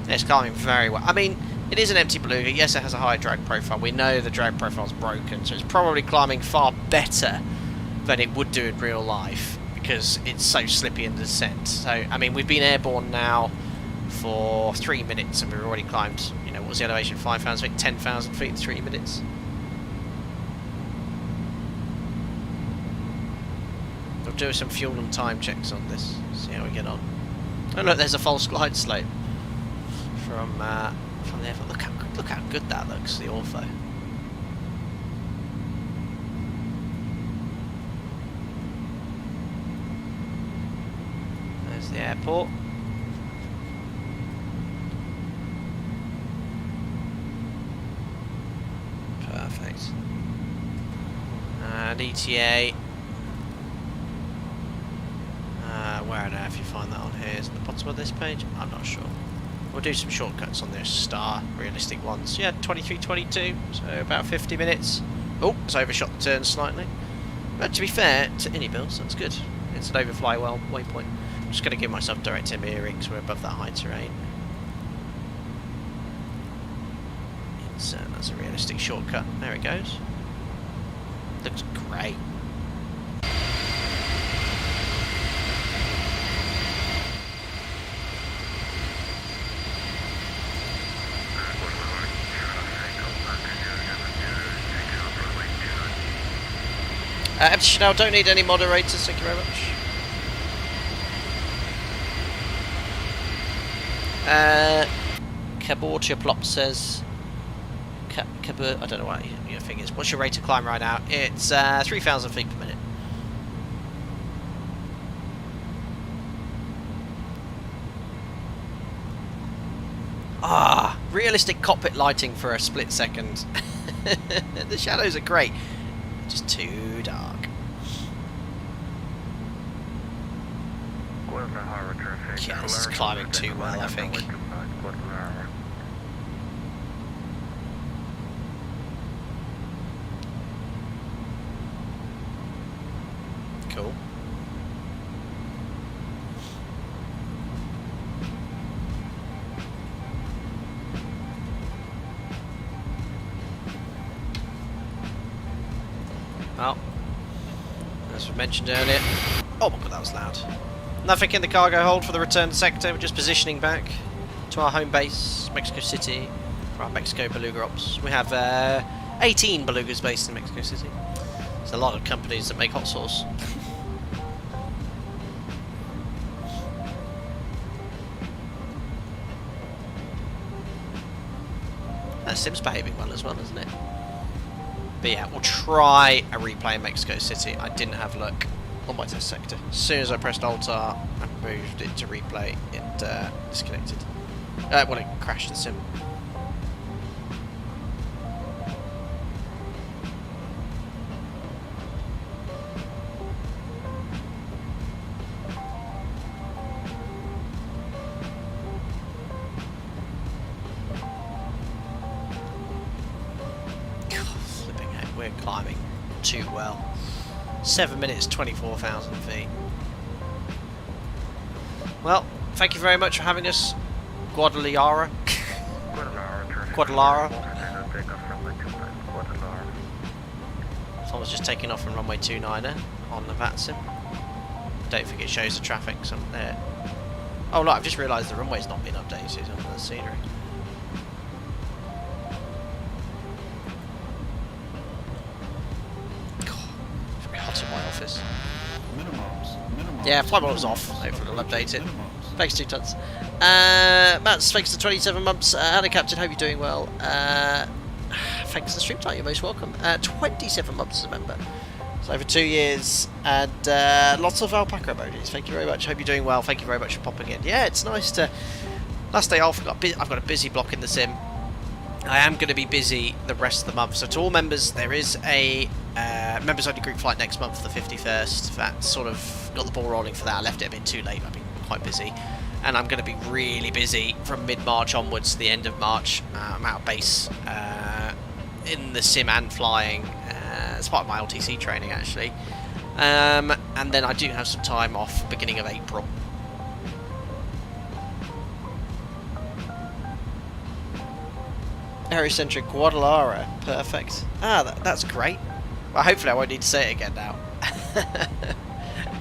B: It's climbing very well. I mean, it is an empty Beluga. Yes, it has a high drag profile. We know the drag profile is broken, so it's probably climbing far better than it would do in real life because it's so slippy in the descent. So, I mean, we've been airborne now for 3 minutes and we've already climbed, you know, what was the elevation? 5,000 feet, 10,000 feet in 3 minutes. We'll do some fuel and time checks on this, see how we get on. Oh look, there's a false glide slope from the airport. Look how good that looks, the ortho. There's the airport. Perfect. And ETA. Where on earth you find that on here? Is it the bottom of this page? I'm not sure. We'll do some shortcuts on this star, realistic ones. Yeah, 23:22, so about 50 minutes. Oh, it's overshot the turn slightly. But to be fair to iniBuilds, that's good. It's an overfly well waypoint. I'm just going to give myself direct aim earring because we're above that high terrain. That's a realistic shortcut. There it goes. Looks great. Empty Chanel, don't need any moderators, thank you very much. Cabortia Plop says, I don't know what your thing is. What's your rate of climb right now? It's 3,000 feet per minute. Ah, realistic cockpit lighting for a split second. The shadows are great. Just too dark. Yeah, this is climbing too well, I think. Cool. Well, as we mentioned earlier. Oh my god, that was loud. Nothing in the cargo hold for the return sector. We're just positioning back to our home base, Mexico City, for our Mexico Beluga ops. We have 18 Belugas based in Mexico City. There's a lot of companies that make hot sauce. That sim's behaving well as well, isn't it? But yeah, we'll try a replay in Mexico City. I didn't have luck on my test sector. As soon as I pressed Alt-R and moved it to replay, it disconnected. Well, it crashed the sim. We're climbing too well. 7 minutes, 24,000 feet. Well, thank you very much for having us, Guadalajara. Guadalajara. Someone's just taking off from runway 29er on the VATSIM. Don't think it shows the traffic there. Oh look, I've just realised the runway's not been updated on the scenery. Yeah, flight model's off. Hopefully it'll update it. Thanks, 2 tons. Matt's thanks to 27 months. Hello, Captain. Hope you're doing well. Thanks to the stream time. You're most welcome. 27 months as a member. It's over 2 years and lots of alpaca emojis. Thank you very much. Hope you're doing well. Thank you very much for popping in. Yeah, it's nice to. Last day off, I've got a busy block in the sim. I am going to be busy the rest of the month. So to all members, there is a members only group flight next month for the 51st. That sort of got the ball rolling for that. I left it a bit too late. I've been quite busy. And I'm going to be really busy from mid-March onwards to the end of March. I'm out of base in the sim and flying. It's part of my LTC training, actually. And then I do have some time off beginning of April. Aerocentric Guadalajara, perfect. Ah, that's great. Well, hopefully I won't need to say it again now.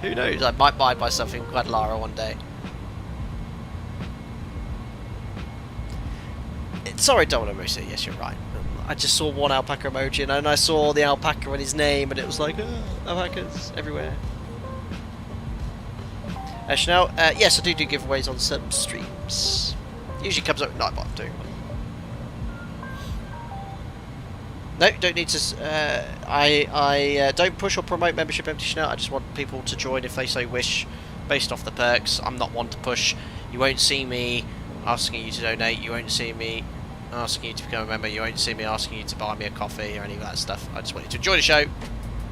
B: Who knows, I might buy something in Guadalajara one day. Sorry, don't want to say yes, you're right. I just saw one alpaca emoji and then I saw the alpaca and his name and it was like, alpacas everywhere. Chanel, yes, I do giveaways on some streams. Usually comes up at night, but I'm doing one. No, don't need to. I don't push or promote membership Empty Chanel. I just want people to join if they so wish, based off the perks. I'm not one to push. You won't see me asking you to donate. You won't see me asking you to become a member. You won't see me asking you to buy me a coffee or any of that stuff. I just want you to enjoy the show.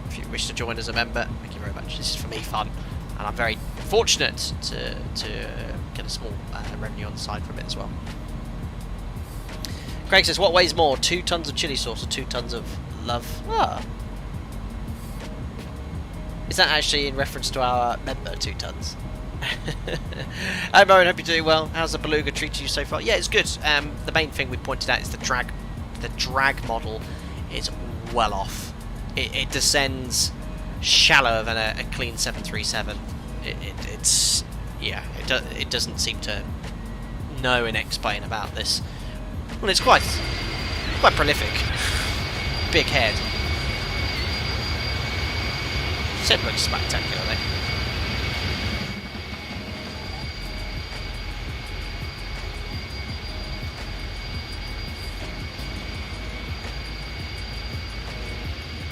B: If you wish to join as a member, thank you very much. This is for me fun, and I'm very fortunate to get a small revenue on the side from it as well. Craig says, what weighs more, 2 tons of chili sauce or 2 tons of love? Ah. Is that actually in reference to our member 2 tons? Hi Moran, hope you're doing well. How's the Beluga treated you so far? Yeah, it's good. The main thing we pointed out is the drag. The drag model is well off. It descends shallower than a clean 737. It's yeah. It doesn't seem to know an XPLANE about this. Well, it's quite prolific. Big head. Sim looks spectacular, though.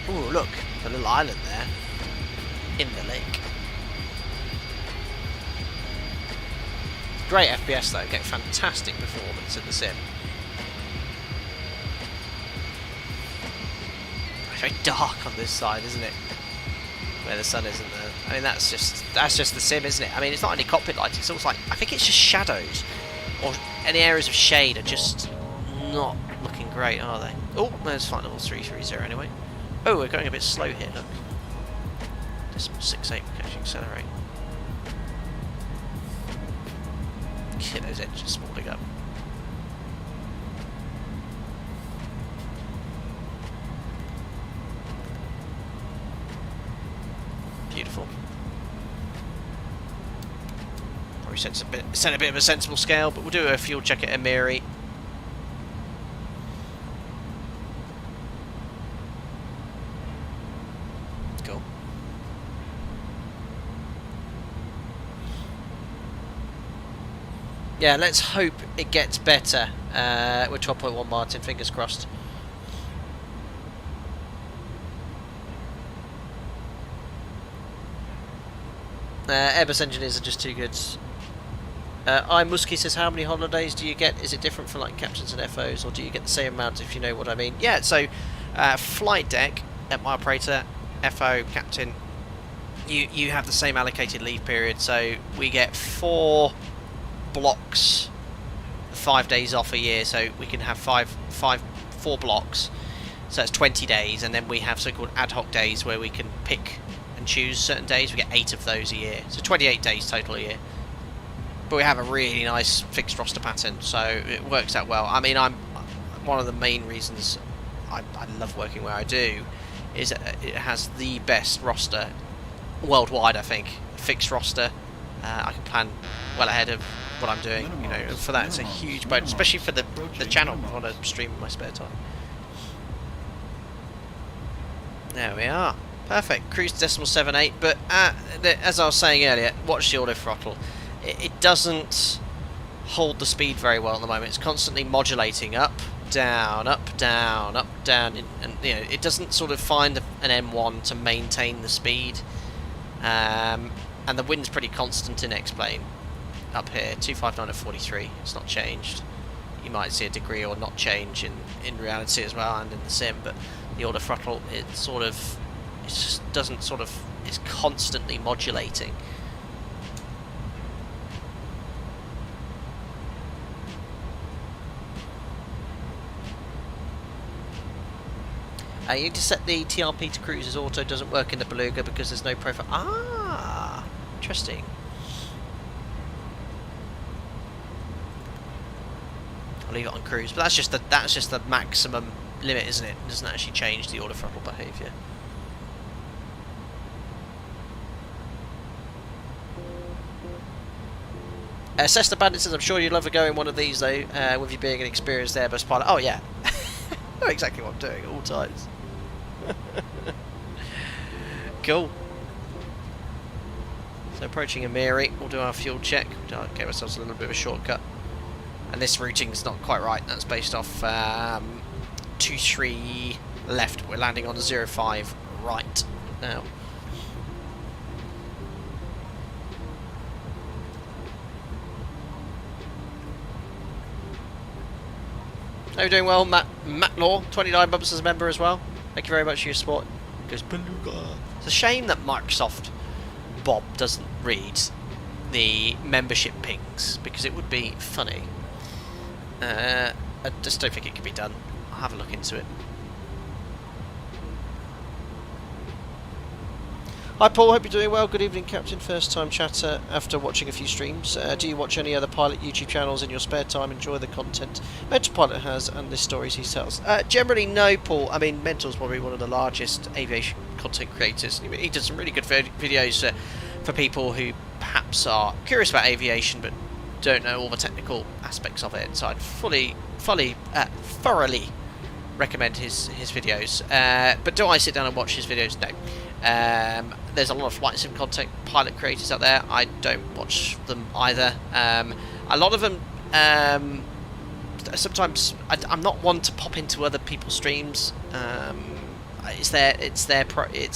B: Oh, look, the little island there in the lake. Great FPS though, get fantastic performance in the sim. It's very dark on this side, isn't it? Where the sun isn't there. I mean, that's just the sim, isn't it? I mean, it's not any cockpit lighting. It's almost like, I think it's just shadows, or any areas of shade are just not looking great, are they? Oh, there's flight level 330 anyway. Oh, we're going a bit slow here, look. 0.68, we can actually accelerate. Get those engines spawning up. Beautiful. Probably set a bit of a sensible scale, but we'll do a fuel check at Emiri. Cool. Yeah, let's hope it gets better. We're 12.1 Martin, fingers crossed. Airbus engineers are just too good. Muskie says, how many holidays do you get? Is it different for like captains and FOs, or do you get the same amount, if you know what I mean? Yeah, so flight deck at my operator, FO, captain, you have the same allocated leave period. So we get 4 blocks, 5 days off a year. So we can have 4 blocks. So that's 20 days, and then we have so-called ad hoc days where we can pick and choose certain days. We get 8 of those a year, so 28 days total a year. But we have a really nice fixed roster pattern, so it works out well. I mean, I'm one of the main reasons I love working where I do is it has the best roster worldwide. I think fixed roster. I can plan well ahead of what I'm doing. You know, and for that it's a huge bonus, especially for the channel. I want to stream in my spare time. There we are. Perfect. Cruise to 0.78, but as I was saying earlier, watch the auto throttle. It doesn't hold the speed very well at the moment. It's constantly modulating up, down, up, down, up, down, and you know, it doesn't sort of find an M1 to maintain the speed. And the wind's pretty constant in XPLANE up here, 259 at 43. It's not changed. You might see a degree or not change in reality as well, and in the sim, but the auto throttle, it just doesn't sort of, it's constantly modulating. You need to set the TRP to cruise as auto. Doesn't work in the Beluga because there's no profile. Ah, interesting. I'll leave it on cruise, but that's just the maximum limit, isn't it? It doesn't actually change the auto throttle behaviour. Cessna Bandit says, I'm sure you'd love to go in one of these though, with you being an experienced Airbus pilot. Oh yeah, I know exactly what I'm doing at all times. Cool. So approaching Emiri, we'll do our fuel check. We'll get ourselves a little bit of a shortcut. And this routing's not quite right. That's based off 23 left. We're landing on 05 right now. How are you doing well, Matt Law? 29 months as a member as well. Thank you very much for your support. Goes Beluga. It's a shame that Microsoft Bob doesn't read the membership pings, because it would be funny. I just don't think it could be done. I'll have a look into it. Hi Paul, hope you're doing well. Good evening, Captain. First time chatter after watching a few streams. Do you watch any other pilot YouTube channels in your spare time? Enjoy the content Mental Pilot has and the stories he tells? Generally no, Paul. I mean, Mental's probably one of the largest aviation content creators. He does some really good videos for people who perhaps are curious about aviation but don't know all the technical aspects of it. So I'd thoroughly recommend his videos. But do I sit down and watch his videos? No. There's a lot of flight sim content pilot creators out there. I don't watch them either. A lot of them, sometimes I'm not one to pop into other people's streams. It's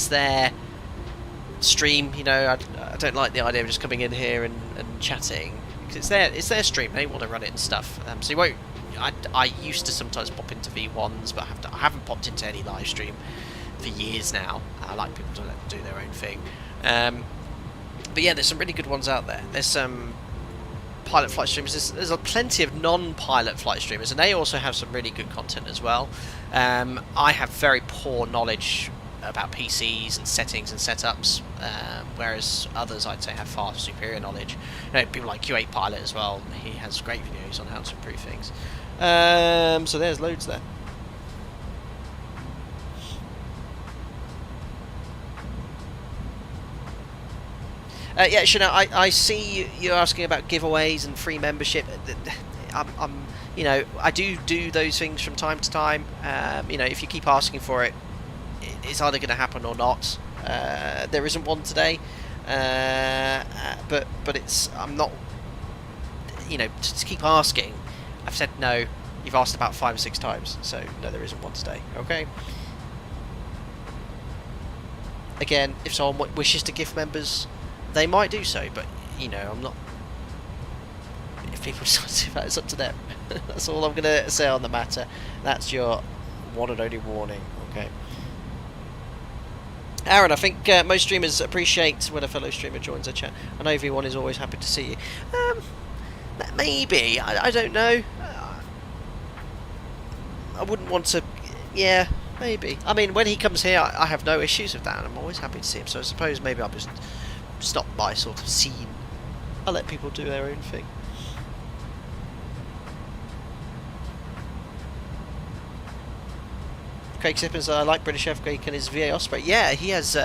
B: their stream. You know, I don't like the idea of just coming in here and chatting, because it's their stream. They want to run it and stuff. So you won't. I used to sometimes pop into V1s, but I haven't popped into any live stream for years now. I like people to do their own thing. But yeah, there's some really good ones out there. There's some pilot flight streamers. There's plenty of non-pilot flight streamers, and they also have some really good content as well. I have very poor knowledge about PCs and settings and setups, whereas others I'd say have far superior knowledge. You know, people like Q8 Pilot as well. He has great videos on how to improve things. So there's loads there. Yeah, Chanel, I see you asking about giveaways and free membership. You know, I do those things from time to time. You know, if you keep asking for it, it's either going to happen or not. There isn't one today, but I'm not. You know, to keep asking, I've said no. You've asked about 5 or 6 times, so no, there isn't one today. Okay. Again, if someone wishes to gift members, they might do so, but you know, I'm not. If people decide to do that, it's up to them. That's all I'm going to say on the matter. That's your one and only warning. Okay. Aaron, I think most streamers appreciate when a fellow streamer joins a chat. I know everyone is always happy to see you. Maybe, I don't know. I wouldn't want to. Yeah, maybe. I mean, when he comes here, I have no issues with that, and I'm always happy to see him. So I suppose maybe I'll just stop by sort of scene. I'll let people do their own thing. Craig Sippers, I like British Earthquake and his VA Osprey. Yeah, he has.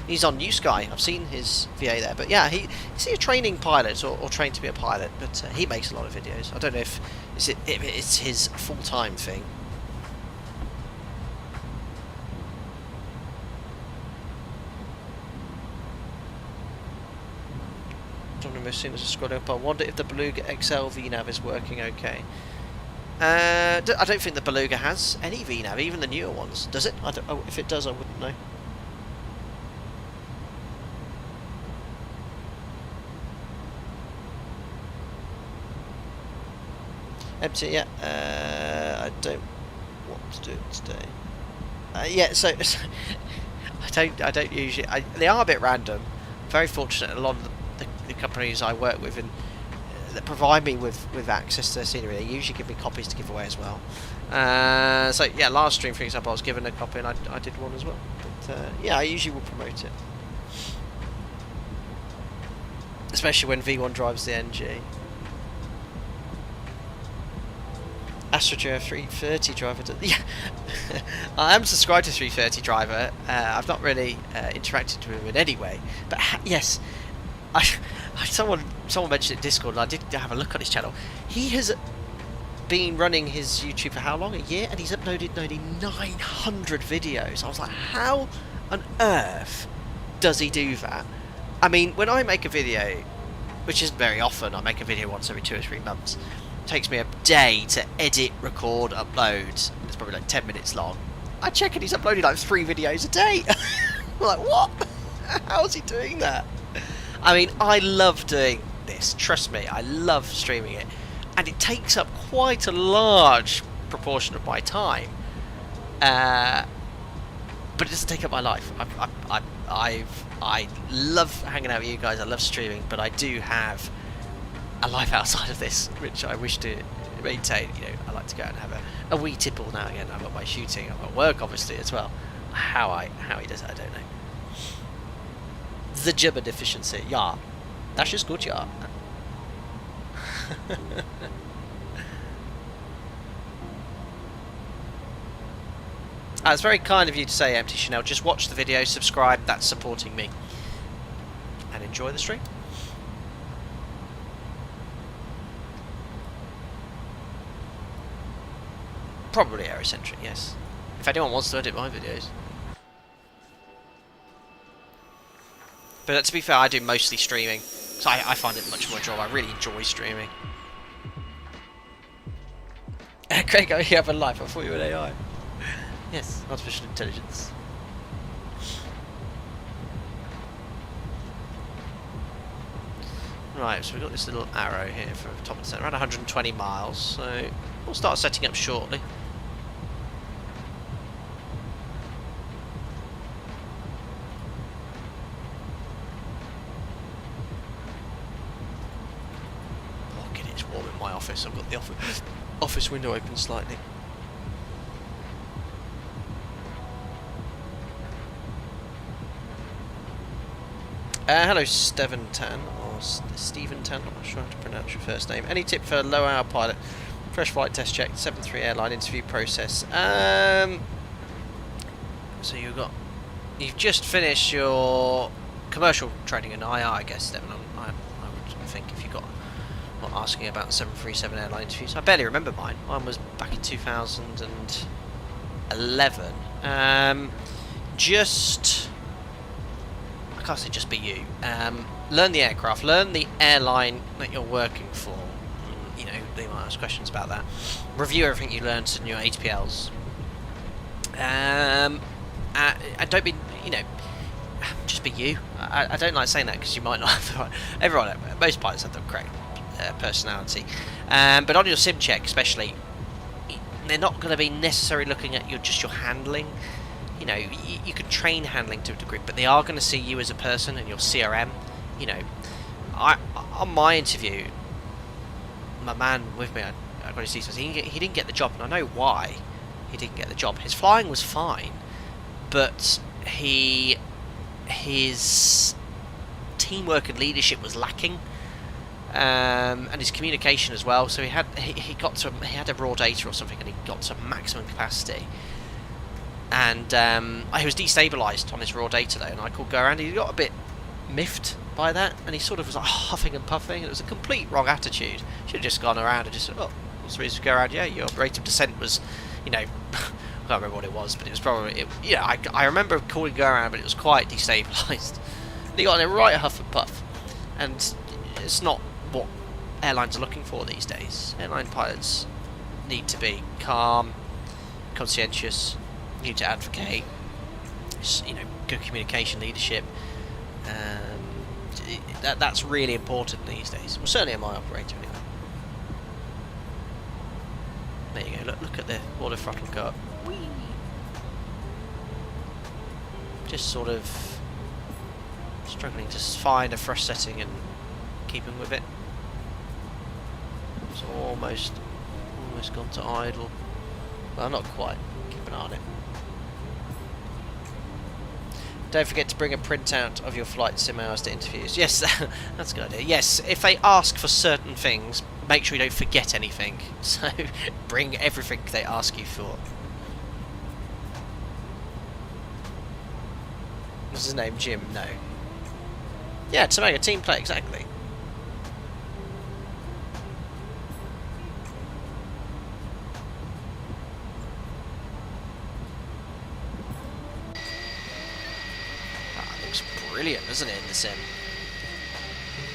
B: He's on New Sky. I've seen his VA there. But yeah, is he a training pilot or trained to be a pilot? But he makes a lot of videos. I don't know if it's his full-time thing. As soon as I scroll up, I wonder if the Beluga XL VNAV is working okay. I don't think the Beluga has any VNAV, even the newer ones. Does it? If it does, I wouldn't know. Empty, yeah. I don't want to do it today. Yeah, so I don't usually. They are a bit random. Very fortunate. A lot of the companies I work with and that provide me with access to their scenery, they usually give me copies to give away as well. So yeah, last stream for example I was given a copy and I did one as well, but yeah, I usually will promote it, especially when V1 drives the NG. AstroGeo 330 driver. Yeah, I am subscribed to 330 driver. I've not really interacted with him in any way, but yes, someone mentioned it in Discord, and I did have a look on his channel. He has been running his YouTube for how long? A year, and he's uploaded nearly 900 videos. I was like, how on earth does he do that? I mean, when I make a video, which isn't very often, I make a video once every 2 or 3 months. It takes me a day to edit, record, upload. It's probably like 10 minutes long. I check and he's uploading like 3 videos a day. I'm like, what? How's he doing that? I mean, I love doing this. Trust me, I love streaming it. And it takes up quite a large proportion of my time. But it doesn't take up my life. I love hanging out with you guys. I love streaming, but I do have a life outside of this, which I wish to maintain. You know, I like to go out and have a wee tipple now and again. I've got my shooting, I've got work obviously as well. How he does it, I don't know. The Jibber deficiency, yeah. That's just good, yeah. It's very kind of you to say, Empty Chanel. Just watch the video, subscribe, that's supporting me. And enjoy the stream. Probably Aerocentric, yes. If anyone wants to edit my videos. But to be fair, I do mostly streaming. So I find it much more enjoyable. I really enjoy streaming. Craig, you have a life. I thought you were an AI. Yes, artificial intelligence. Right, so we've got this little arrow here for top of the center, around 120 miles. So we'll start setting up shortly. I've got the office window open slightly. Hello, Steven Tan, or Stephen Tan, I'm not sure how to pronounce your first name. Any tip for low hour pilot? Fresh flight test check, 7-3 airline interview process. So you've just finished your commercial training in IR, I guess, Steven. I would think if you got. Not asking about 737 airline interviews. I barely remember mine. Mine was back in 2011. I can't say just be you. Learn the aircraft, learn the airline that you're working for. You know, they might ask questions about that. Review everything you learned in your ATPLs. I don't be, you know, just be you. I don't like saying that because you might not have the right. Everyone, most pilots have the correct personality, but on your sim check especially, they're not going to be necessarily looking at your handling. You know, you can train handling to a degree, but they are going to see you as a person and your CRM. You know, on my interview, my man with me, I got his details, he didn't get the job, and I know why he didn't get the job. His flying was fine, but his teamwork and leadership was lacking. And his communication as well. So he had a raw data or something, and he got to maximum capacity. And he was destabilised on his raw data though, and I called go around. He got a bit miffed by that, and he sort of was like huffing and puffing. It was a complete wrong attitude. Should have just gone around and just said, "Oh, what's the reason to go around? Yeah, your rate of descent was, you know." I can't remember what it was, but it was probably. I remember calling go around, but it was quite destabilised. And he got in a right huff and puff, and it's not what airlines are looking for these days. Airline pilots need to be calm, conscientious, need to advocate, you know, good communication, leadership. That's really important these days. Well, certainly in my operator anyway. There you go. Look at the auto throttle go up. Whee! Just sort of struggling to find a fresh setting and keeping with it. It's almost gone to idle. Well, not quite. Keep an eye on it. Don't forget to bring a printout of your flight sim hours to interviews. Yes, that's a good idea. Yes, if they ask for certain things, make sure you don't forget anything. So bring everything they ask you for. What's his name? Jim? No. Yeah, to make a team play, exactly. Brilliant, isn't it, in the sim?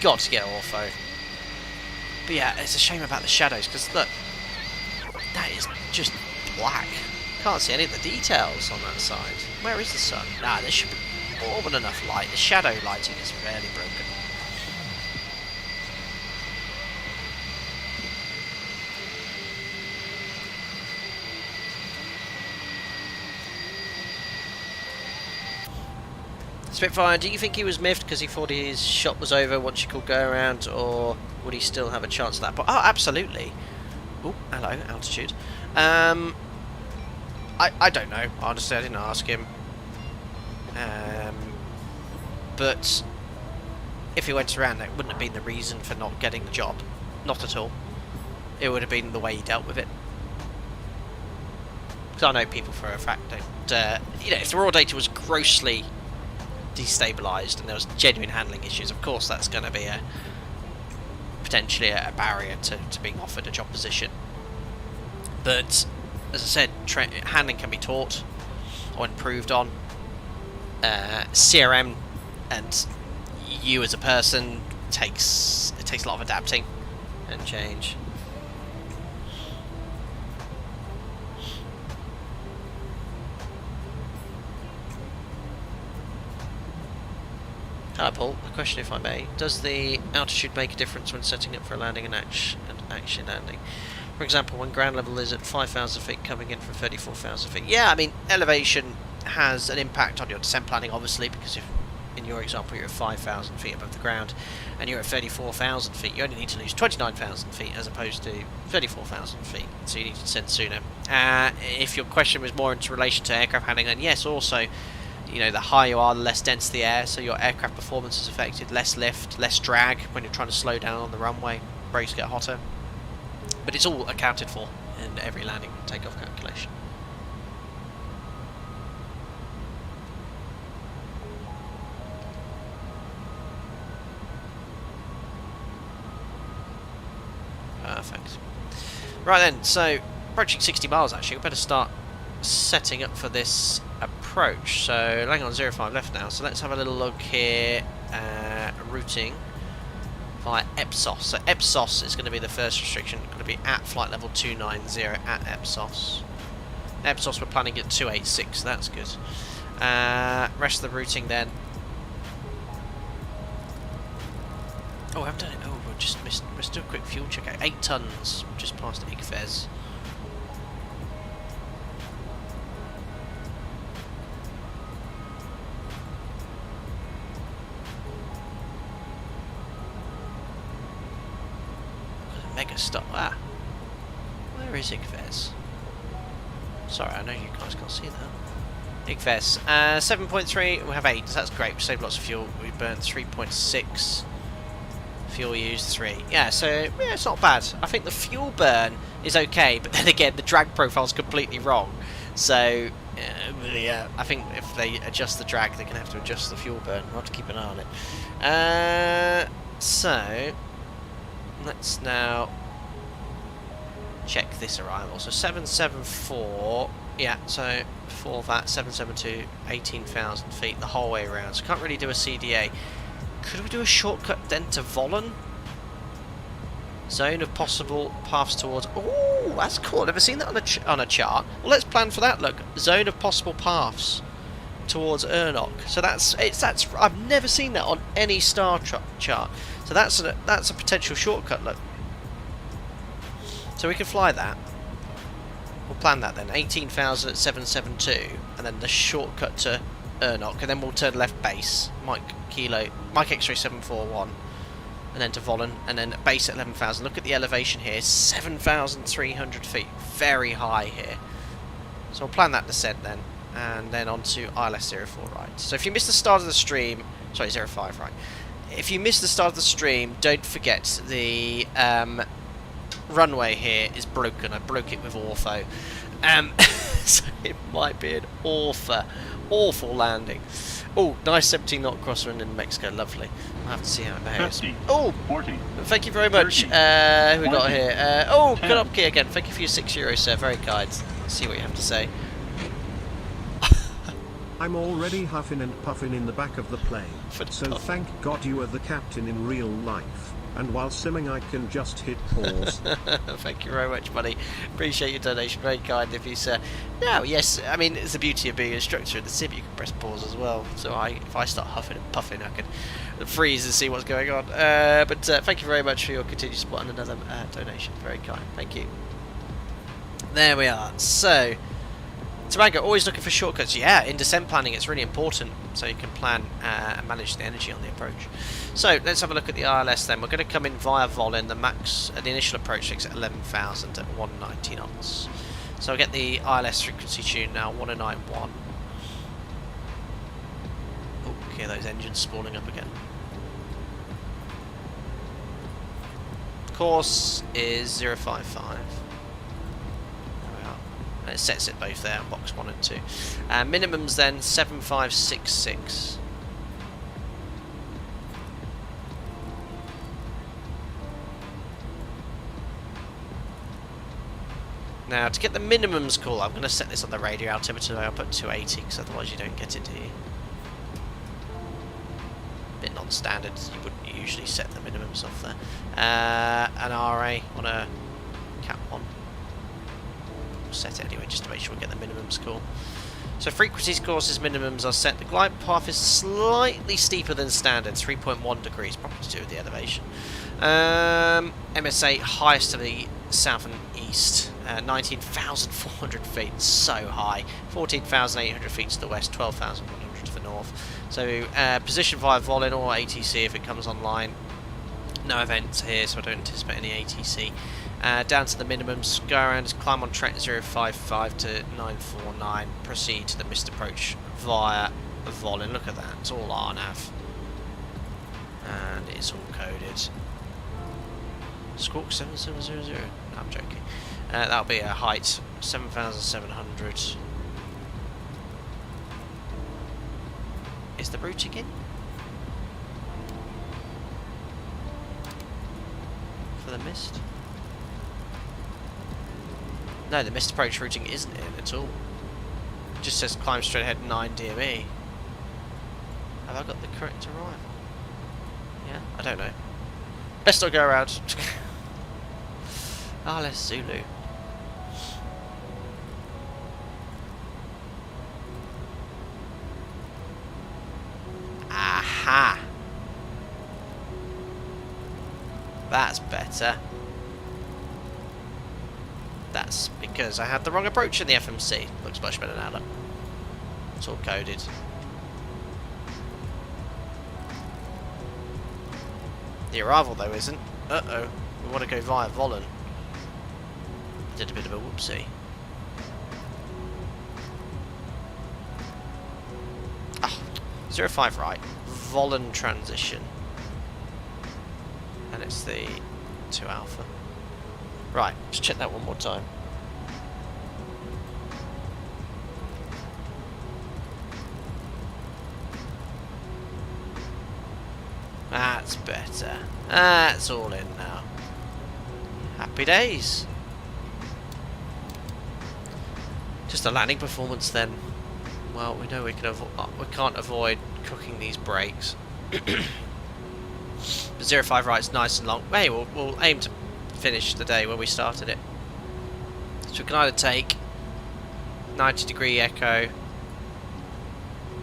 B: Got to get ortho. But yeah, it's a shame about the shadows, because look, that is just black. Can't see any of the details on that side. Where is the sun? Nah, there should be more than enough light. The shadow lighting is fairly broken. Spitfire, do you think he was miffed because he thought his shot was over once you could go around, or would he still have a chance at that point? Oh, absolutely. Oh, hello, altitude. I don't know. Honestly, I didn't ask him. But if he went around, that wouldn't have been the reason for not getting the job. Not at all. It would have been the way he dealt with it. Because I know people for a fact that, you know, if the raw data was grossly destabilised and there was genuine handling issues, of course that's going to be potentially a barrier to being offered a job position. But as I said, handling can be taught or improved on. CRM and you as a person takes a lot of adapting and change. Hello Paul, a question if I may. Does the altitude make a difference when setting up for a landing and actually landing? For example, when ground level is at 5,000 feet coming in from 34,000 feet. Yeah, I mean, elevation has an impact on your descent planning, obviously, because if, in your example, you're at 5,000 feet above the ground and you're at 34,000 feet, you only need to lose 29,000 feet as opposed to 34,000 feet, so you need to descend sooner. If your question was more into relation to aircraft handling, then yes, also, you know, the higher you are, the less dense the air, so your aircraft performance is affected, less lift, less drag when you're trying to slow down on the runway, brakes get hotter. But it's all accounted for in every landing and takeoff calculation. Perfect. Right then, so approaching 60 miles actually, we better start setting up for this approach. So landing on 05 left now, so let's have a little look here. Routing via Epsos. So Epsos is going to be the first restriction, going to be at flight level 290 at Epsos. Epsos we're planning at 286, so that's good. Rest of the routing then. Oh, I haven't done it. Oh, we just missed. Let's do a quick fuel check out. 8 tons, just past Igfez. Mega stop. Ah, where is Igfez? Sorry, I know you guys can't see that. Igfez. 7.3. We have 8. So that's great. We saved lots of fuel. We burnt 3.6. Fuel used 3. Yeah, so yeah, it's not bad. I think the fuel burn is okay, but then again, the drag profile is completely wrong. So yeah, I think if they adjust the drag, they're going to have to adjust the fuel burn. We'll have to keep an eye on it. So let's now check this arrival. So 774, yeah, so for that 772, 18,000 feet the whole way around. So can't really do a CDA. Could we do a shortcut then to Vollen? Zone of possible paths towards. Oh, that's cool. Never seen that on a chart. Well, let's plan for that. Look, zone of possible paths towards Ernok. So that's I've never seen that on any star chart. So that's a potential shortcut. Look. So we can fly that. We'll plan that then. 18,000 at 772, and then the shortcut to Ernok, and then we'll turn left base. Mike X-ray 741, and then to Vollen, and then base at 11,000. Look at the elevation here, 7,300 feet, very high here. So we'll plan that descent then, and then on to ILS-04 right. So if you missed the start of the stream, sorry, 05 right. If you missed the start of the stream, don't forget the runway here is broken. I broke it with ortho, so it might be an awful landing. Oh, nice 17 knot crosswind in Mexico, lovely. I'll have to see how it behaves.
C: 50,
B: oh,
C: 40,
B: thank you very much.
C: 30,
B: Who we got
C: 20,
B: here? Oh,
C: 10.
B: good up key again. Thank you for your €6, sir. Very kind. Let's see what you have to say.
E: I'm already huffing and puffing in the back of the plane, so thank God you are the captain in real life. And while simming I can just hit pause.
B: Thank you very much, buddy. Appreciate your donation, very kind of you, sir. No, yes, I mean, it's the beauty of being an instructor in the sim, you can press pause as well. So if I start huffing and puffing, I can freeze and see what's going on. But thank you very much for your continued support and another donation, very kind, thank you. There we are. So Tobago, always looking for shortcuts. Yeah, in descent planning it's really important, so you can plan and manage the energy on the approach. So let's have a look at the ILS then. We're going to come in via Volin. The initial approach takes at 11,000 at 190 knots. So I'll get the ILS frequency tune now, 1091. Okay, those engines spawning up again. Course is 055. It sets it both there on box 1 and 2. Minimums then 7566. Now to get the minimums call, I'm going to set this on the radio altimeter. I'll put 280 because otherwise you don't get it, do you? Bit non-standard. You wouldn't usually set the minimums off there. An RA on a Cat 1. Set it anyway just to make sure we get the minimums call. So frequencies, courses, minimums are set. The glide path is slightly steeper than standard, 3.1 degrees, probably to do with the elevation. MSA highest to the south and east, 19,400 feet, so high. 14,800 feet to the west, 12,100 to the north. So position via Volin or ATC if it comes online. No events here, so I don't anticipate any ATC. Down to the minimums, go around, climb on track 055 to 949, proceed to the missed approach via Volin. Look at that, it's all RNAV. And it's all coded. Squawk 7700, no, I'm joking. That'll be a height 7,700. Is the routing in? For the mist? No, the missed approach routing isn't in at all. It just says climb straight ahead 9 DME. Have I got the correct arrival? Yeah, I don't know. Best not go around. Let's Zulu. Aha! That's better. That's because I had the wrong approach in the FMC. Looks much better now, look. It's all coded. The arrival, though, isn't. Uh-oh. We want to go via Volin. Did a bit of a whoopsie. Ah, 05 right. Volin transition. And it's the 2 alpha. Right, let's check that one more time. That's better. That's all in now. Happy days. Just a landing performance then. Well, we know we can't avoid cooking these brakes. The 05 right's nice and long. Hey, we'll aim to finish the day where we started it. So we can either take 90-degree echo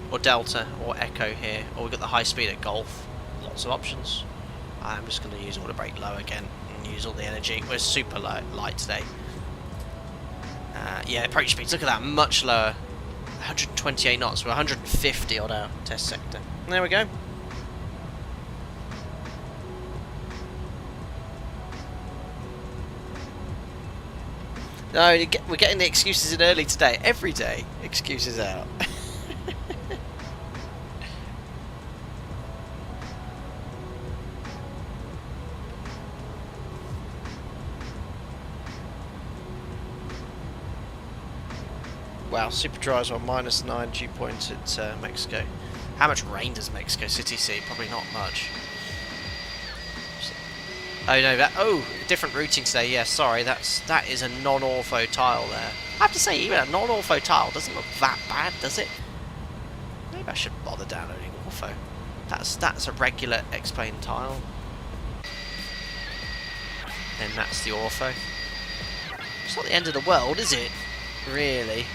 B: or delta or echo here, or we've got the high speed at Golf. Lots of options. I'm just going to use auto brake low again and use all the energy. We're super light today. Yeah, approach speeds, look at that, much lower. 128 knots, we're 150 on our test sector. There we go. No, we're getting the excuses in early today. Every day, excuses out. Wow, super dries on -9 dew point at Mexico. How much rain does Mexico City see? Probably not much. Oh no, different routing today. Yeah, sorry, that is a non-ortho tile there. I have to say, even a non-ortho tile doesn't look that bad, does it? Maybe I should bother downloading ortho. That's a regular XPLANE tile. Then that's the ortho. It's not the end of the world, is it? Really?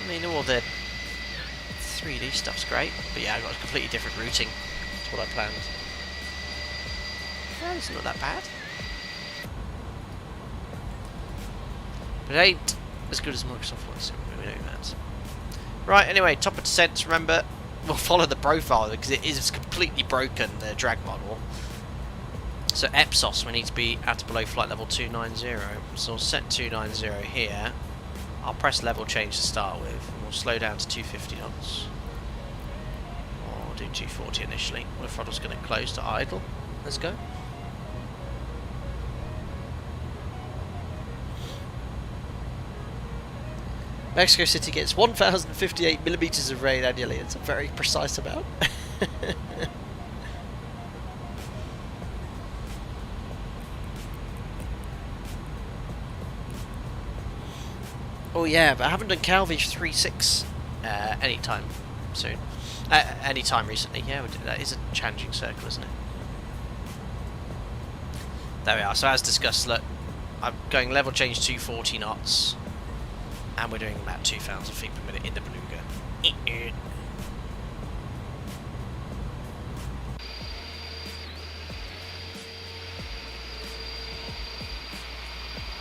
B: I mean, all the 3D stuff's great, but yeah, I've got a completely different routing. That's what I planned. Well, it's not that bad. But it ain't as good as Microsoft was. So we're doing that. Right, anyway, top of descent, remember, we'll follow the profile because it is completely broken, the drag model. So EPSOS, we need to be at below flight level 290. So we'll set 290 here. I'll press level change to start with. And we'll slow down to 250 knots. Or we'll do 240 initially. The throttle's going to close to idle. Let's go. Mexico City gets 1,058 millimeters of rain annually. It's a very precise amount. Oh yeah, but I haven't done Calvi 3.6 anytime soon. Anytime recently. Yeah, that is a changing circle, isn't it? There we are. So as discussed, look, I'm going level change 240 knots. And we're doing about 2,000 feet per minute in the Beluga.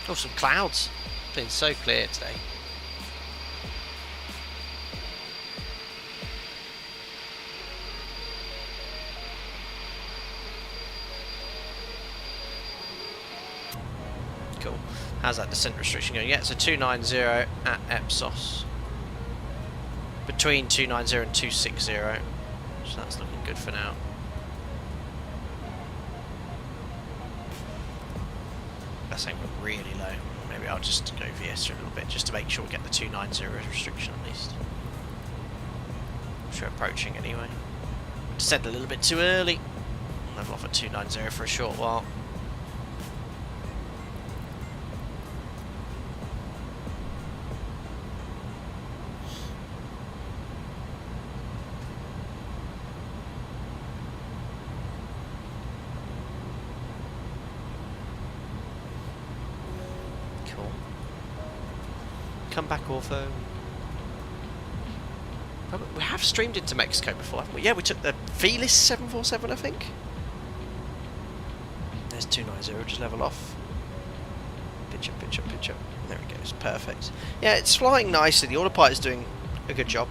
B: Oh, some clouds. It's been so clear today. Cool. How's that descent restriction going? Yeah, it's a 290 at EPSOS. Between 290 and 260. So that's looking good for now. That's saying we're really low. Maybe I'll just go VS a little bit just to make sure we get the 290 restriction at least. Which we're approaching anyway. Descend a little bit too early. Level off at 290 for a short while. Come back, Ortho. We have streamed into Mexico before, haven't we? Yeah, we took the Felis 747, I think. There's 290, just level off. Pitch up, pitch up, pitch up. There it goes, perfect. Yeah, it's flying nicely. The autopilot's doing a good job.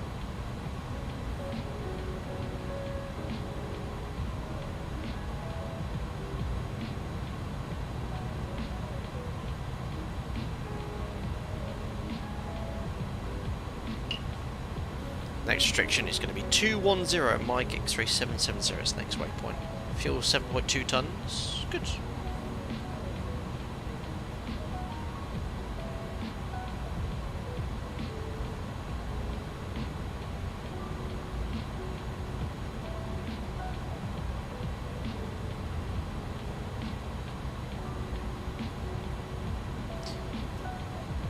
B: Next restriction is going to be 210 Mike X3-770 is the next waypoint. Fuel 7.2 tons. Good.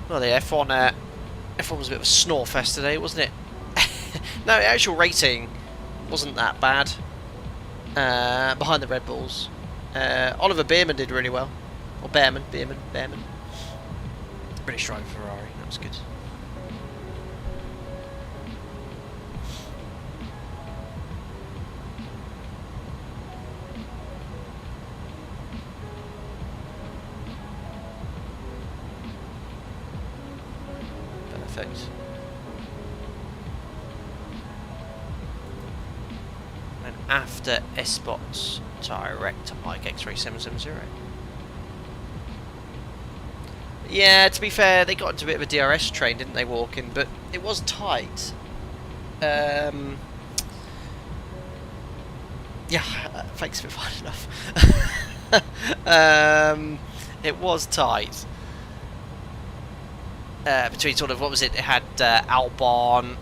B: Well, the F1 was a bit of a snore fest today, wasn't it? No, the actual rating wasn't that bad. Behind the Red Bulls. Oliver Beerman did really well. Or Beerman. British driver Ferrari, that was good. Perfect. After S-Spots, direct to Mike X3-770. Yeah, to be fair, they got into a bit of a DRS train, didn't they, walking? But it was tight. Yeah, thanks for fine enough. It was tight. Between sort of, what was it? It had Albon.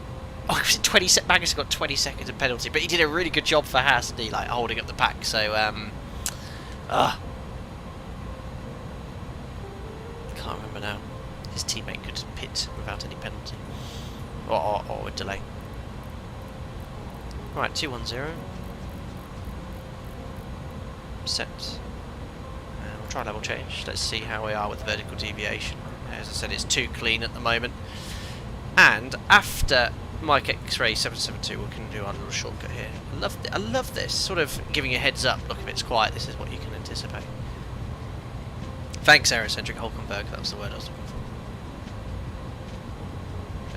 B: Oh, it was 20 Magnus got 20 seconds of penalty, but he did a really good job for Haas, didn't he? Like holding up the pack. So, can't remember now. His teammate could pit without any penalty or a delay. Right, 210. Set. We'll try level change. Let's see how we are with vertical deviation. As I said, it's too clean at the moment. And after Mike X-Ray-772, we can do our little shortcut here. I love this, sort of giving you a heads up. Look, if it's quiet, this is what you can anticipate. Thanks, Aerocentric Hulkenberg. That was the word I was looking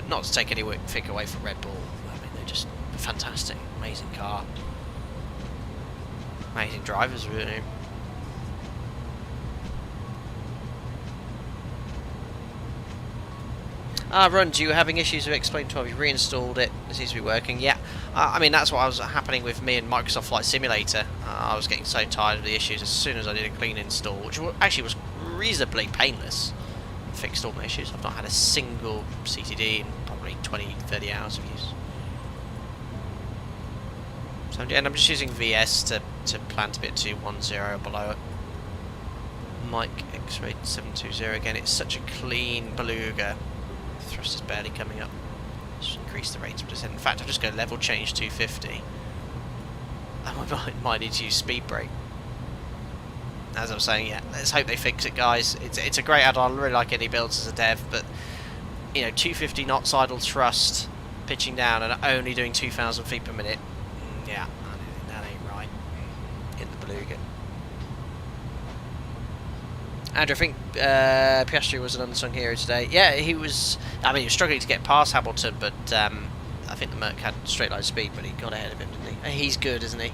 B: not to take anything away from Red Bull. I mean, they're just fantastic, amazing car, amazing drivers, really. Run, do you having issues with XPLANE 12? You reinstalled it, it seems to be working. Yeah, I mean, that's what was happening with me and Microsoft Flight Simulator. I was getting so tired of the issues as soon as I did a clean install, which actually was reasonably painless. Fixed all my issues. I've not had a single CTD in probably 20-30 hours of use. So, and I'm just using VS to plan to be at 210 or below it. Mike X-Ray 720 again. It's such a clean Beluga. Thrust is barely coming up. Just increase the rate of descent. In fact, I'll just go level change 250. I might need to use speed brake. As I was saying, yeah, let's hope they fix it, guys. It's a great add-on. I really like iniBuilds as a dev, but you know, 250 knots idle thrust, pitching down, and only doing 2,000 feet per minute. Yeah, that ain't right in the Beluga. Andrew, I think Piastri was an unsung hero today. Yeah, he was. I mean, he was struggling to get past Hamilton, but I think the Merc had straight line speed, but he got ahead of him, didn't he? He's good, isn't he?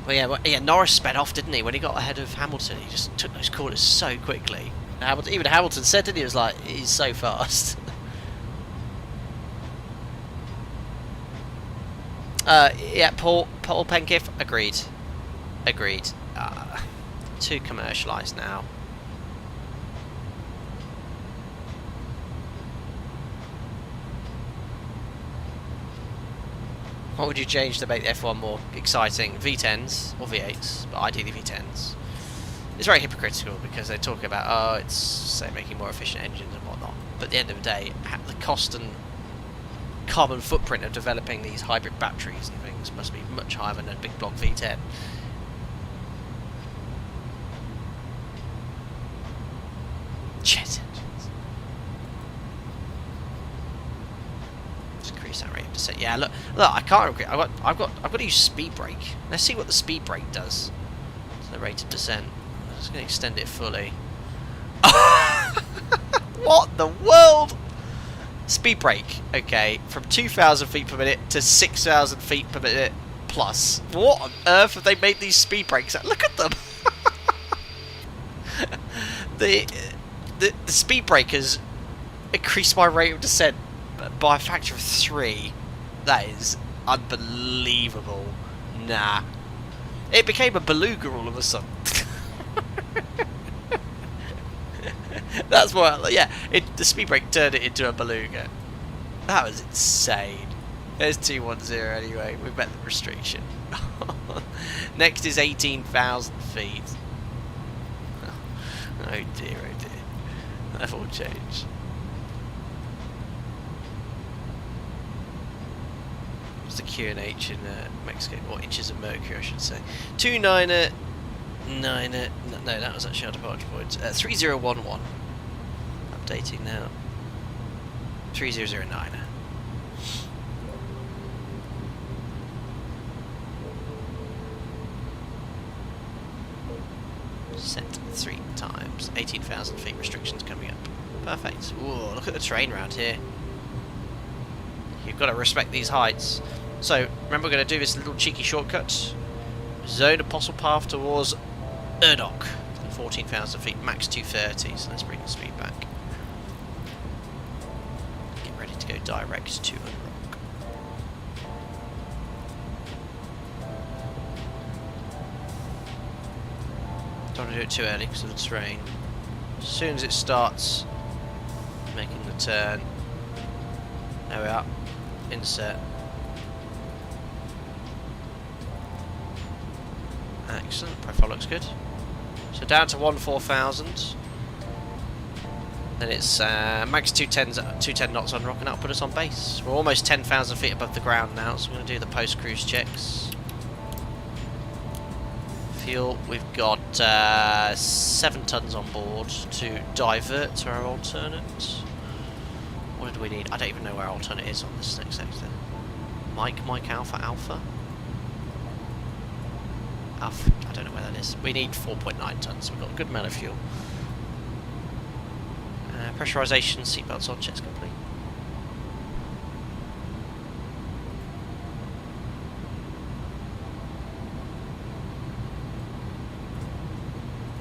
B: Well, yeah, Norris sped off, didn't he? When he got ahead of Hamilton, he just took those corners so quickly. And even Hamilton said, didn't he? He was like, he's so fast. Yeah, Paul Penkiff, agreed. Too commercialised now. What would you change to make the F1 more exciting? V10s or V8s, but ideally V10s. It's very hypocritical because they talk about, oh, it's say making more efficient engines and whatnot. But at the end of the day, the cost and carbon footprint of developing these hybrid batteries and things must be much higher than a big block V10. Jet engines. Just increase that rate of descent. Yeah, look, I can't agree. I've got to use speed brake. Let's see what the speed brake does to the rate of descent. I'm just going to extend it fully. What the world? Speed brake, okay, from 2,000 feet per minute to 6,000 feet per minute plus. What on earth have they made these speed brakes at? Look at them! the speed breakers increased my rate of descent by a factor of 3. That is unbelievable. Nah. It became a Beluga all of a sudden. That's what, yeah, the speed brake turned it into a Beluga. That was insane. There's 210 anyway, we've met the restriction. Next is 18,000 feet. Oh dear, oh dear. Level change. What's the QNH in Mexico? Or inches of mercury, I should say. 29er. No, that was actually our departure point. 3011. Updating now. 3009. Set 3 times. 18,000 feet restrictions coming up. Perfect. Ooh, look at the terrain around here. You've got to respect these heights. So, remember, we're going to do this little cheeky shortcut. Zone Apostle Path towards Erdok. 14,000 feet, max 230. So let's bring the speed back. Get ready to go direct to Erdok. Don't want to do it too early because of the terrain. As soon as it starts making the turn, there we are. Insert. Excellent, profile looks good. So down to 14,000. Then it's max 210 knots on rock, and that'll put us on base. We're almost 10,000 feet above the ground now, so we're going to do the post-cruise checks. Fuel, we've got 7 tons on board to divert to our alternate. What did we need? I don't even know where our alternate is on this next sector. Mike Alpha. I don't know where that is. We need 4.9 tons, so we've got a good amount of fuel. Pressurization, seatbelts on, checks complete.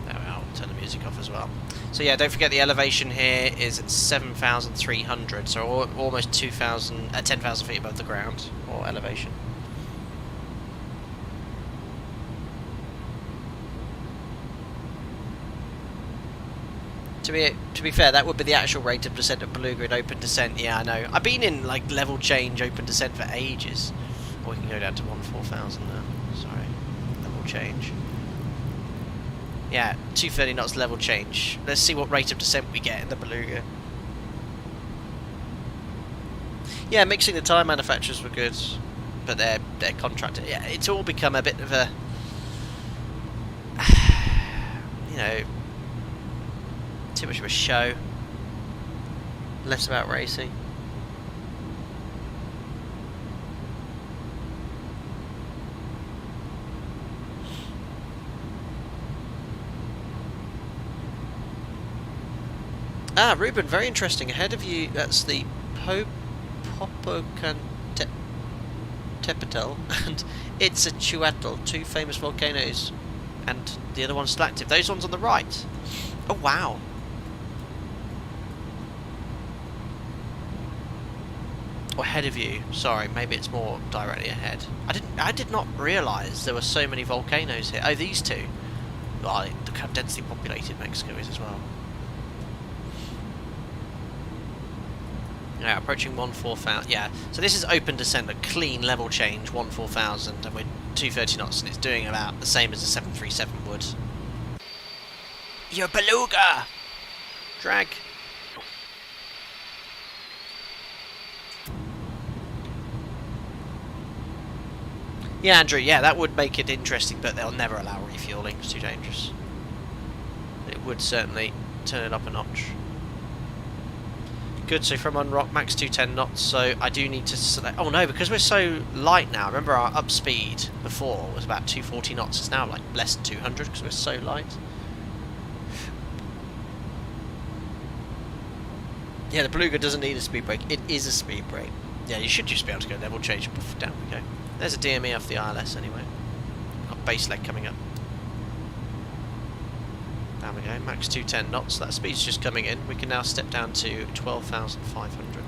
B: There we are, turn the music off as well. So yeah, don't forget the elevation here is 7,300, so almost 10,000 feet above the ground, or elevation. To be fair, that would be the actual rate of descent of Beluga in open descent. Yeah, I know. I've been in like level change open descent for ages. Or we can go down to 14,000 now. Sorry, level change. Yeah, 230 knots level change. Let's see what rate of descent we get in the Beluga. Yeah, mixing the tyre manufacturers were good, but they're contracted. Yeah, it's all become a bit of a, you know, too much of a show. Less about racing. Ah, Ruben, very interesting. Ahead of you, that's the Popocatépetl and it's a Chuatl, two famous volcanoes, and the other one's still active. Those ones on the right. Oh wow. Or ahead of you. Sorry, maybe it's more directly ahead. I did not realise there were so many volcanoes here. Oh, these two. Well, look how densely populated Mexico is as well. Yeah, approaching 14,000. Yeah, so this is open descent, a clean level change, 14,000, and we're 230 knots, and it's doing about the same as a 737 would. Your Beluga! Drag. Yeah, Andrew, yeah, that would make it interesting, but they'll never allow refueling. It's too dangerous. It would certainly turn it up a notch. Good, so from unrock, max 210 knots, so I do need to select... Oh no, because we're so light now, remember our up speed before was about 240 knots, it's now like less than 200 because we're so light. Yeah, the Beluga doesn't need a speed brake, it is a speed brake. Yeah, you should just be able to go level change, down we go. There's a DME off the ILS anyway. Got base leg coming up. There we go, max 210 knots, that speed's just coming in. We can now step down to 12,500.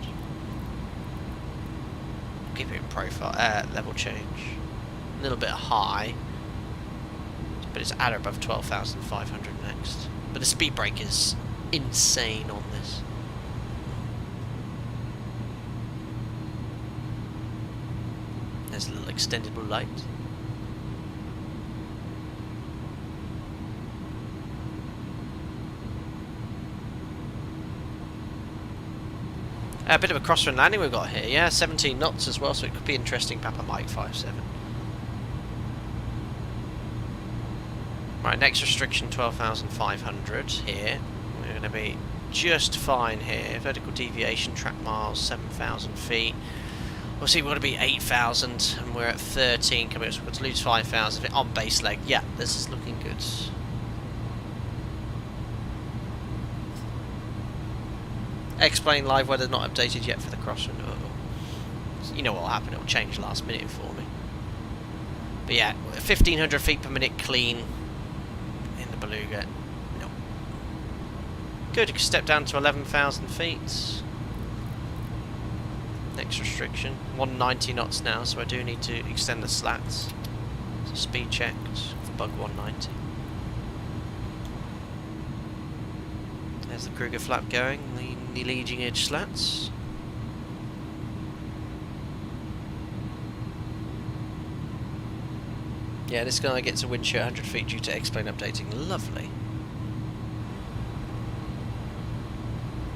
B: Keep it in profile, level change. A little bit high, but it's at or above 12,500 next. But the speed brake is insane on this. There's a little extendable light. A bit of a crosswind landing we've got here, yeah, 17 knots as well, so it could be interesting. Papa Mike 57. Right, next restriction 12,500 here. We're going to be just fine here. Vertical deviation, track miles, 7,000 feet. We'll see, we're going to be 8,000 and we're at 13 coming up, so we're going to lose 5,000 on base leg. Yeah, this is looking good. XPLANE live weather not updated yet for the crosswind. You know what'll happen, it'll change last minute for me. But yeah, 1,500 feet per minute clean in the Beluga. No. Good, you can step down to 11,000 feet. Next restriction, 190 knots now, so I do need to extend the slats. So speed checked for bug 190. There's the Kruger flap going, the leading edge slats. Yeah, this guy gets a wind shear 100 feet due to XPLANE updating. Lovely.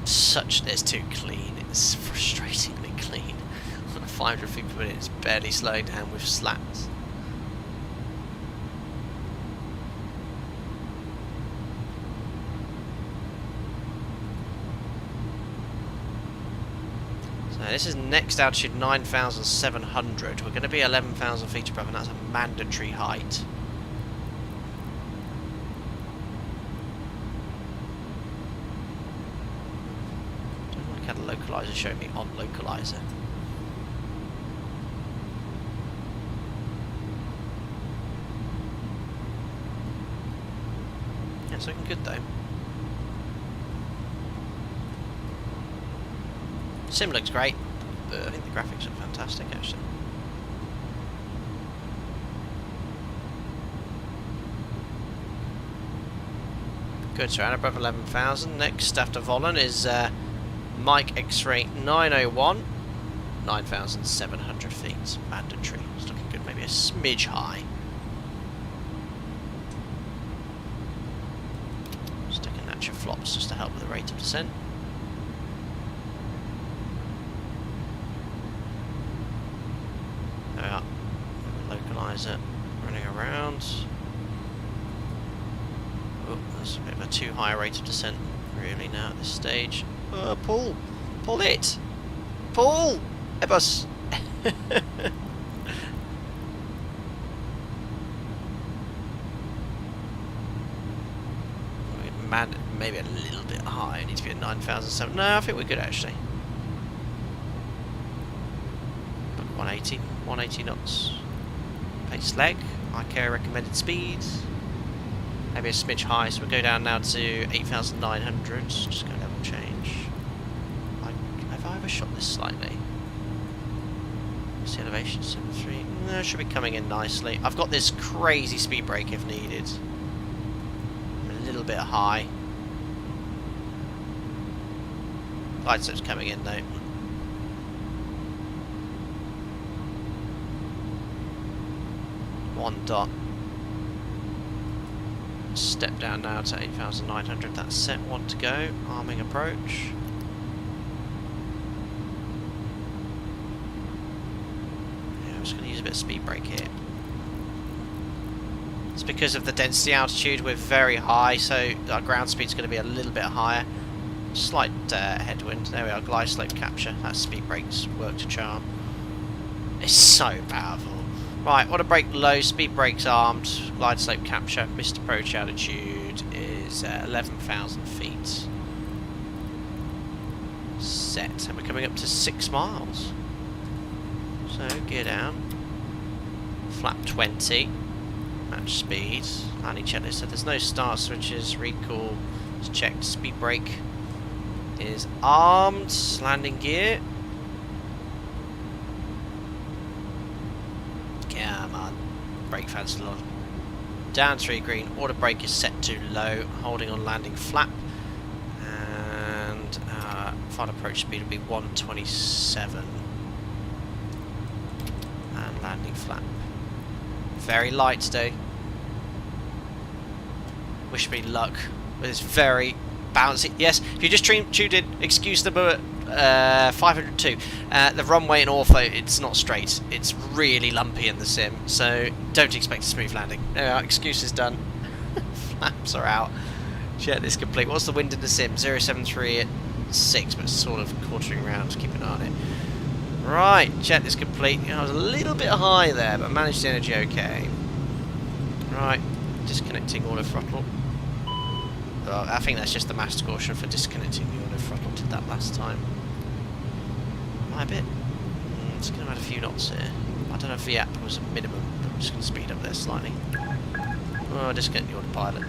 B: It's too clean, it's frustratingly clean. 500 feet per minute, it's barely slowing down with slats. This is next altitude 9,700. We're going to be 11,000 feet above, and that's a mandatory height. had a localizer show me on localizer. Yeah, it's looking good though. Sim looks great, but I think the graphics are fantastic actually. Good, so around above 11,000. Next after Volan is Mike X-Ray 901, 9,700 feet, mandatory. It's looking good, maybe a smidge high. Sticking natural flops just to help with the rate of descent. There we are. Localizer running around. Oh, that's a bit of a too high rate of descent, really, now at this stage. Pull! Pull it! Pull! Airbus! Man, maybe a little bit high. It needs to be at 9,007. No, I think we're good actually. But 180 knots. Pace leg. ICAO recommended speed. Maybe a smidge high, so we'll go down now to 8,900. Just go level change. Have I overshot this slightly? What's the elevation? 73. No, should be coming in nicely. I've got this crazy speed brake if needed. I'm a little bit high. Glide slope's coming in though. One dot. Step down now to 8,900. That's set. One to go. Arming approach. Yeah, I'm just going to use a bit of speed brake here. It's because of the density altitude. We're very high, so our ground speed's going to be a little bit higher. Slight headwind. There we are. Glide slope capture. That speed brake's worked a charm. It's so powerful. Right, want to brake low, speed brakes armed, glide slope capture, missed approach altitude is 11,000 feet. Set, and we're coming up to 6 miles. So, gear down. Flap 20, match speed, landing checklist, so there's no start switches, recall is checked, speed brake is armed, landing gear. Come on, brake fan's still on. Down 3 green, auto brake is set to low, holding on landing flap, and final approach speed will be 127, and landing flap. Very light today. Wish me luck with this very bouncy. Yes, if you just tuned in, excuse the 502. The runway in Ortho, it's not straight. It's really lumpy in the sim, so don't expect a smooth landing. Excuse is done. Flaps are out. Jet is complete. What's the wind in the sim? 073 at 6, but it's sort of quartering round. Keep an eye on it. Right, jet is complete. I was a little bit high there, but managed the energy okay. Right, disconnecting auto throttle. I think that's just the master caution for disconnecting the auto throttle. Did that last time. A bit. It's going to add a few knots here. I don't know if the app was a minimum, but I'm just going to speed up there slightly. Oh, disconnect the autopilot.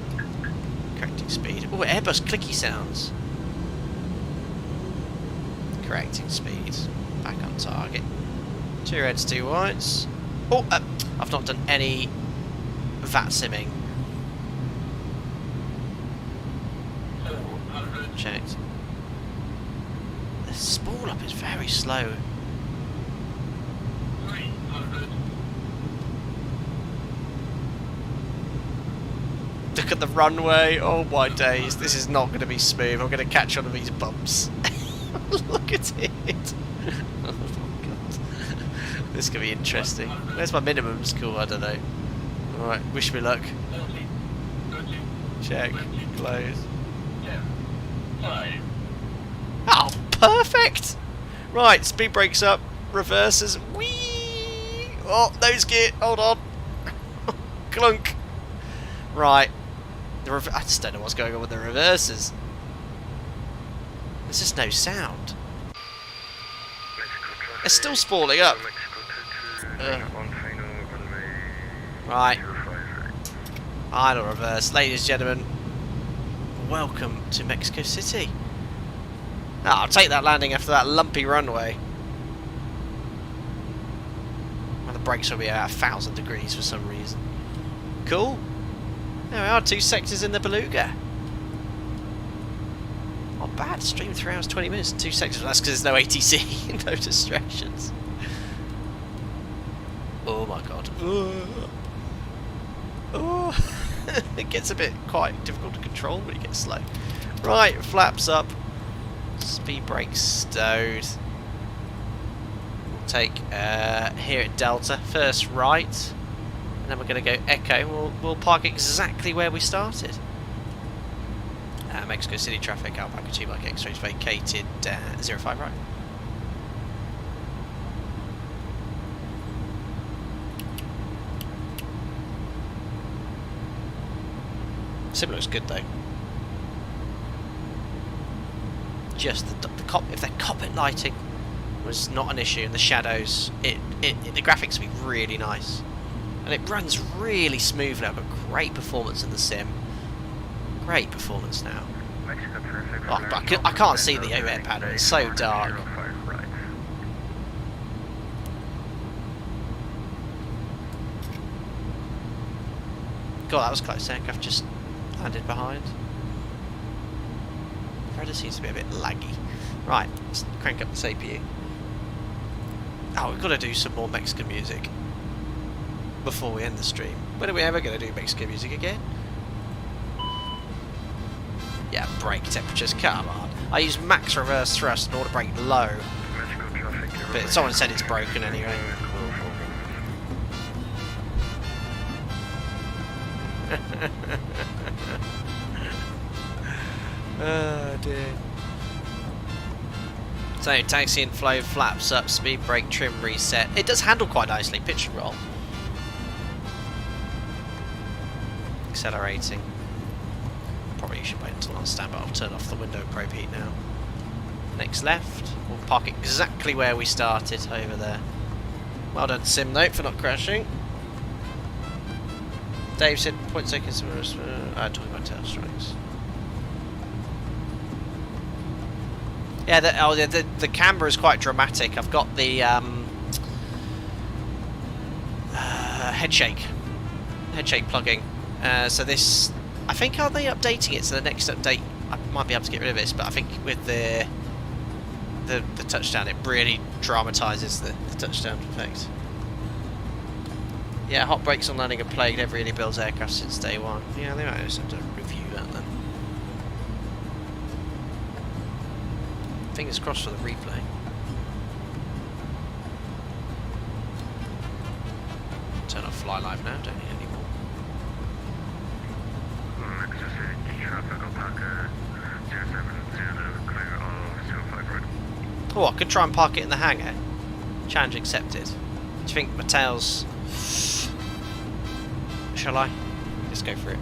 B: Correcting speed. Oh, Airbus clicky sounds. Correcting speed. Back on target. 2 reds, 2 whites. Oh, I've not done any VAT simming. Checked. The spool up is very slow. Look at the runway. Oh my days. This is not going to be smooth. I'm going to catch one of these bumps. Look at it. Oh my god. This could be interesting. Where's my minimums? Cool, I don't know. Alright, wish me luck. Check. Close. Oh, perfect! Right, speed brakes up, reverses, whee! Oh, nose gear, hold on. Clunk. Right. I just don't know what's going on with the reverses. There's just no sound. It's still spooling up. Right. Idle reverse. Ladies and gentlemen, welcome to Mexico City. I'll take that landing after that lumpy runway. Well, the brakes will be at 1,000 degrees for some reason. Cool. There we are, 2 sectors in the Beluga. Not bad. Stream 3 hours 20 minutes and 2 sectors. That's because there's no ATC, no distractions. Oh my god. Oh. It gets a bit quite difficult to control when it gets slow. Right, flaps up. Speed brakes stowed. We'll take here at Delta, first right. And then we're going to go Echo. We'll park exactly where we started. Mexico City traffic, Alpaca 2 Mike X-rays vacated 05 right. Sim looks good though. Just the if the cockpit lighting was not an issue, and the shadows, the graphics would be really nice, and it runs really smoothly. I've got great performance in the sim. Great performance now. Oh, but I can't see the overhead panel. It's so dark. God, that was close. Aircraft just landed behind. Rudder seems to be a bit laggy. Right, let's crank up the CPU. Oh, we've got to do some more Mexican music before we end the stream. When are we ever going to do Mexican music again? Yeah, brake temperatures, come on. I use max reverse thrust in order to brake low. But someone said it's broken anyway. Oh dear. So, taxi and flow, flaps up, speed brake, trim reset. It does handle quite nicely, pitch and roll. Accelerating. Probably should wait until on standby. I'll turn off the window and probe heat now. Next left. We'll park exactly where we started, over there. Well done, Sim Note, for not crashing. Dave said 0.2 seconds. Talking about tail strikes. Yeah, the camera is quite dramatic. I've got the head shake plugging. So this, I think, are they updating it? So the next update, I might be able to get rid of this, but I think with the touchdown, it really dramatises the touchdown effect. Yeah, hot brakes on landing have plagued every iniBuilds aircraft since day one. Yeah, they might just have to review that then. Fingers crossed for the replay. Turn off Fly Live now, don't need any more. Oh, I could try and park it in the hangar. Challenge accepted. Do you think Mattel's... Shall I? Let's go for it.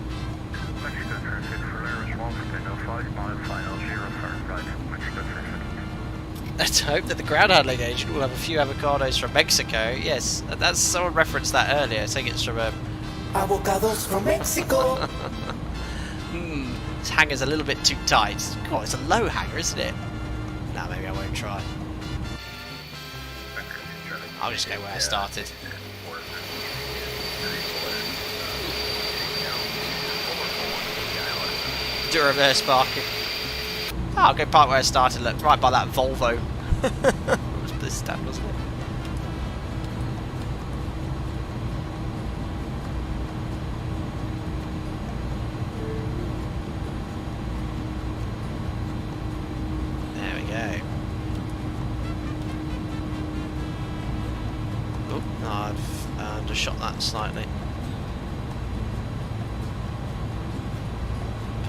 B: Let's hope that the ground handling agent will have a few avocados from Mexico. Yes, that's someone referenced that earlier. I think it's from
A: Avocados from Mexico.
B: This hangar's a little bit too tight. God, it's a low hangar, isn't it? Nah, maybe I won't try. I'll just go where I started. Do a reverse parking. Oh, I'll go park where I started. Look, right by that Volvo. It was this stand, wasn't it? There we go. Oh, no, I've undershot that slightly.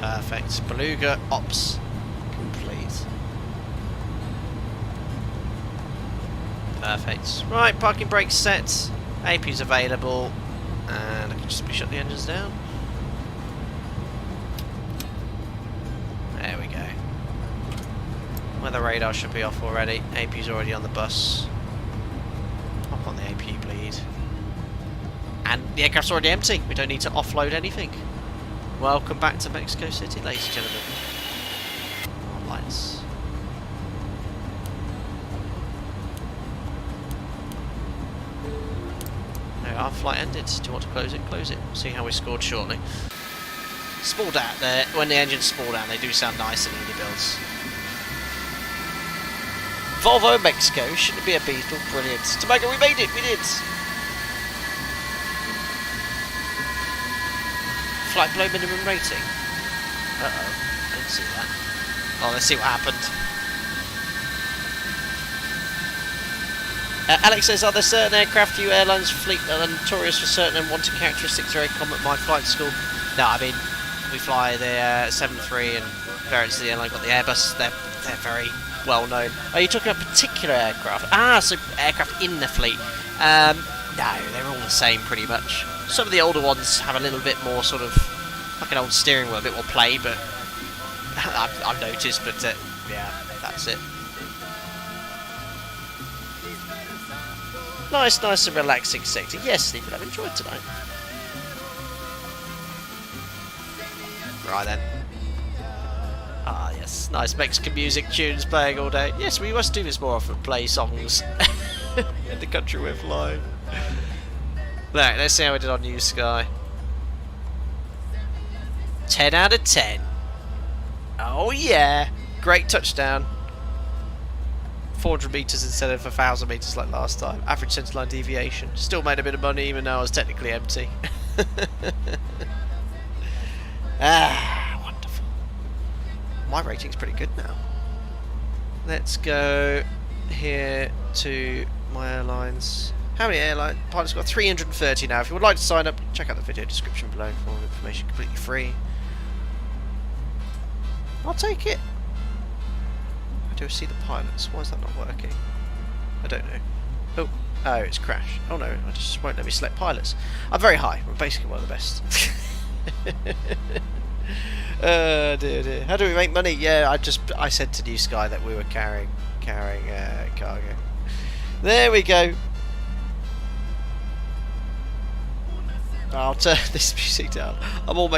B: Perfect. Beluga ops complete. Perfect. Right, parking brakes set. AP's available. And I can just shut the engines down. There we go. Weather radar should be off already. AP's already on the bus. AP bleed. And the aircraft's already empty. We don't need to offload anything. Welcome back to Mexico City, ladies and gentlemen. Oh, lights. No, our flight ended. Do you want to close it? Close it. See how we scored shortly. Small down there. When the engines small down, they do sound nice in iniBuilds. Volvo Mexico. Shouldn't it be a Beetle? Brilliant. Tobago, we made it. We did. Flight below minimum rating. Uh-oh. I didn't see that. Oh, let's see what happened. Alex says, are there certain aircraft you airlines fleet that are notorious for certain and wanting characteristics very common at my flight school? No, I mean, we fly the 73 and variants of the airline, got the Airbus. They're very well known. Are you talking about particular aircraft? Ah, so aircraft in the fleet. No, they're all the same pretty much. Some of the older ones have a little bit more sort of like an old steering wheel, a bit more play, but I've noticed. But yeah, that's it. Nice and relaxing sector. Yes, Stephen, I've enjoyed tonight. Right then. Ah, yes. Nice Mexican music tunes playing all day. Yes, we must do this more often. Play songs in the country we're flying. Right, let's see how we did on New Sky. 10 out of 10. Oh yeah. Great touchdown. 400 metres instead of 1,000 metres like last time. Average centreline deviation. Still made a bit of money even though I was technically empty. Ah, wonderful. My rating's pretty good now. Let's go here to my airlines. How many airline pilots got? 330 now. If you would like to sign up, check out the video description below for all information completely free. I'll take it. I do see the pilots. Why is that not working? I don't know. Oh, it's crashed. Oh no, I just won't let me select pilots. I'm very high. I'm basically one of the best. Dear. How do we make money? Yeah, I said to New Sky that we were carrying cargo. There we go. I'll turn this music down. I'm all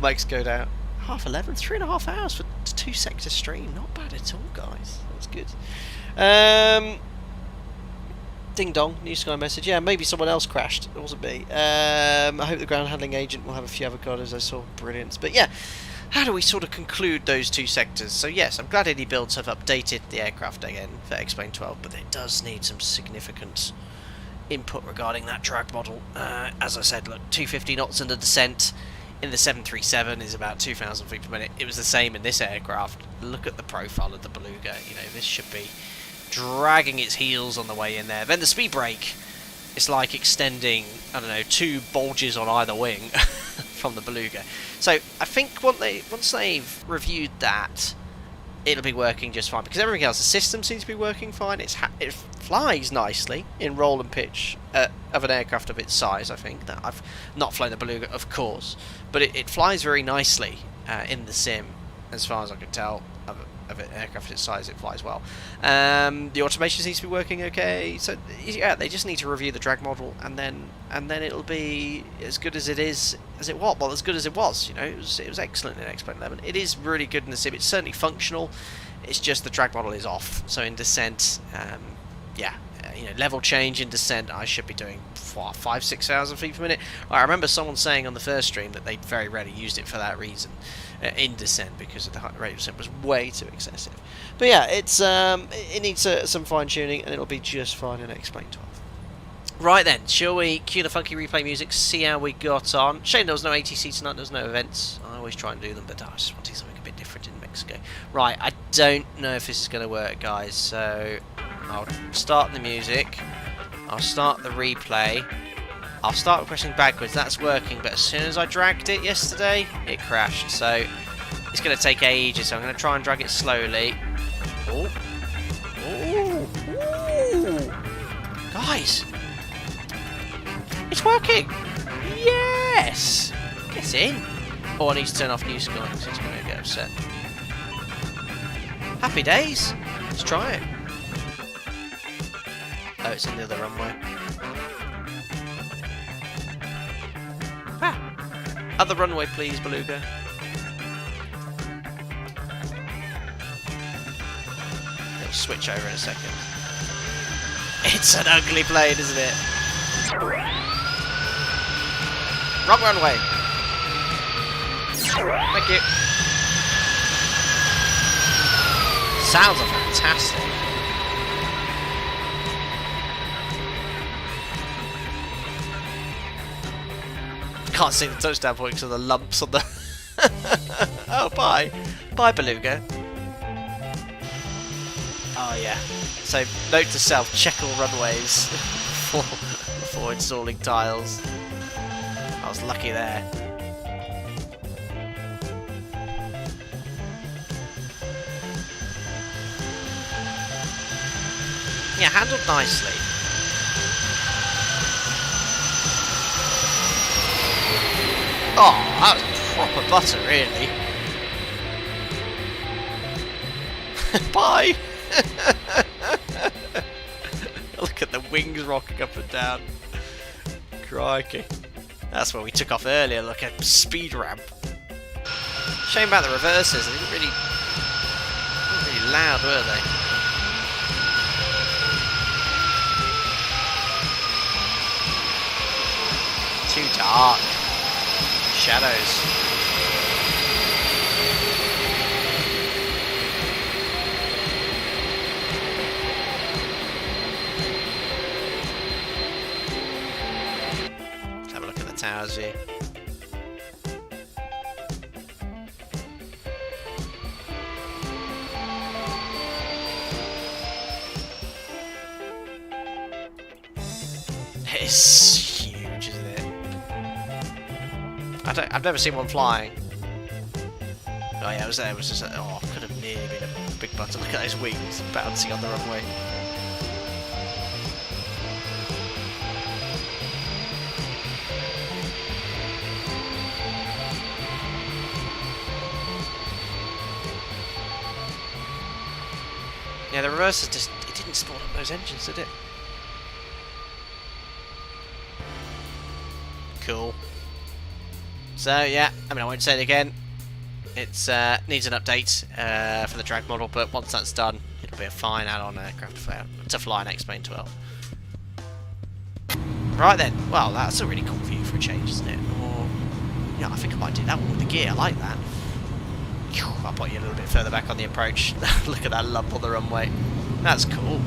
B: Mexico down. 11:30, 3.5 hours for 2 sector stream. Not bad at all, guys. That's good. Ding dong, New Sky message. Yeah, maybe someone else crashed. It wasn't me. I hope the ground handling agent will have a few avocados. I saw. Brilliant. But yeah, how do we sort of conclude those 2 sectors? So yes, I'm glad iniBuilds have updated the aircraft again for XPLANE 12, but it does need some significant input regarding that drag model. As I said, look, 250 knots under descent in the 737 is about 2,000 feet per minute. It was the same in this aircraft. Look at the profile of the Beluga. You know, this should be dragging its heels on the way in there. Then the speed brake, it's like extending, I don't know, 2 bulges on either wing from the Beluga. So I think once they've reviewed that, it'll be working just fine, because everything else, the system seems to be working fine. It flies nicely in roll and pitch of an aircraft of its size. I think that I've not flown the Beluga, of course, but it flies very nicely in the sim, as far as I can tell. Of an aircraft its size, it flies well. The automation seems to be working okay. So yeah, they just need to review the drag model, and then it'll be as good as it is as it was. Well, as good as it was. You know, it was excellent in XPLANE 11. It is really good in the sim. It's certainly functional. It's just the drag model is off. So in descent, yeah, you know, level change in descent, I should be doing 5,000-6,000 feet per minute. I remember someone saying on the first stream that they very rarely used it for that reason. In descent, because of the rate of descent was way too excessive. But yeah, it needs some fine tuning, and it'll be just fine in XPLANE 12. Right then, shall we cue the funky replay music, see how we got on? Shame there was no ATC tonight, there was no events. I always try and do them, but I just want to do something a bit different in Mexico. Right, I don't know if this is going to work, guys, so I'll start the music, I'll start the replay, I'll start pressing backwards. That's working, but as soon as I dragged it yesterday, it crashed. So it's going to take ages. So I'm going to try and drag it slowly. Oh, ooh, guys, it's working. Yes, get in. Oh, I need to turn off New Sky because it's going to get upset. Happy days. Let's try it. Oh, it's on the other runway. Ah! Other runway, please, Beluga. It'll switch over in a second. It's an ugly plane, isn't it? Wrong runway. Thank you. Sounds are fantastic. Can't see the touchdown point because of the lumps on the... Oh, bye. Bye, Beluga. Oh, yeah. So, note to self, check all runways before installing tiles. I was lucky there. Yeah, handled nicely. Oh, that was proper butter, really. Bye! Look at the wings rocking up and down. Crikey. That's where we took off earlier, like a speed ramp. Shame about the reverses, they weren't really loud, were they? Too dark. Shadows. Let's have a look at the towers here. It's huge, isn't it? I've never seen one flying. Oh yeah, it was there. It was just oh, could have nearly been a big button. Look at those wings bouncing on the runway. Yeah, the reverse is just, it didn't spawn up those engines, did it? Cool. So yeah, I mean I won't say it again. It's needs an update for the drag model, but once that's done, it'll be a fine add-on aircraft to fly and XPLANE 12. Right then, well that's a really cool view for a change, isn't it? Or yeah, I think I might do that one with the gear. I like that. I'll put you a little bit further back on the approach. Look at that lump on the runway. That's cool.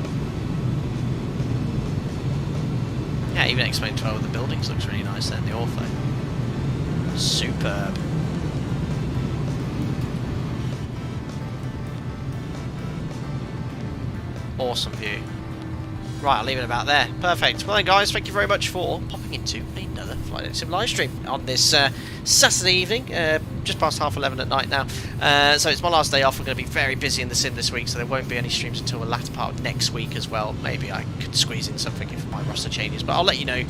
B: Yeah, even XPLANE 12 with the buildings looks really nice there in the ortho. Superb. Awesome view. Right, I'll leave it about there. Perfect. Well then guys, thank you very much for popping into another Flight Sim live stream on this Saturday evening, just past 11:30 at night now. So it's my last day off. We're going to be very busy in the sim this week, so there won't be any streams until the latter part of next week as well. Maybe I could squeeze in something if my roster changes, but I'll let you know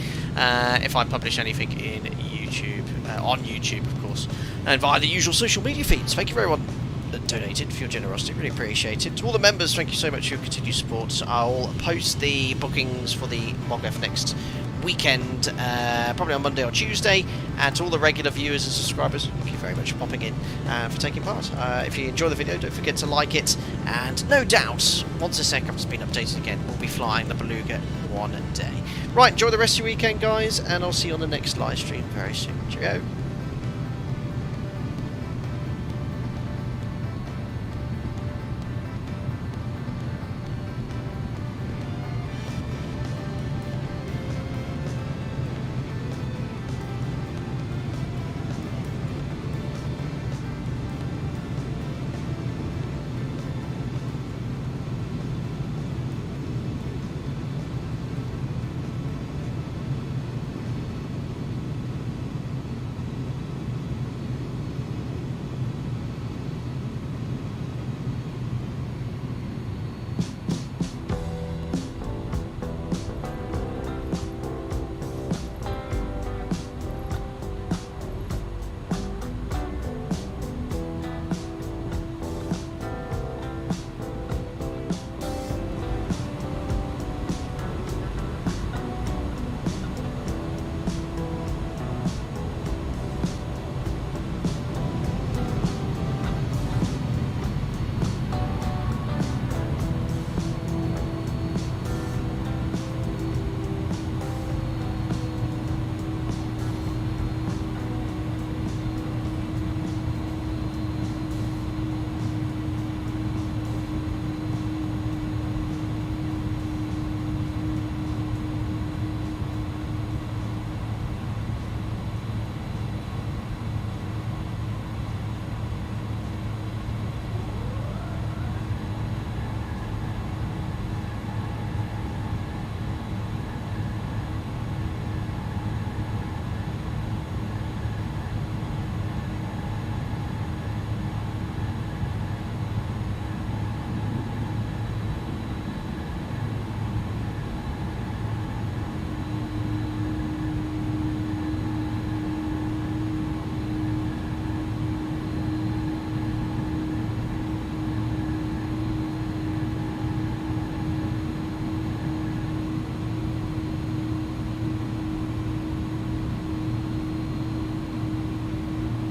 B: if I publish anything in YouTube, on YouTube of course, and via the usual social media feeds. Thank you very much that donated for your generosity, really appreciate it. To all the members, thank you so much for your continued support. I'll post the bookings for the MOGF next weekend, probably on Monday or Tuesday, and to all the regular viewers and subscribers, thank you very much for popping in and for taking part. If you enjoy the video, don't forget to like it, and no doubt, once this aircraft has been updated again, we'll be flying the Beluga one day. Right, enjoy the rest of your weekend guys, and I'll see you on the next live stream very soon. Cheerio.